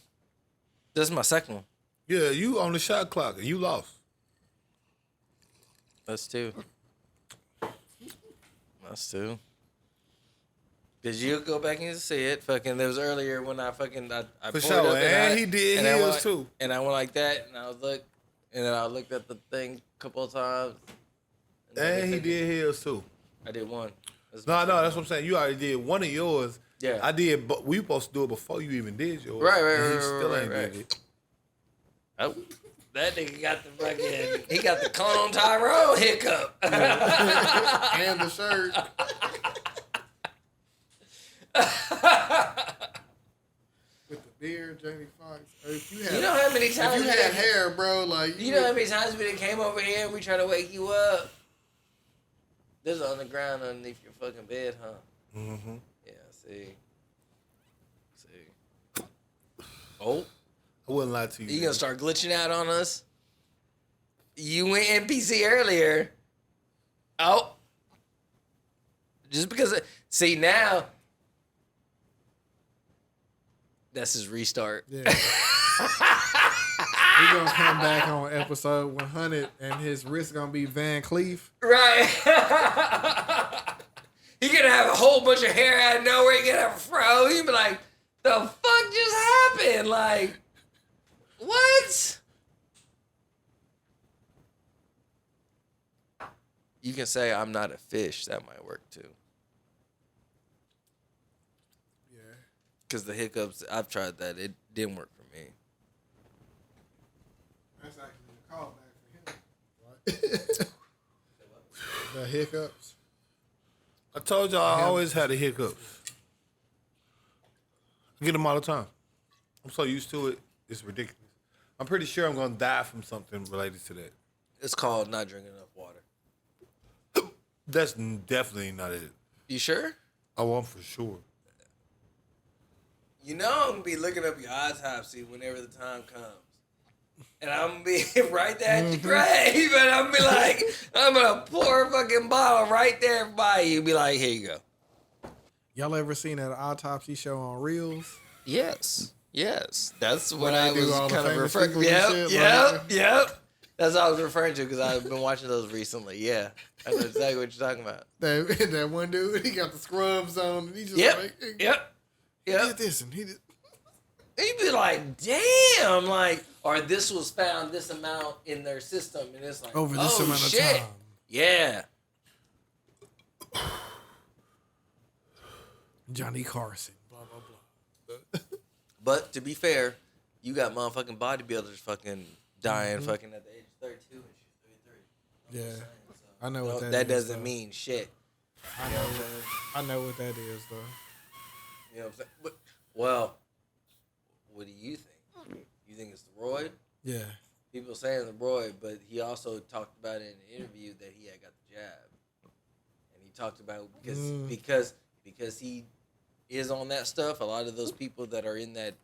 This is my second one. Yeah, you on the shot clock and you lost. That's two. That's two. Cause you go back and see it. Fucking, there was earlier when I For poured sure, up and I- he did and I his went- too. And I went like that, and I was and then I looked at the thing a couple of times. then And he did his too. I did one. That's No, my that's second what I'm saying. You already did one of yours. Yeah. I did, but we supposed to do it before you even did yours. Right, and he right, still right, ain't right. did it. Oh, that nigga got the fucking. He got the Conan Tyrone hiccup. And the shirt. Dear Jamie Foxx. If you had, You know how many if times you we had done- hair, bro, like You know how many times we done came over here and we try to wake you up? This is on the ground underneath your fucking bed, huh? Mm-hmm. Yeah, see. Oh, I wouldn't lie to you. you gonna start glitching out on us? You went NPC earlier. Oh. Just because, see now, that's his restart. Yeah. He gonna come back on episode 100 and his wrist gonna be Van Cleef. Right. He gonna have a whole bunch of hair out of nowhere. He gonna have a fro. He be like, the fuck just happened? Like, what? You can say I'm not a fish. That might work too. Yeah. Because the hiccups, I've tried that. It didn't work for me. That's actually a callback for him. The hiccups. I told y'all I always had the hiccups. I get them all the time. I'm so used to it. It's ridiculous. I'm pretty sure I'm gonna die from something related to that. It's called not drinking enough water. That's definitely not it. You sure? Oh, I'm for sure. You know I'm gonna be looking up your autopsy whenever the time comes. And I'm gonna be right there at your grave, and I'm gonna be like, I'm gonna pour a fucking bottle right there by you. Be like, here you go. Y'all ever seen that autopsy show on Reels? Yes. That's what When I they do was all the kind of famous referring. people and shit, Yep. That's what I was referring to because I've been watching those recently. Yeah, I know exactly what you're talking about. That one dude, he got the scrubs on, and he just like, hey, Yep. he did this, and he did. You'd be like, damn, like, or this was found this amount in their system, and it's like, Over this amount shit. of time. Yeah. Johnny Carson, blah, blah, blah. But to be fair, you got motherfucking bodybuilders fucking dying fucking at the age of 32 and shit, 33. Yeah. I know what that is. That doesn't though. mean shit. I know what that is, though. You know what I'm saying? But, well, what do you think? You think it's the roid? Yeah. People saying the roid, but he also talked about it in an interview that he had got the jab. And he talked about because he is on that stuff, a lot of those people that are in that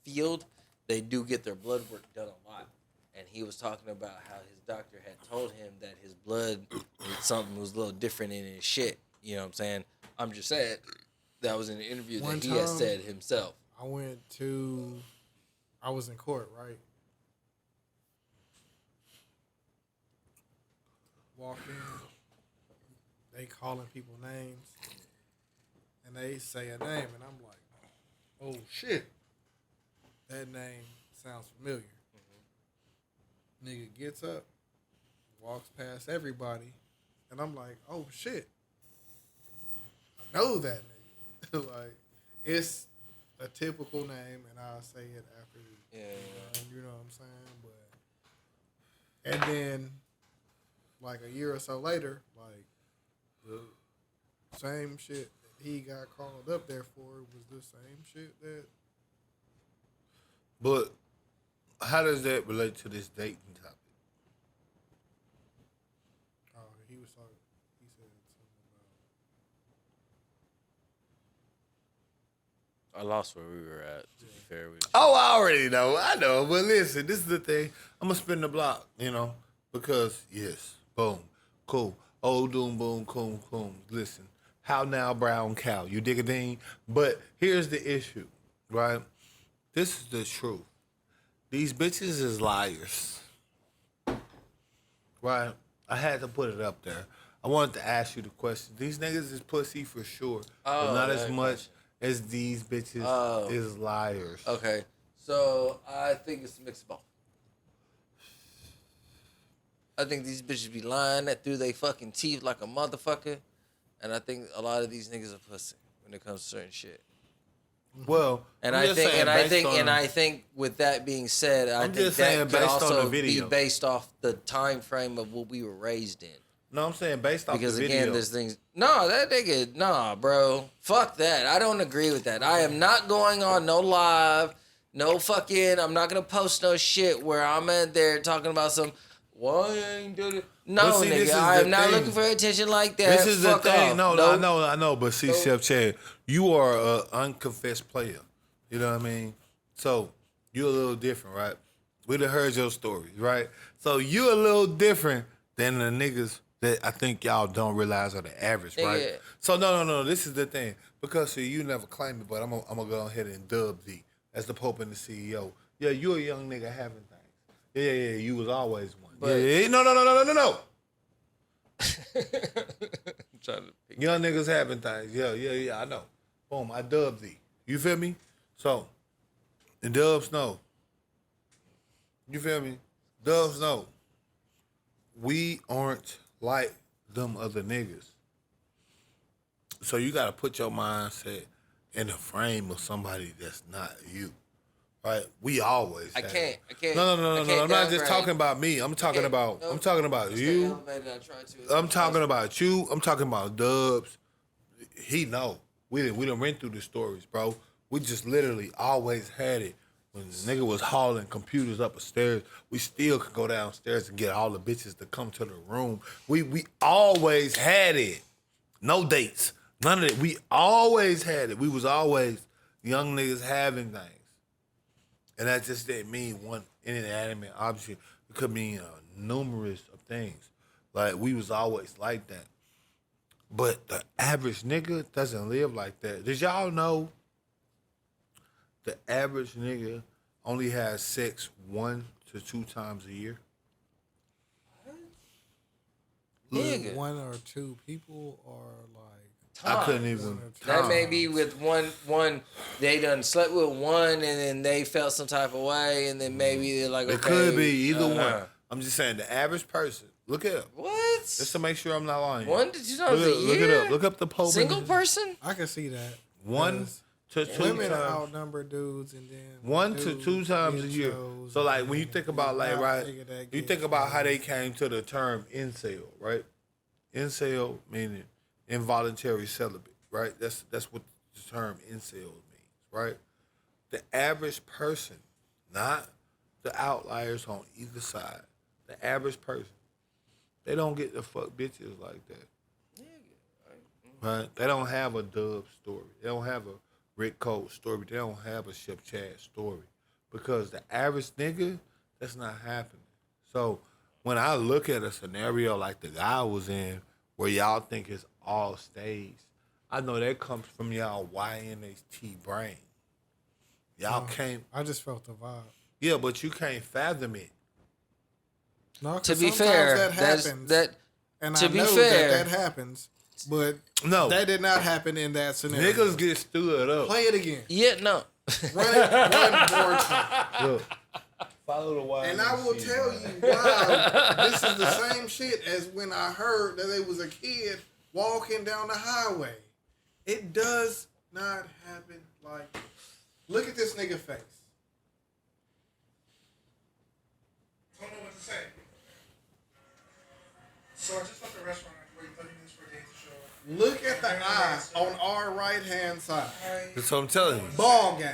field, they do get their blood work done a lot. And he was talking about how his doctor had told him that his blood something was a little different in his shit. You know what I'm saying? I'm just saying that was in an interview One that he had time- said himself. I was in court, right? Walked in, they calling people names, and they say a name, and I'm like, oh shit, that name sounds familiar. Nigga gets up, walks past everybody, and I'm like, oh shit, I know that nigga. Like, it's a typical name, and I'll say it after you know what I'm saying? But, and then, like a year or so later, like, the same shit that he got called up there for was the same shit that. But how does that relate to this dating topic? Oh, he was talking. He said something about. I lost where we were at, to be fair with you. Oh, I already know. I know. But listen, this is the thing. I'm going to spin the block, because, yes, boom, cool. Oh, doom, boom, coom, coom. Listen, how now, brown cow? You dig a ding? But here's the issue, right? This is the truth. These bitches is liars. Right? I had to put it up there. I wanted to ask you the question. These niggas is pussy for sure, but not as much as these bitches is liars. Okay, so I think it's a mix of both. I think these bitches be lying that through they fucking teeth like a motherfucker, and I think a lot of these niggas are pussy when it comes to certain shit. Well, And I'm I just think, saying and I based think, on- and I think, with that being said, I I'm think just saying that could based on also the be video. based off the time frame of what we were raised in. No, I'm saying based off Because the video. again, there's things. No, that nigga, nah, bro. Fuck that. I don't agree with that. I am not going on no live, no fucking. I'm not gonna post no shit where I'm in there talking about some. Why ain't did it? No, But see, this nigga, is I the am not thing. looking for attention like that. This is Fuck the thing. off. No, Nope. I know. But see, Chef Chad, you are an unconfessed player. You know what I mean? So you're a little different, right? We done heard your stories, right? So you a little different than the niggas that I think y'all don't realize are the average, right? Yeah. So no. This is the thing. Because see, you never claimed it, but I'm gonna go ahead and dub thee as the Pope and the CEO. Yeah, you a young nigga having things. Yeah. You was always one. But- Yeah. No. I'm trying to pick. Young niggas having things. Yeah, I know. Boom, I dubbed thee. You feel me? So, the Dubs know. You feel me? Dubs know. We aren't like them other niggas. So you gotta put your mindset in the frame of somebody that's not you. Right? We always I have. can't. No. I can't I'm not just downgrade. talking about me. I'm talking about you. Stay elevated, I try to. I'm talking about you. I'm talking about Dubs. He know. We done went through the stories, bro. We just literally always had it. When the nigga was hauling computers up the stairs, we still could go downstairs and get all the bitches to come to the room. We always had it. No dates. None of it. We always had it. We was always young niggas having things. And that just didn't mean one inanimate object. It could mean numerous of things. Like, we was always like that. But the average nigga doesn't live like that. Did y'all know the average nigga only has sex 1 to 2 times a year? Nigga. One or two people are like. I couldn't even. That may be with one. They done slept with one, and then they felt some type of way, and then maybe they're like, okay. It could be either one. I'm just saying the average person. Look it up. What? Just to make sure I'm not lying. 1 to 2 times a year. Look it up. Look up the Pope. Single person? I can see that. 1 to 2 Women times. outnumber dudes, and then 1 to dudes 2 times a get year. chose, So like and when you then think about like not right, nigga that you gets think about how they chose. came to the term incel, right? Incel meaning involuntary celibate, right? That's what the term incel means, right? The average person, not the outliers on either side. The average person, they don't get to fuck bitches like that. Right? They don't have a Dubz story. They don't have a Rick Cole story. They don't have a Chef Chad story. Because the average nigga, that's not happening. So when I look at a scenario like the guy was in, where y'all think it's all staged, I know that comes from y'all YNHT brain. Y'all can't, I just felt the vibe. yeah, but you can't fathom it. No, 'cause To be sometimes fair, that that's happens, that. and to I be know fair- that happens, but No. that did not happen in that scenario. Niggas get stood up. Play it again. Yeah, no. Run it one more time. Look, follow the YNHT. And I will tell you why this is the same shit as when I heard that there was a kid walking down the highway. It does not happen like this. Look at this nigga face. Don't know what to say. So I just left the restaurant. I waited 30 minutes for a date to show up. Look at the eye on our right hand side. That's what I'm telling you. Ball game.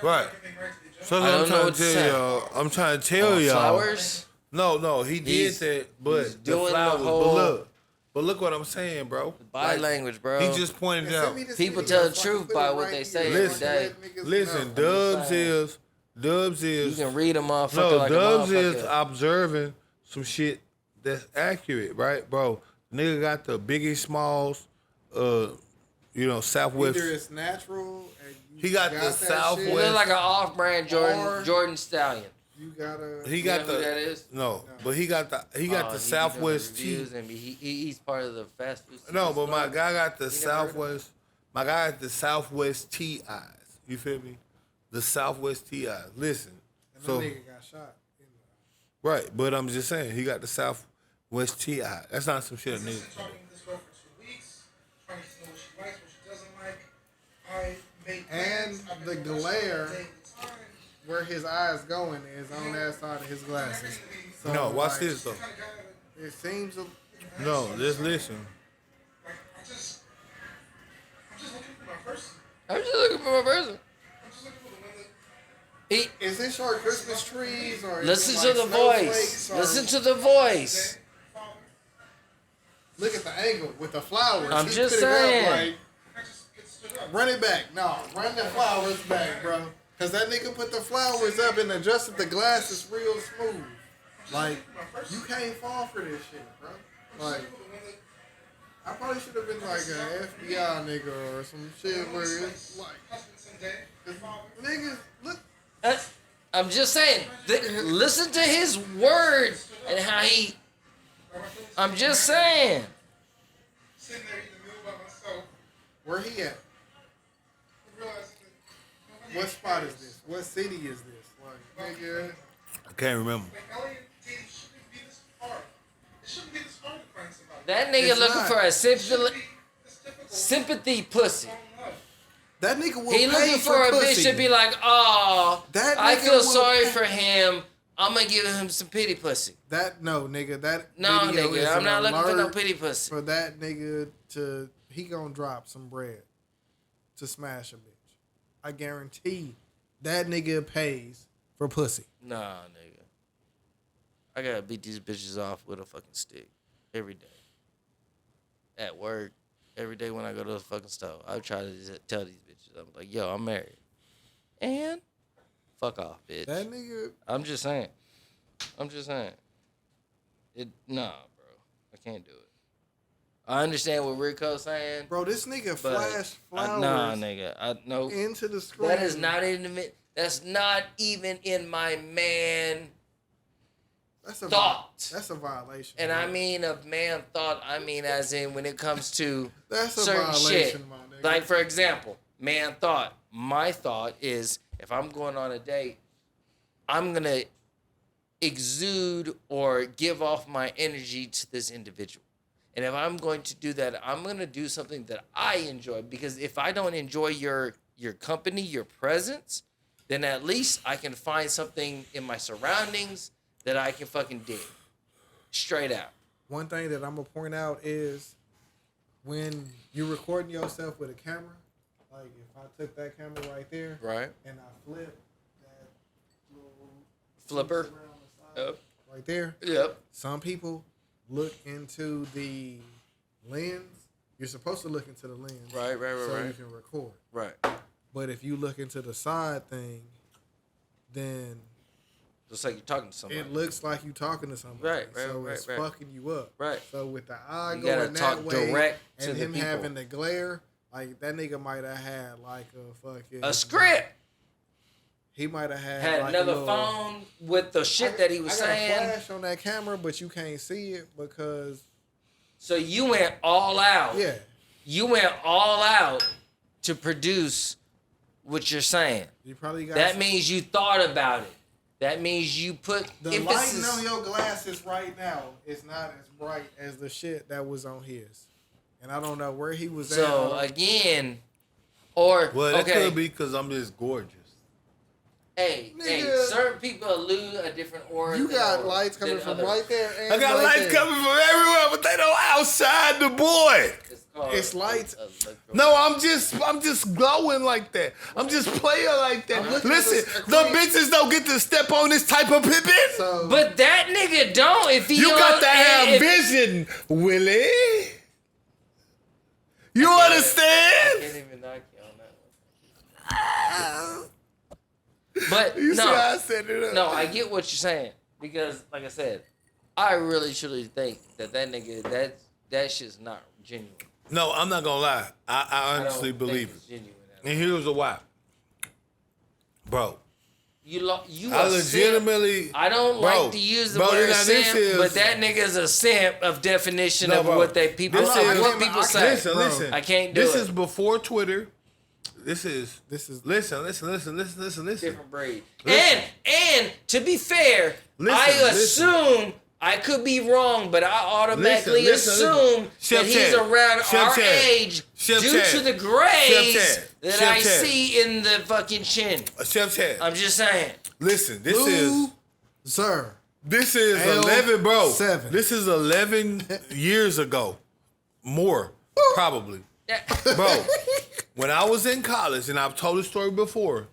Right. Everything right to the job. So I I'm don't know trying what to to tell say. y'all. I'm trying to tell y'all. Flowers? No, he did He's- that, but he's the doing the flowers. whole- But look what I'm saying, bro. Body language, bro. He just pointed And send out. me this People video tell the so I can truth put by it what right they here say so I every can day. let niggas Listen, know. Dubz You is can read a motherfucker no, like a Dubz is motherfucker. observing some shit that's accurate, right, bro? Nigga got the Biggie Smalls, Southwest. Either it's natural and you He got the that Southwest- You shit, look like an off-brand Or- Jordan Stallion. you gotta. He You got know who the that is? no, but he got the Southwest T. reviews and he's part of the fast food. No, but my store. guy got the You never heard of Southwest. My guy got the Southwest T eyes. You feel me? The Southwest T eyes. Listen, And so that nigga got shot. right, but I'm just saying he got the Southwest T eye. That's not some shit a I've nigga. been can do. talking to this girl for 2 weeks, trying to know what she likes, what she doesn't like. I made And plans. I've been the with that glare- shit all day at the time. Where his eyes going is on that side of his glasses. So, No, watch like, this though. Kinda got It seems No, just listen. Like, I'm just looking for my person. I'm just looking for my person. I'm just looking for the one that. Is this your Christmas trees or? Listen is to it the like voice. snowflakes or- Listen to the voice. Look at the angle with the flowers. I'm He just put it up saying. like, I just get stood up. run it back. No, run the flowers back, bro. Cause that nigga put the flowers up and adjusted the glasses real smooth. Like, you can't fall for this shit, bro. Like, I probably should have been like an FBI nigga or some shit where it's like, niggas, look. I'm just saying. Listen to his words and how he. I'm just saying. Sitting there eating a meal by myself, Where he at? realizing that What spot is this? What city is this? Like, nigga. I can't remember. like YNHT shouldn't be this hard. It shouldn't be this hard to find somebody. That nigga It's looking not. for a It's difficult. sympathy pussy. That nigga will He pay looking for a pussy. bitch to be like, oh, That I nigga feel will sorry pay- for him. I'm gonna give him some pity pussy. That no nigga. That No, video is nigga, I'm an not looking for no alert pity pussy. for that nigga to he gonna drop some bread to smash a bitch. I guarantee that nigga pays for pussy. Nah, nigga. I gotta beat these bitches off with a fucking stick every day. At work, every day when I go to the fucking store, I try to just tell these bitches, I'm like, yo, I'm married. And fuck off, bitch. That nigga, I'm just saying. Nah, bro. I can't do it. I understand what Rico's saying. bro, this nigga But flashed flowers nah, nigga. I no. into the screen. That is not in the. That's not even in my man That's a thought. That's a violation. And bro. I mean of man thought, I mean as in when it comes to That's a certain violation, shit. my nigga. Like for example, man thought. My thought is if I'm going on a date, I'm gonna exude or give off my energy to this individual. And if I'm going to do that, I'm gonna do something that I enjoy. Because if I don't enjoy your company, your presence, then at least I can find something in my surroundings that I can fucking dig. Straight out. One thing that I'm gonna point out is when you're recording yourself with a camera, like if I took that camera right there, Right? and I flip that little Flipper. around the side, Yep. right there. Yep. Some people look into the lens. You're supposed to look into the lens, Right. so you can record. Right. But if you look into the side thing, then Looks like you're talking to somebody. it looks like you talking to somebody. Right, So right, it's right. fucking you up. Right. So with the eye You gotta going talk that way direct to and the him people. having the glare, like that nigga might have had like a fucking A script. He might have Had like another a little, phone with the shit that he was I got saying. a flash on that camera, but you can't see it because So you went all out. yeah, You went all out to produce what you're saying. you probably got That means you thought about it. That means you put the emphasis. lighting on your glasses right now is not as bright as the shit that was on his, and I don't know where he was So at. again, or Well, that okay, could be because I'm just gorgeous. hey, Nigga. certain people lose a different aura. You than got others- lights coming than from others. right there. And I got right lights there. coming from everywhere, but they don't outside the boy. It's lights. No, I'm just glowing like that. I'm just playing like I'm that. looking at Listen, this the acrylic- bitches don't get to step on this type of pippin. So, But that nigga don't. If he You don't, got to have if- vision, Willie. You I understand? can't even knock you on that one. But You see how I no, set it up? no, I get what you're saying because, like I said, I really truly think that nigga that shit's not genuine. No, I'm not gonna lie. I I don't honestly think believe it's it. genuine at all. And here's the why. Bro, You I a legitimately. simp. I don't Bro, like to use the bro, word now this simp, is- but that nigga's a simp of definition No, of bro. what they people This say. is- What people I say. Listen, Bro, listen. I can't do This it. is before Twitter. This is. Listen. Listen. Different breed. Listen. And to be fair, Listen, I listen. assume I could be wrong, but I automatically Listen. assume Chef that he's Chad. around Chef our Chad. age Chef due Chad. to the Chef grays Chad. that Chef I Chad. see in the fucking chin. Chef Chad. I'm just saying. Listen, this is. Sir, This is L 11, bro. 7. This is 11 years ago. More, probably. Bro, when I was in college, and I've told this story before,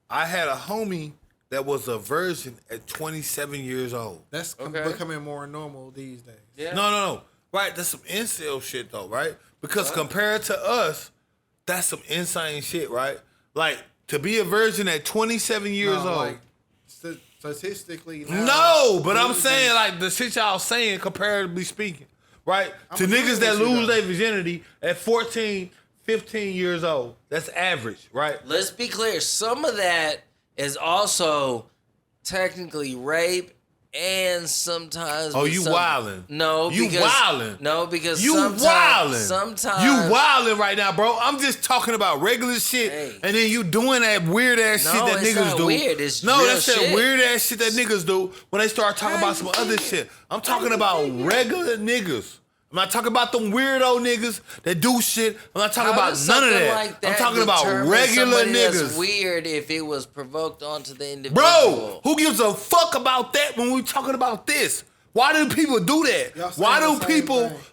I had a homie that was a virgin at 27 years old. That's becoming more normal these days. Yeah. No. Right, that's some incel shit, though, right? Because compared to us, that's some insane shit, right? Like, to be a virgin at 27 years old. Like, statistically now, No, but I'm saying, like, the shit y'all saying, comparatively speaking, right? To niggas that lose their virginity at 14, 15 years old. That's average, right? Let's be clear. Some of that is also technically rape, and sometimes. Oh, you wildin'? No, you because, wildin'? No, because you wildin'. Sometimes you wildin' right now, bro. I'm just talking about regular shit, and then you doing that weird ass shit that it's niggas not do. Weird. It's no, real that's that shit. weird ass shit that niggas do when they start talking about some other shit. I'm talking about regular niggas. I'm not talking about them weirdo niggas that do shit. I'm not talking about none of that. Like I'm talking about regular niggas. That's weird if it was provoked onto the individual. Bro, who gives a fuck about that when we're talking about this? Why do people do that?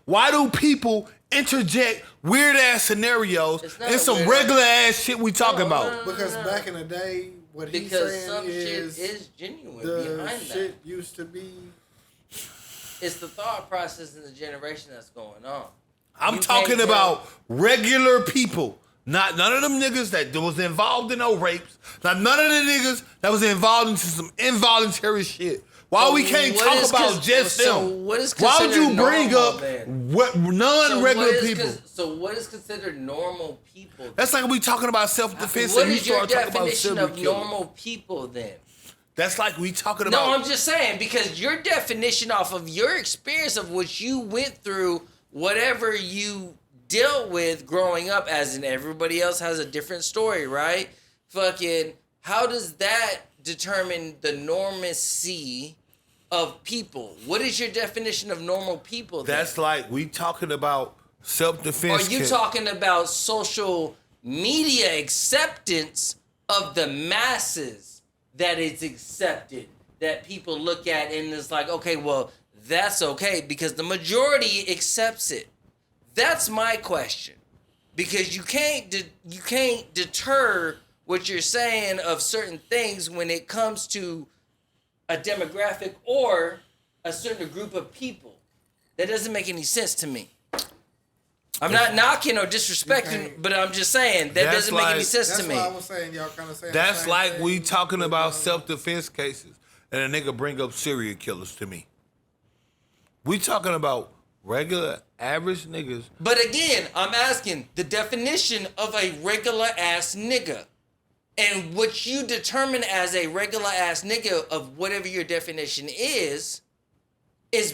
Why do people interject weird ass scenarios in some regular ass shit we talking about? Because back in the day, what he's saying some is shit is genuine the behind shit that. used to be. It's the thought process in the generation that's going on. I'm talking about regular people. Not none of them niggas that was involved in no rapes. Not none of the niggas that was involved in some involuntary shit. Why we can't talk about just them? Why would you bring up non-regular people? So what is considered normal people? That's like we talking about self-defense. What is your definition of normal people then? That's like we talking about. No, I'm just saying, because your definition off of your experience of what you went through, whatever you dealt with growing up, as in everybody else has a different story, right? Fucking, how does that determine the normacy of people? What is your definition of normal people then? That's like we talking about self-defense. Are you talking about social media acceptance of the masses? That it's accepted, that people look at and it's like, okay, well, that's okay because the majority accepts it. That's my question, because you can't deter what you're saying of certain things when it comes to a demographic or a certain group of people. That doesn't make any sense to me. I'm not knocking or disrespecting, but I'm just saying that doesn't make any sense to me. That's why I was saying y'all kind of saying. That's like we talking about self-defense cases, and a nigga bring up serial killers to me. We talking about regular, average niggas. But again, I'm asking the definition of a regular ass nigga, and what you determine as a regular ass nigga of whatever your definition is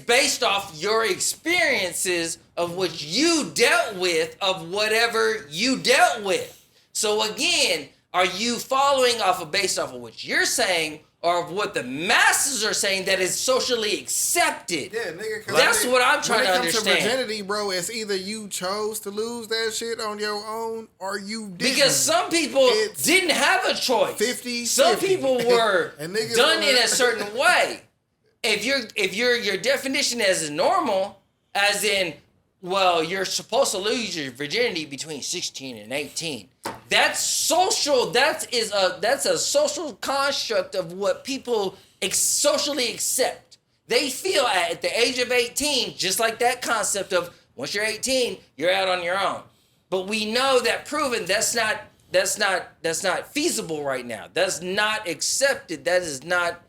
based off your experiences of what you dealt with, of whatever you dealt with. So again, are you following based off of what you're saying or of what the masses are saying that is socially accepted? Yeah, nigga. That's what I'm trying to understand. When it comes to virginity, bro, it's either you chose to lose that shit on your own or you didn't. Because some people didn't have a choice. 50. Some people were done in a certain way. If your definition as normal, as in, well, you're supposed to lose your virginity between 16 and 18. That's social. That's a social construct of what people socially accept. They feel at the age of 18, just like that concept of once you're 18, you're out on your own. But we know that proven that's not feasible right now. That's not accepted. That is not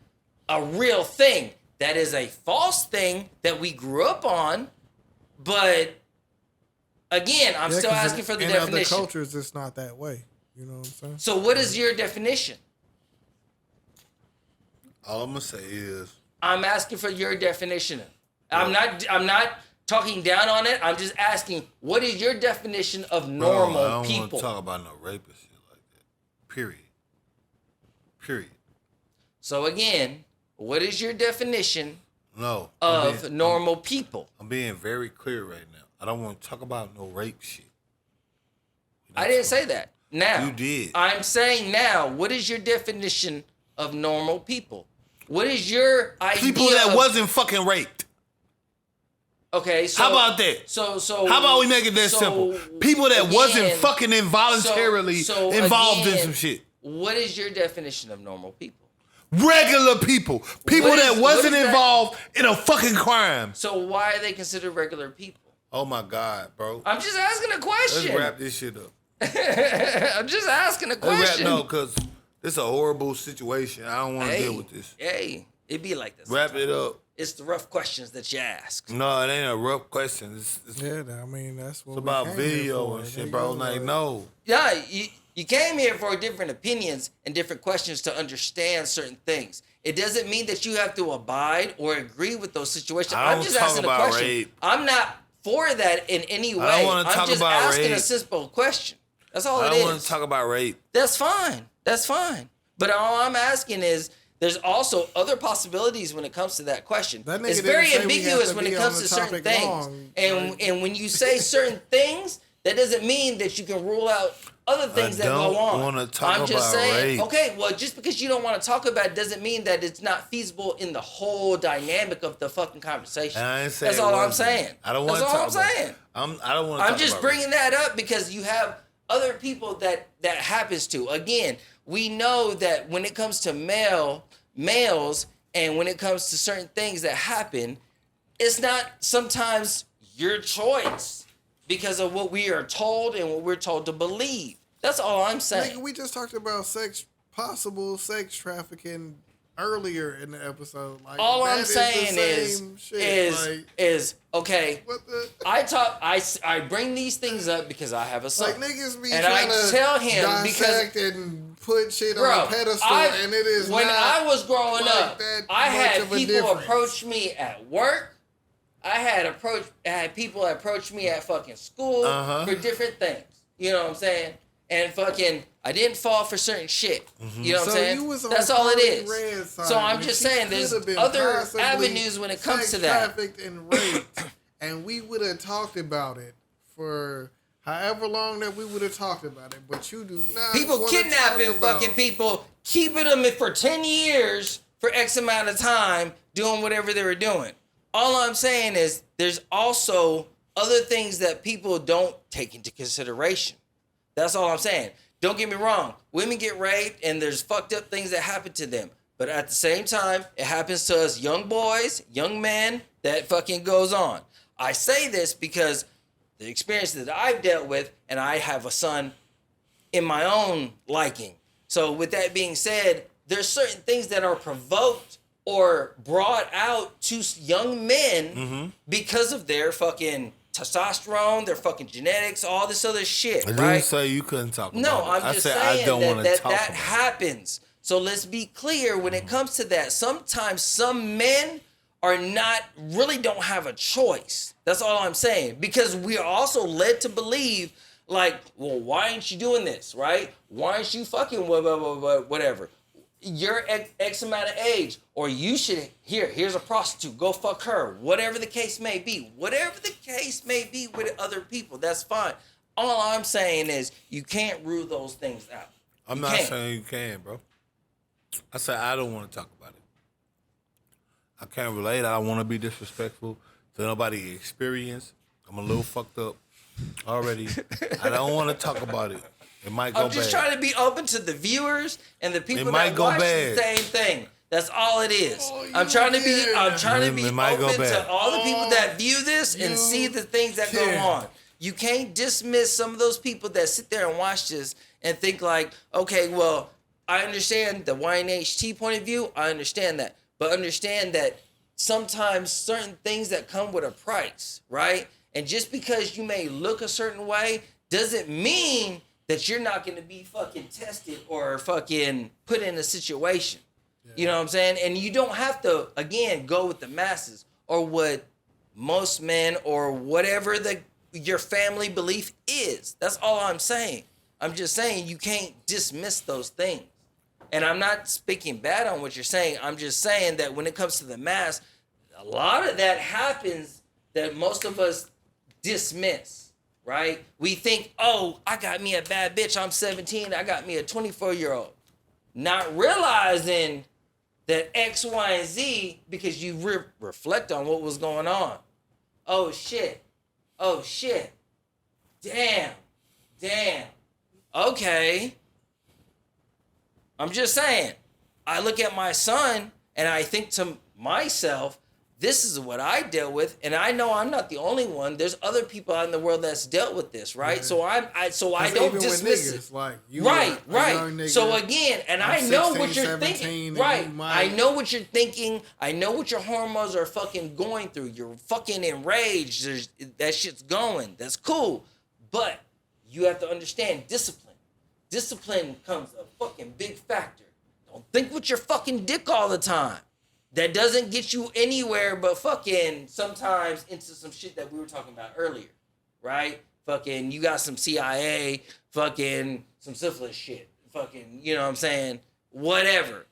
a real thing. That is a false thing that we grew up on, but again, I'm still asking for the definition. In other cultures, it's not that way. You know what I'm saying? So what is your definition? All I'm gonna say is I'm asking for your definition. I'm not talking down on it. I'm just asking, what is your definition of normal I don't people? want to talk about no rape and shit like that. Period. So again, what is your definition of normal people? I'm being very clear right now. I don't want to talk about no rape shit. I didn't say that. Now. You did. I'm saying now, what is your definition of normal people? What is your idea? People that wasn't fucking raped. Okay, so How about that? So how about we make it that simple? People that wasn't again, fucking involuntarily involved in some shit. What is your definition of normal people? Regular people. People What is- that what wasn't is that? involved in a fucking crime. So why are they considered regular people? Oh my God, bro. I'm just asking a Let's question. wrap this shit up. I'm just asking a Let's wrap, question. no, because this is a horrible situation. I don't want to Hey, deal with this. Hey, it be like this. Wrap it up. It's the rough questions that you ask. No, it ain't a rough question. It's Yeah, I mean that's what it's we about came here video for, and shit, nigga. bro. Like, no. Yeah, you came here for different opinions and different questions to understand certain things. It doesn't mean that you have to abide or agree with those situations. I I'm don't just talk asking a about question. rape. I'm not for that in any way. I don't wanna I'm talk just about asking a rape. simple question. That's all I it don't is. want to talk about rape. That's fine. That's fine. But all I'm asking is, there's also other possibilities when it comes to that question. That nigga It's didn't very say we ambiguous have to when it be comes on to the certain topic things. long. And when you say certain things, that doesn't mean that you can rule out other things that go don't on. wanna talk I'm just about saying, rape. okay, well, just because you don't want to talk about it doesn't mean that it's not feasible in the whole dynamic of the fucking conversation. And I ain't say That's it all I'm wasn't. saying. I don't want to That's all talk I'm about saying. it. I don't want to talk I'm just about bringing that up because you have other people that happens to. Again, we know that when it comes to males and when it comes to certain things that happen, it's not sometimes your choice because of what we are told and what we're told to believe. That's all I'm saying. Nigga, we just talked about possible sex trafficking earlier in the episode. Like, All that I'm is the saying same shit. Like, is okay. what the? I bring these things up because I have a son. Like niggas be And trying I to tell him dissect and put shit Bro, on a pedestal, and it is when not I was growing like up, that I much had of a people difference. approach me at work. I had people approach me at fucking school for different things. You know what I'm saying? And fucking, I didn't fall for certain shit. You know what I'm So saying? you was on That's all it Carly is. Red's side, So I'm and just she saying, there's could have been other possibly avenues when it comes sex to that. trafficked and raped, and we would have talked about it for however long that we would have talked about it. But you do not. People wanna kidnapping talk about fucking people, keeping them for 10 years for X amount of time, doing whatever they were doing. All I'm saying is there's also other things that people don't take into consideration. That's all I'm saying. Don't get me wrong. Women get raped and there's fucked up things that happen to them. But at the same time, it happens to us young boys, young men, that fucking goes on. I say this because the experience that I've dealt with, and I have a son in my own liking. So with that being said, there's certain things that are provoked or brought out to young men because of their fucking testosterone, their fucking genetics, all this other shit, I right? didn't say you couldn't talk about No, it. I'm I just said saying I don't want to that talk about it. happens. So let's be clear when it comes to that. Sometimes some men really don't have a choice. That's all I'm saying. Because we are also led to believe, like, well, why aren't you doing this, right? Why aren't you fucking whatever? You're X amount of age, or you should, here's a prostitute, go fuck her. Whatever the case may be. Whatever the case may be with other people, that's fine. All I'm saying is you can't rule those things out. I'm not saying you can, bro. I said I don't want to talk about it. I can't relate. I don't want to be disrespectful to nobody's experience. I'm a little fucked up already. I don't want to talk about it. It might go bad. I'm just trying to be open to the viewers and the people It might that go watch bad. the same thing. That's all it is. Oh, I'm trying to be It might go open bad. to all the people that view this and see the things that go on. You can't dismiss some of those people that sit there and watch this and think like, okay, well, I understand the YNHT point of view. I understand that. But understand that sometimes certain things that come with a price, right? And just because you may look a certain way doesn't mean that you're not going to be fucking tested or fucking put in a situation. Yeah. You know what I'm saying? And you don't have to, again, go with the masses or what most men or whatever your family belief is. That's all I'm saying. I'm just saying you can't dismiss those things. And I'm not speaking bad on what you're saying. I'm just saying that when it comes to the mass, a lot of that happens that most of us dismiss, right? We think, oh, I got me a bad bitch. I'm 17. I got me a 24-year-old. Not realizing that X, Y, and Z because you reflect on what was going on. Oh shit. Oh shit. Damn. Okay. I'm just saying. I look at my son and I think to myself, this is what I dealt with, and I know I'm not the only one. There's other people out in the world that's dealt with this, right? Yeah. So I don't dismiss it. Like right. So again, and I know what you're thinking. Right. I know what you're thinking. I know what your hormones are fucking going through. You're fucking enraged. That shit's going. That's cool. But you have to understand discipline. Discipline comes a fucking big factor. Don't think with your fucking dick all the time. That doesn't get you anywhere but fucking sometimes into some shit that we were talking about earlier, right? Fucking, you got some CIA, fucking some syphilis shit, fucking, you know what I'm saying? Whatever.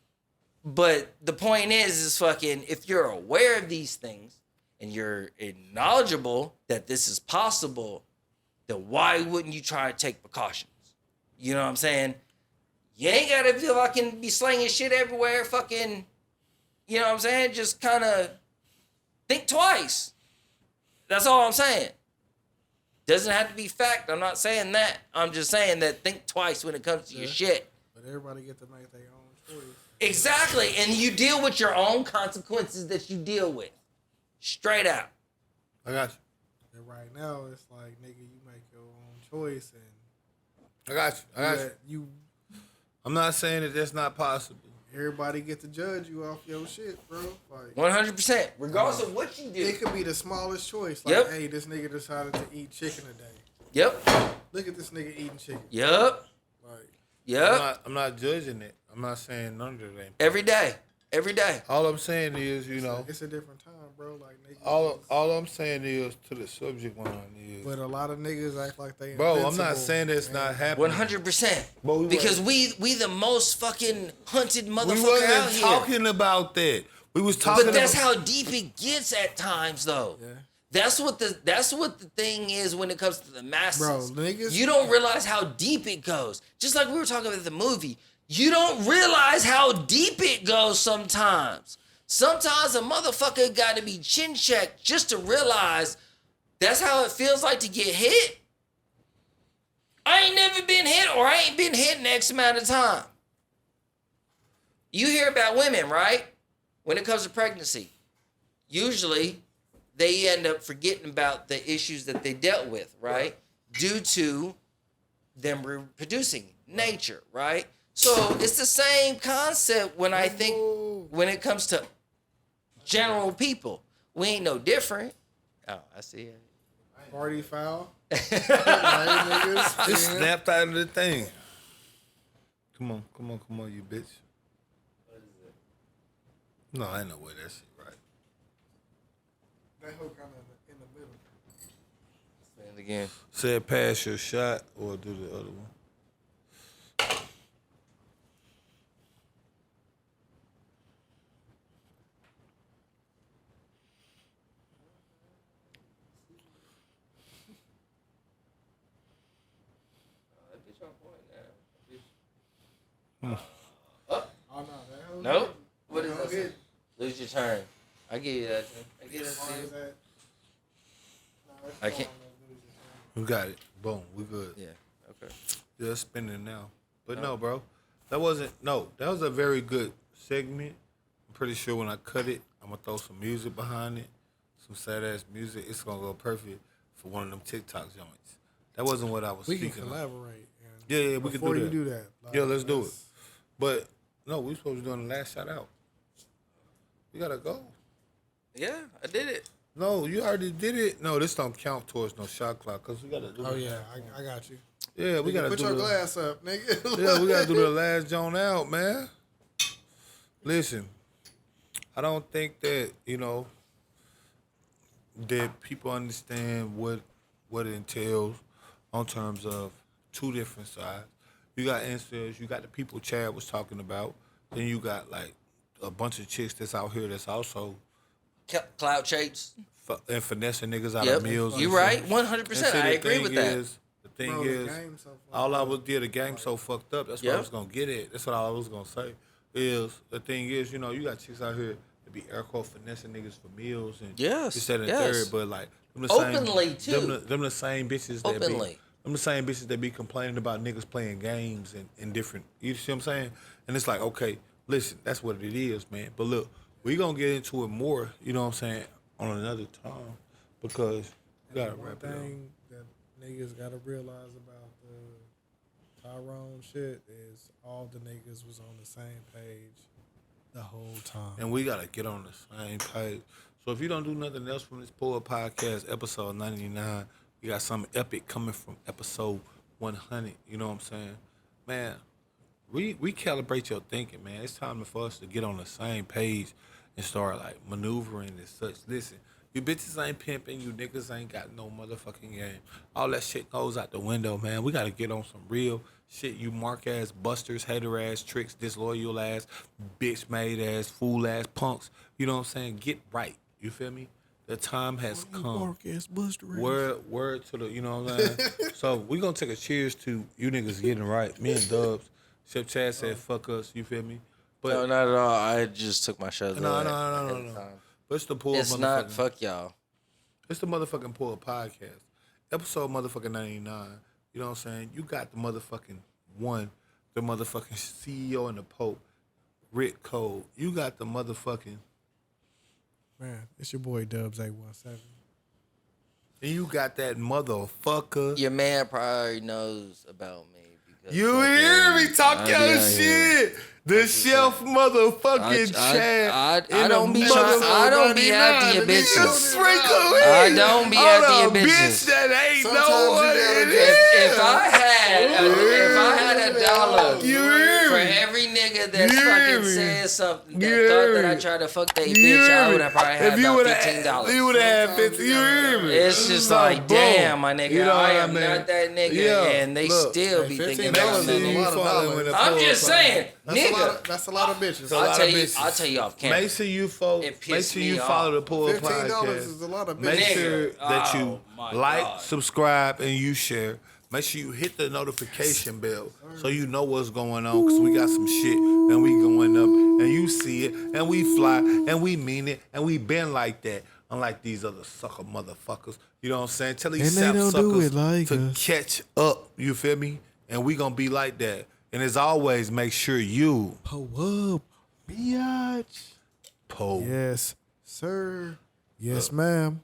But the point is fucking, if you're aware of these things and you're knowledgeable that this is possible, then why wouldn't you try to take precautions? You know what I'm saying? You ain't gotta feel like I can be slinging shit everywhere, fucking. You know what I'm saying? Just kind of think twice. That's all I'm saying. Doesn't have to be fact. I'm not saying that. I'm just saying that think twice when it comes to your shit. But everybody get to make their own choice. Exactly. And you deal with your own consequences that you deal with. Straight out. I got you. And right now, it's like, nigga, you make your own choice. And I got you. I'm not saying that that's not possible. Everybody get to judge you off your shit, bro. Like 100%. Regardless of what you do. It could be the smallest choice. Like, hey, this nigga decided to eat chicken today. Yep. Look at this nigga eating chicken. Yep. Like, yep. I'm not judging it. I'm not saying none of it ain't. Every day. All I'm saying is, it's a different time, bro. Like niggas. All I'm saying is to the subject line is. But a lot of niggas act like they. Bro, invincible. I'm not saying it's not happening. 100%. Because we the most fucking hunted motherfucker out here. We wasn't talking about that. We was talking. But that's how deep it gets at times, though. Yeah. That's what the thing is when it comes to the masses. Bro, niggas. You don't realize how deep it goes. Just like we were talking about the movie. You don't realize how deep it goes sometimes. Sometimes a motherfucker got to be chin checked just to realize that's how it feels like to get hit. I ain't never been hit, or I ain't been hit in X amount of time. You hear about women, right? When it comes to pregnancy, usually they end up forgetting about the issues that they dealt with, right? Due to them reproducing nature, right? So it's the same concept when I think when it comes to general people. We ain't no different. Oh, I see it. Party foul. Just snapped out of the thing. Come on, you bitch. What is it? No, I know where that shit right. That hoe kind of in the middle. Say it again. Said pass your shot or do the other one. Oh no, that hoe. Nope. What is that? Lose your turn. I give you that. I give that to you. I can't. We got it. Boom. We good. Yeah. Okay. Yeah, it's spinning now. But no, bro. That was a very good segment. I'm pretty sure when I cut it, I'm going to throw some music behind it. Some sad-ass music. It's going to go perfect for one of them TikTok joints. That wasn't what I was speaking of. We can collaborate. Yeah, we can do that. Before you do that. Like, yeah, let's do it. But, no, we supposed to be doing the last shout out. You got to go. Yeah, I did it. No, you already did it. No, this don't count towards no shot clock because we got to do Oh, yeah, I got you. Yeah, we got to do Put your glass up, nigga. Yeah, we got to do the last joint out, man. Listen, I don't think that, that people understand what it entails on terms of two different sides. You got incels, you got the people Chad was talking about, then you got like a bunch of chicks that's out here that's also Cloud chase and finessing niggas out of meals. You right, 100%. I agree with that. The thing is, all I was the game so fucked up. That's what I was gonna get at. That's what I was gonna say. is the thing is, you know, you got chicks out here that be air quote finessing niggas for meals and Yes, this, that, and yes. third, but like them the Openly, same, too. Them the same bitches that Openly. them the same bitches that be complaining about niggas playing games and different. You see what I'm saying? And it's like, okay, listen, that's what it is, man. But look, we gonna get into it more. You know what I'm saying? On another time because you gotta One wrap it up. thing that niggas gotta realize about the Tyrone shit is all the niggas was on the same page the whole time. And we gotta get on the same page. So if you don't do nothing else from this Poor Podcast episode 99, we got something epic coming from episode 100. You know what I'm saying? Man, recalibrate your thinking, man. It's time for us to get on the same page and start like maneuvering and such. Listen, you bitches ain't pimping, you niggas ain't got no motherfucking game. All that shit goes out the window, man. We gotta get on some real shit. You mark ass busters, hater ass, tricks, disloyal ass, bitch made ass, fool ass punks. You know what I'm saying? Get right. You feel me? The time has come. Word to the, you know what I'm saying? So we gonna take a cheers to you niggas getting right. Me and Dubz. Chef Chad said fuck us, you feel me? But No, not at all. I just took my shot. no. But it's the poor It's not fuck y'all. It's the motherfucking Poor Podcast. Episode motherfucking 99. You know what I'm saying? You got the motherfucking one, the motherfucking CEO and the Pope, Rick Cole. You got the motherfucking, Man, it's your boy Dubz 817. and you got that motherfucker. Your man probably knows about me. Because You fucking- hear me talk your yeah. shit. The shelf motherfucking Chad. I don't be after your You bitches. sprinkle in. I don't be on after your a bitch bitches. that ain't Sometimes know you what gotta it do- is. If I had a dollar You hear for me? every nigga that You hear fucking me? said something You that hear thought that me? I tried to fuck they You bitch, hear I me? would have probably had If you about would've- $15. You would have had 50. You hear me? It's just So, like, boom. damn, my nigga, You know I what am mean? not that nigga, Yeah, and they look, still hey, be $15 thinking about is me. a You lot of falling dollars. with a I'm Poor just Podcast. saying, That's nigga. a lot of bitches. a lot of bitches. I'll tell you off camera. Make sure you follow. It pissed Make sure me you off. follow the Poor $15 Podcast. is a lot of Make bitches. sure Nigga, that oh you my like, God. subscribe, and you share. Make sure you hit the notification bell so you know what's going on. Cause we got some shit and we going up, and you see it, and we fly, and we mean it, and we been like that. Unlike these other sucker motherfuckers, you know what I'm saying? Tell these And they sap don't do suckers it like to us. catch up. You feel me? And we gonna be like that. And as always, make sure you Pull up, biatch. pull. Yes, sir. Yes, ma'am.